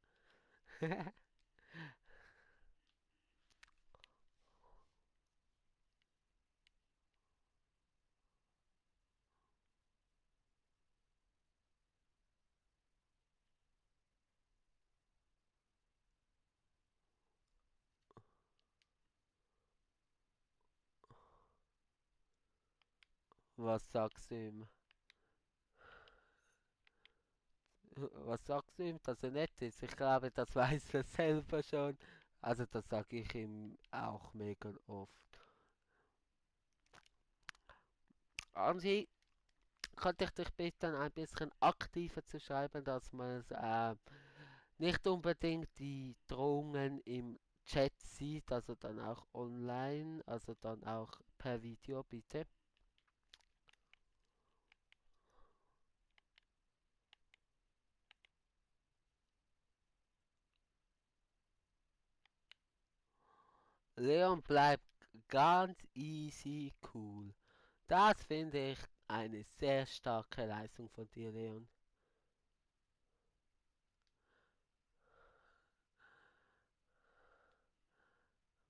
Was sagst du ihm? Was sagst du ihm, dass er nett ist? Ich glaube, das weiß er selber schon. Also das sage ich ihm auch mega oft. Ansi, könnte ich dich bitten, ein bisschen aktiver zu schreiben, dass man nicht unbedingt die Drohungen im Chat sieht, also dann auch online, also dann auch per Video, bitte. Leon bleibt ganz easy cool. Das finde ich eine sehr starke Leistung von dir, Leon.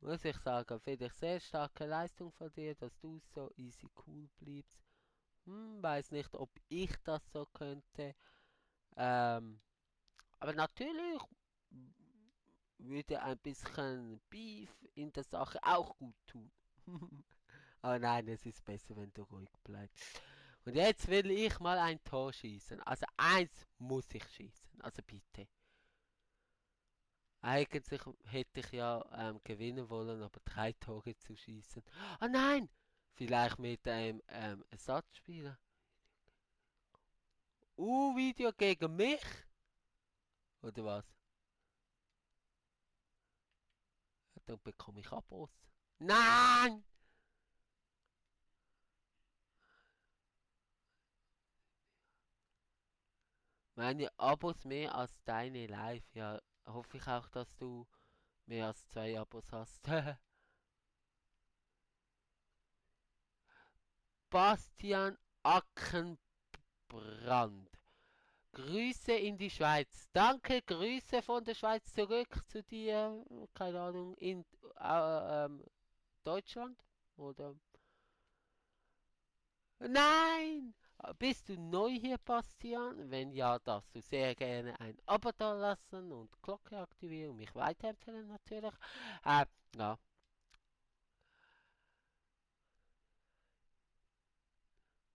Muss ich sagen, finde ich sehr starke Leistung von dir, dass du so easy cool bleibst. Weiß nicht, ob ich das so könnte. Ähm, aber natürlich würde ein bisschen Beef in der Sache auch gut tun. Aber nein, es ist besser, wenn du ruhig bleibst. Und jetzt will ich mal ein Tor schießen. Also eins muss ich schießen. Also bitte. Eigentlich hätte ich ja gewinnen wollen, aber drei Tore zu schießen. Ah nein! Vielleicht mit einem Ersatzspieler. Video gegen mich? Oder was? Ja, dann bekomme ich Abos. Nein! Meine Abos mehr als deine Live. Ja, hoffe ich auch, dass du mehr als zwei Abos hast. Bastian Ackenbrand. Grüße in die Schweiz. Danke, Grüße von der Schweiz zurück zu dir. Keine Ahnung, in Deutschland? Oder? Nein! Bist du neu hier, Bastian? Wenn ja, darfst du sehr gerne ein Abo da lassen und Glocke aktivieren und mich weiterempfehlen natürlich. Äh, ja,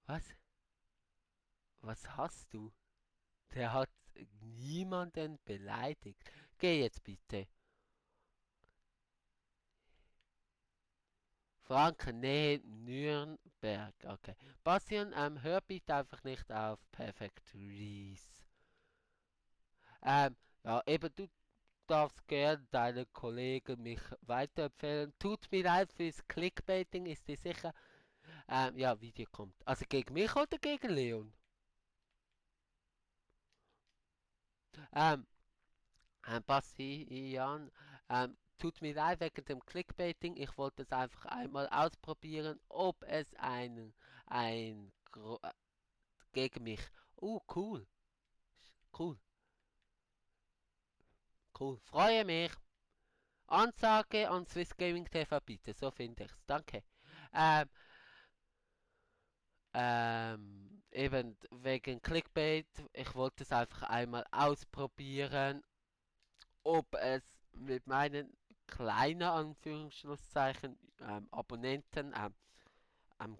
was? Was hast du? Der hat niemanden beleidigt. Geh jetzt bitte. Franken, nee, Nürnberg. Okay. Bastian, hör bitte einfach nicht auf. Perfekt, Reese. Ja, eben, du darfst gern deinen Kollegen mich weiterempfehlen. Tut mir leid fürs Clickbaiting, ist dir sicher? Ja, Video kommt. Also gegen mich oder gegen Leon? Ähm, Bastian, tut mir leid wegen dem Clickbaiting. Ich wollte es einfach einmal ausprobieren, ob es ein gegen mich. Cool, cool, cool. Freue mich. Ansage an Swiss Gaming TV bitte, so finde ich's. Danke. Ähm, eben wegen Clickbait. Ich wollte es einfach einmal ausprobieren, ob es mit meinen kleinen Anführungsschlusszeichen Abonnenten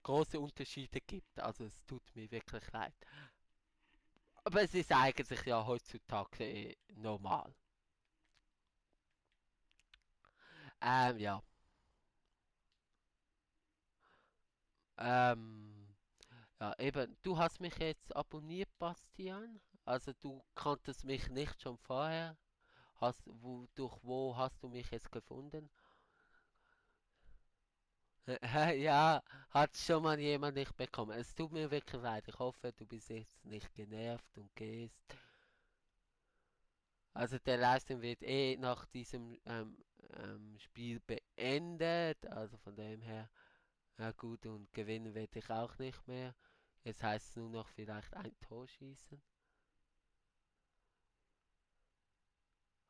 große Unterschiede gibt. Also es tut mir wirklich leid. Aber es ist eigentlich ja heutzutage normal. Ja. Ähm, ja, eben, du hast mich jetzt abonniert, Bastian. Also du kanntest mich nicht schon vorher. Durch wo hast du mich jetzt gefunden? Ja, hat schon mal jemand nicht bekommen. Es tut mir wirklich leid. Ich hoffe, du bist jetzt nicht genervt und gehst. Also der Livestream wird eh nach diesem Spiel beendet. Also von dem her, ja gut, und gewinnen werde ich auch nicht mehr. Jetzt heißt es nur noch vielleicht ein Tor schießen.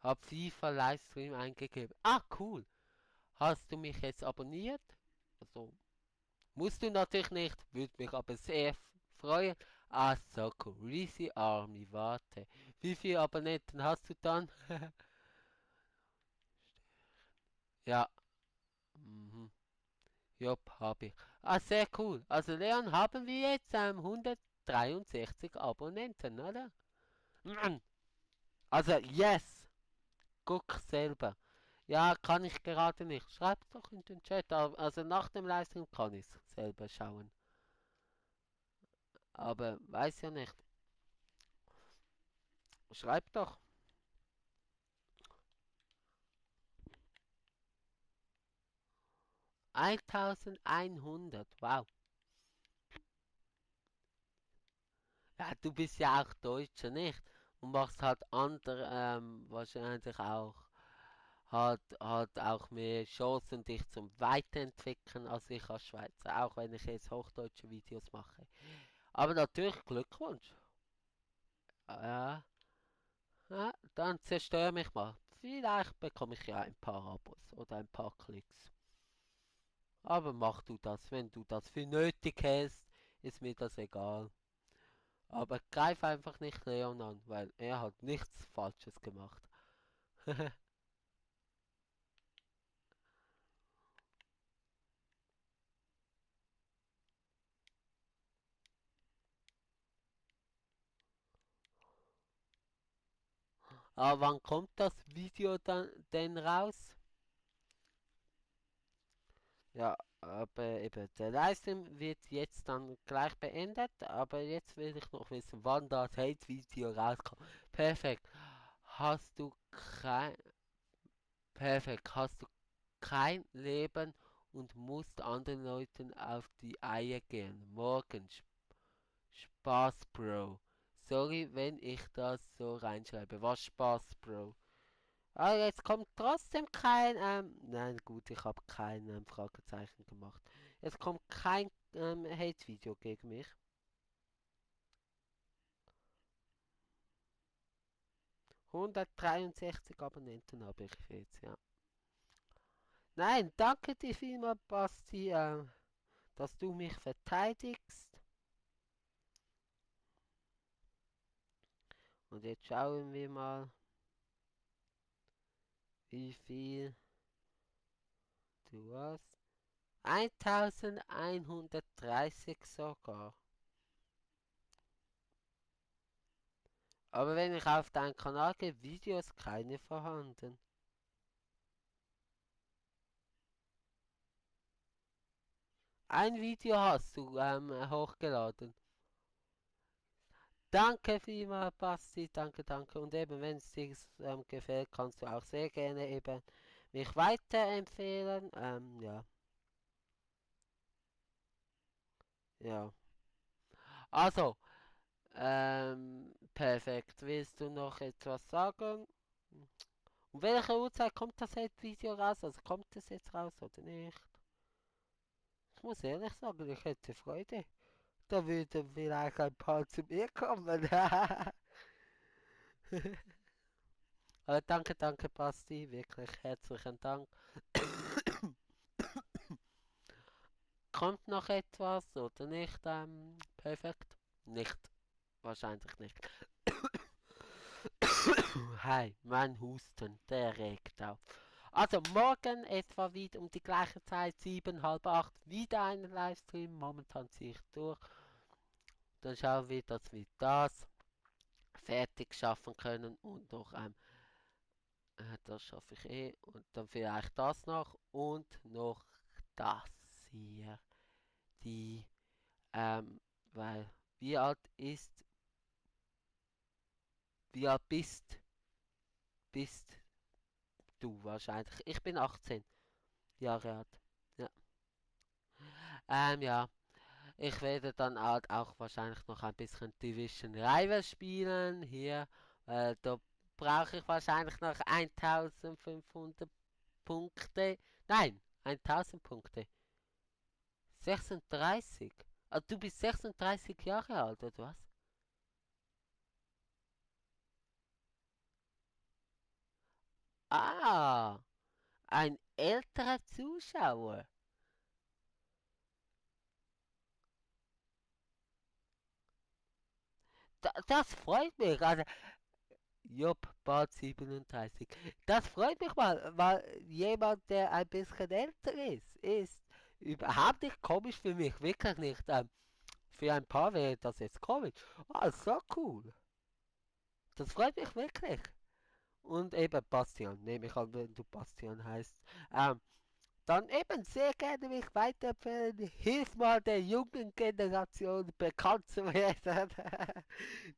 Hab FIFA Livestream eingegeben. Ah, cool. Hast du mich jetzt abonniert? Also, musst du natürlich nicht, würde mich aber sehr freuen. Ah, so cool. Reezy Army, warte. Wie viele Abonnenten hast du dann? Ja, mhm. Jupp, habe ich. Ah, sehr cool. Also, Leon, haben wir jetzt 163 Abonnenten, oder? Also, yes. Guck selber. Ja, kann ich gerade nicht. Schreib's doch in den Chat. Also nach dem Livestream kann ich selber schauen. Aber weiß ja nicht. Schreib doch. 1100. Wow. Ja, du bist ja auch Deutscher, nicht? Und machst halt andere, wahrscheinlich auch, hat auch mehr Chancen, dich zum Weiterentwickeln als ich als Schweizer. Auch wenn ich jetzt hochdeutsche Videos mache. Aber natürlich Glückwunsch. Ja, ja, dann zerstör mich mal. Vielleicht bekomme ich ja ein paar Abos oder ein paar Klicks. Aber mach du das, wenn du das für nötig hältst, ist mir das egal. Aber greif einfach nicht Leon an, weil er hat nichts Falsches gemacht. Aber wann kommt das Video dann denn raus? Ja, aber eben, der Livestream wird jetzt dann gleich beendet, aber jetzt will ich noch wissen, wann das Hate-Video rauskommt. Perfekt. Hast du kein, perfekt. Hast du kein Leben und musst anderen Leuten auf die Eier gehen. Morgen. Spaß, Bro. Sorry, wenn ich das so reinschreibe. Was Spaß, Bro? Ah, jetzt kommt trotzdem kein, nein, gut, ich habe kein Fragezeichen gemacht. Jetzt kommt kein Hate-Video gegen mich. 163 Abonnenten habe ich jetzt, ja. Nein, danke dir vielmals, Basti, dass du mich verteidigst. Und jetzt schauen wir mal, wie viel du hast. 1130 sogar. Aber wenn ich auf deinen Kanal gehe, Videos keine vorhanden. Ein Video hast du hochgeladen. Danke vielmals, Basti. Danke, danke. Und eben, wenn es dir gefällt, kannst du auch sehr gerne eben mich weiterempfehlen. Ja, ja. Also, perfekt. Willst du noch etwas sagen? Um welche Uhrzeit kommt das jetzt Video raus? Also kommt das jetzt raus oder nicht? Ich muss ehrlich sagen, ich hätte Freude. Da würden vielleicht ein paar zu mir kommen. Aber danke, danke, Basti. Wirklich herzlichen Dank. Kommt noch etwas oder nicht? Perfekt. Nicht. Wahrscheinlich nicht. Hi, mein Husten, der regt auf. Also morgen etwa wieder um die gleiche Zeit, 7, halb 8, wieder einen Livestream. Momentan ziehe ich durch. Dann schauen wir, dass wir das fertig schaffen können und noch das schaffe ich eh. Und dann vielleicht das noch und noch das hier. Die, weil, wie alt ist, wie alt bist du wahrscheinlich? Ich bin 18 Jahre alt. Ja. Ja. Ich werde dann halt auch wahrscheinlich noch ein bisschen Division Rival spielen. Hier, da brauche ich wahrscheinlich noch 1500 Punkte. Nein, 1000 Punkte. 36. Ah, du bist 36 Jahre alt, oder was? Ah, ein älterer Zuschauer. Das freut mich. Also, Job, Bart 37. Das freut mich mal, weil jemand, der ein bisschen älter ist überhaupt nicht komisch für mich, wirklich nicht. Für ein paar wäre das jetzt komisch. Ah, so cool. Das freut mich wirklich. Und eben Bastian, nehme ich an, wenn du Bastian heißt. Ähm, Dann eben sehr gerne mich weiterempfehlen. Hilf mal der jungen Generation bekannt zu werden.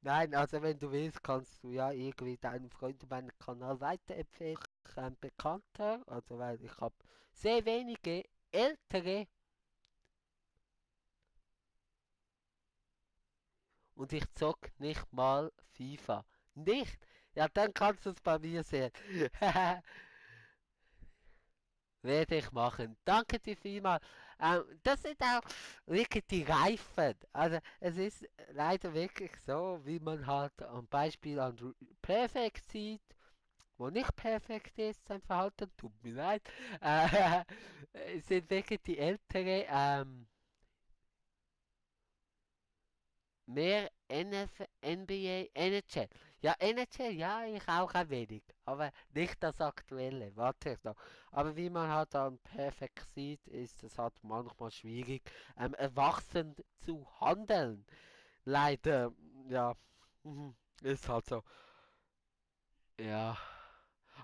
Nein, also wenn du willst, kannst du ja irgendwie deinen Freunden meinen Kanal weiterempfehlen. Ein Bekannter, also weil ich habe sehr wenige ältere und ich zock nicht mal FIFA. Nicht? Ja, dann kannst du es bei mir sehen. Werde ich machen. Danke dir vielmals. Das sind auch wirklich die Reifen. Also es ist leider wirklich so, wie man halt am Beispiel an Perfect sieht, wo nicht perfekt ist, sein Verhalten, tut mir leid. Äh, Es sind wirklich die ältere, mehr NBA, NHL. Ja, NHL, ja, ich auch ein wenig. Aber nicht das aktuelle, warte ich noch. Aber wie man halt dann perfekt sieht, ist es halt manchmal schwierig, erwachsen zu handeln. Leider, ja, ist halt so. Ja.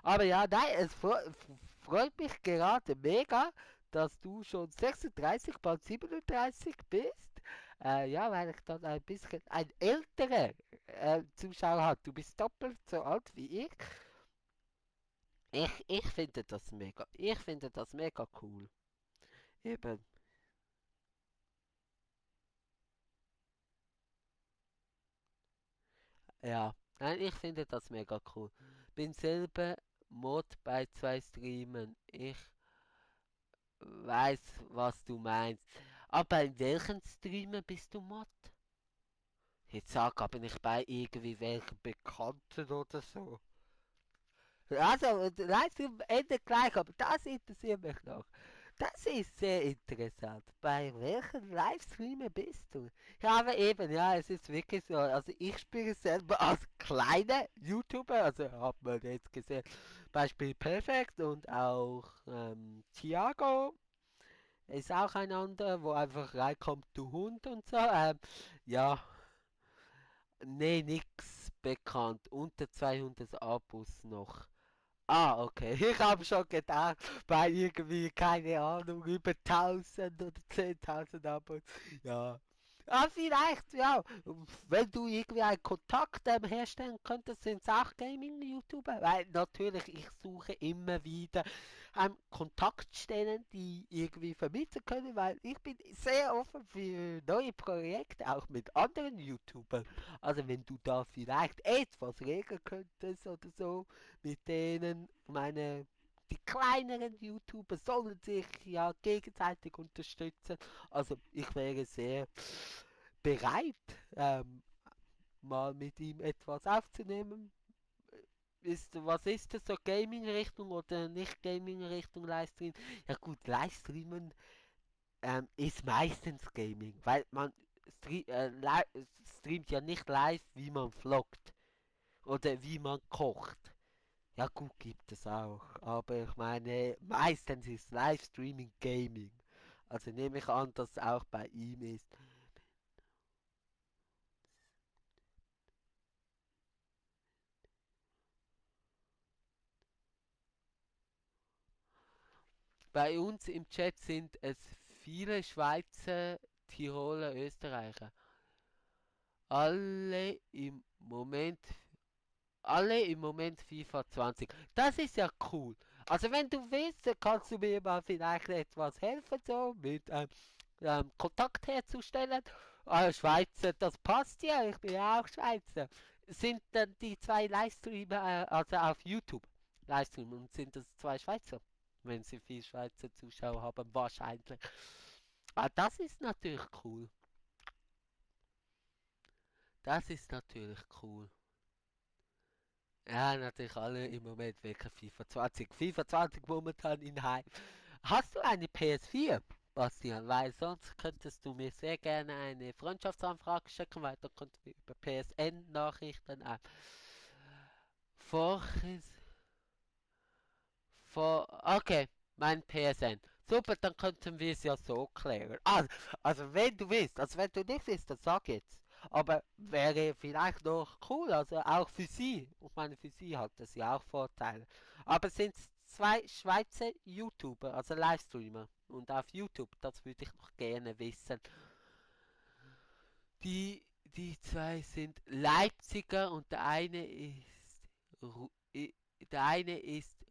Aber ja, nein, freut mich gerade mega, dass du schon 36, bald 37 bist. Ja, weil ich dann ein bisschen ein älterer Zuschauer habe. Du bist doppelt so alt wie ich. Ich finde das mega. Ich finde das mega cool. Eben, ja. Nein, ich finde das mega cool. Bin selber Mod bei zwei Streamen. Ich weiß, was du meinst. Aber in welchen Streamen bist du Mod? Jetzt sag aber nicht bei irgendwie welchen Bekannten oder so. Also, Livestream endet gleich, aber das interessiert mich noch. Das ist sehr interessant. Bei welchen Livestreamer bist du? Ja, aber eben, ja, es ist wirklich so. Also ich spiele selber als kleiner YouTuber, also hat man jetzt gesehen, Beispiel Perfect und auch Thiago ist auch ein anderer, wo einfach reinkommt, du Hund und so. Ja, nee, nix bekannt. Unter 200 Abos noch. Ah, okay. Ich habe schon gedacht, bei irgendwie, keine Ahnung, über 1000 oder 10.000 Abos. Ja. Ah, vielleicht, ja. Wenn du irgendwie einen Kontakt herstellen könntest, sind es auch Gaming-YouTuber. Weil natürlich, ich suche immer wieder Kontaktstellen, die irgendwie vermitteln können, weil ich bin sehr offen für neue Projekte, auch mit anderen YouTubern. Also wenn du da vielleicht etwas regeln könntest oder so mit denen, die kleineren YouTuber sollen sich ja gegenseitig unterstützen. Also ich wäre sehr bereit, mal mit ihm etwas aufzunehmen. Was ist das so Gaming-Richtung oder nicht Gaming-Richtung Livestream? Ja gut, Livestreamen ist meistens Gaming, weil man streamt ja nicht live, wie man vloggt oder wie man kocht. Ja gut, gibt es auch, aber ich meine, meistens ist Livestreaming Gaming. Also nehme ich an, dass es auch bei ihm ist. Bei uns im Chat sind es viele Schweizer, Tiroler, Österreicher. Alle im Moment, alle im Moment FIFA 20. Das ist ja cool. Also wenn du willst, dann kannst du mir mal vielleicht etwas helfen, so mit Kontakt herzustellen. Schweizer, das passt ja, ich bin ja auch Schweizer. Sind dann die zwei Livestreamer, also auf YouTube Livestreamen, und sind das zwei Schweizer? Wenn sie viel Schweizer Zuschauer haben, wahrscheinlich. Ah, das ist natürlich cool. Das ist natürlich cool. Ja, natürlich alle im Moment wirklich FIFA 20. FIFA 20 momentan in Hype. Hast du eine PS4, Bastian? Weil sonst könntest du mir sehr gerne eine Freundschaftsanfrage schicken, weil dann könnten wir über PSN-Nachrichten Vorches, okay, mein PSN. Super, dann könnten wir es ja so klären. Also wenn du willst, also wenn du nicht willst, dann sag jetzt. Aber wäre vielleicht noch cool, also auch für sie. Ich meine, für sie hat das ja auch Vorteile. Aber sind es zwei Schweizer YouTuber, also Livestreamer und auf YouTube, das würde ich noch gerne wissen. Die zwei sind Leipziger und Ru der eine ist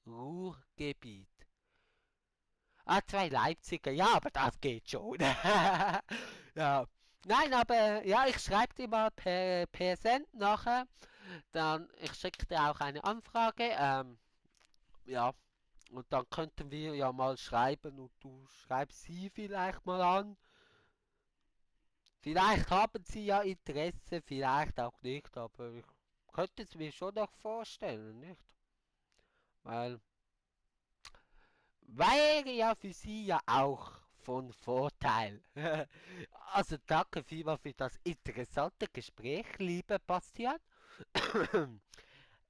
Ruhrgebiet. Ah, zwei Leipziger. Ja, aber das geht schon. Ja. Nein, aber ja, ich schreibe dir mal per PSN nachher. Dann, ich schicke dir auch eine Anfrage. Ja, und dann könnten wir ja mal schreiben und du schreibst sie vielleicht mal an. Vielleicht haben sie ja Interesse, vielleicht auch nicht, aber ich könnte es mir schon noch vorstellen, nicht? Weil wäre ja für sie ja auch von Vorteil. Also danke vielmals für das interessante Gespräch, lieber Bastian.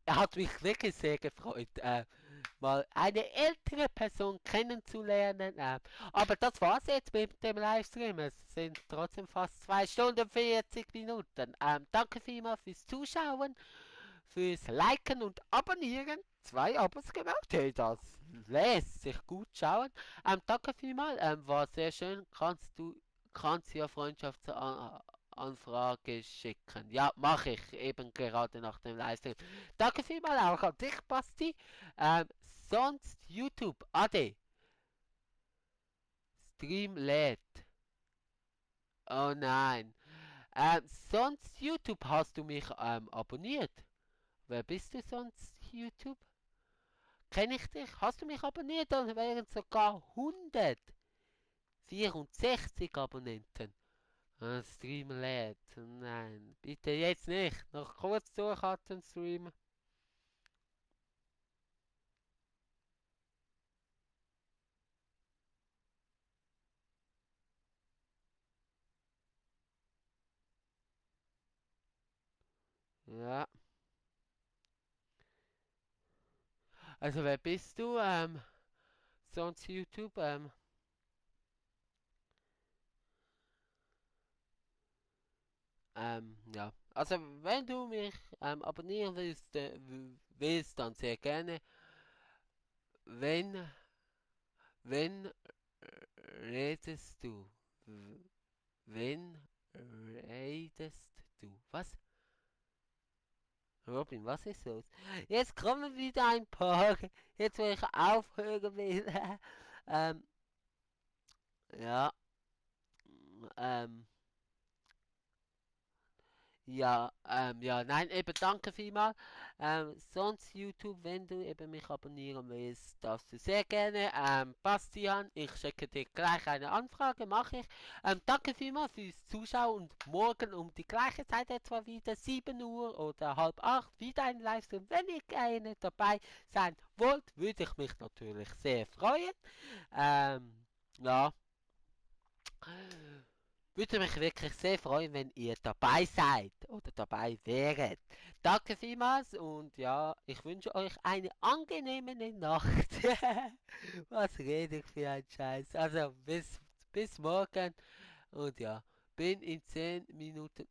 Er hat mich wirklich sehr gefreut, mal eine ältere Person kennenzulernen. Aber das war's jetzt mit dem Livestream. Es sind trotzdem fast 2 Stunden 40 Minuten. Danke vielmals fürs Zuschauen, fürs Liken und Abonnieren. 2 Abos gemacht. Hey, das lässt sich gut schauen. Danke vielmals. War sehr schön. Kannst ja Freundschaftsanfrage schicken. Ja, mache ich eben gerade nach dem Livestream. Danke vielmals auch an dich, Basti. Ähm, sonst YouTube. Ade. Stream lädt. Oh nein. Sonst YouTube hast du mich abonniert. Wer bist du sonst YouTube? Kenne ich dich? Hast du mich abonniert? Dann wären sogar 164 Abonnenten. Stream lädt. Nein, bitte jetzt nicht. Noch kurz durchhalten, Stream. Ja. Also wer bist du? Sonst YouTube? Ja. Also wenn du mich abonnieren willst, dann sehr gerne. Wenn, wenn redest du? Wenn redest du? Was? Robin, was ist los? Jetzt kommen wieder ein paar. Jetzt wo ich aufhören will. ähm, ja. Ähm, ja, nein, eben danke vielmals. Sonst YouTube, wenn du eben mich abonnieren willst, darfst du sehr gerne. Bastian, ich schicke dir gleich eine Anfrage, mache ich. Danke vielmals fürs Zuschauen und morgen um die gleiche Zeit etwa wieder 7 Uhr oder halb 8 wieder ein Livestream. Wenn ihr gerne dabei sein wollt, würde ich mich natürlich sehr freuen. Ja. Würde mich wirklich sehr freuen, wenn ihr dabei seid oder dabei wäret. Danke vielmals und ja, ich wünsche euch eine angenehme Nacht. Was rede ich für ein Scheiß? Also bis morgen und ja, bin in 10 Minuten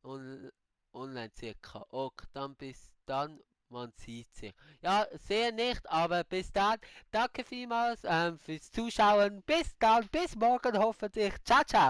online circa. Ok, dann bis dann, man sieht sich. Ja, sehr nicht, aber bis dann. Danke vielmals fürs Zuschauen. Bis dann, bis morgen hoffentlich. Ciao, ciao.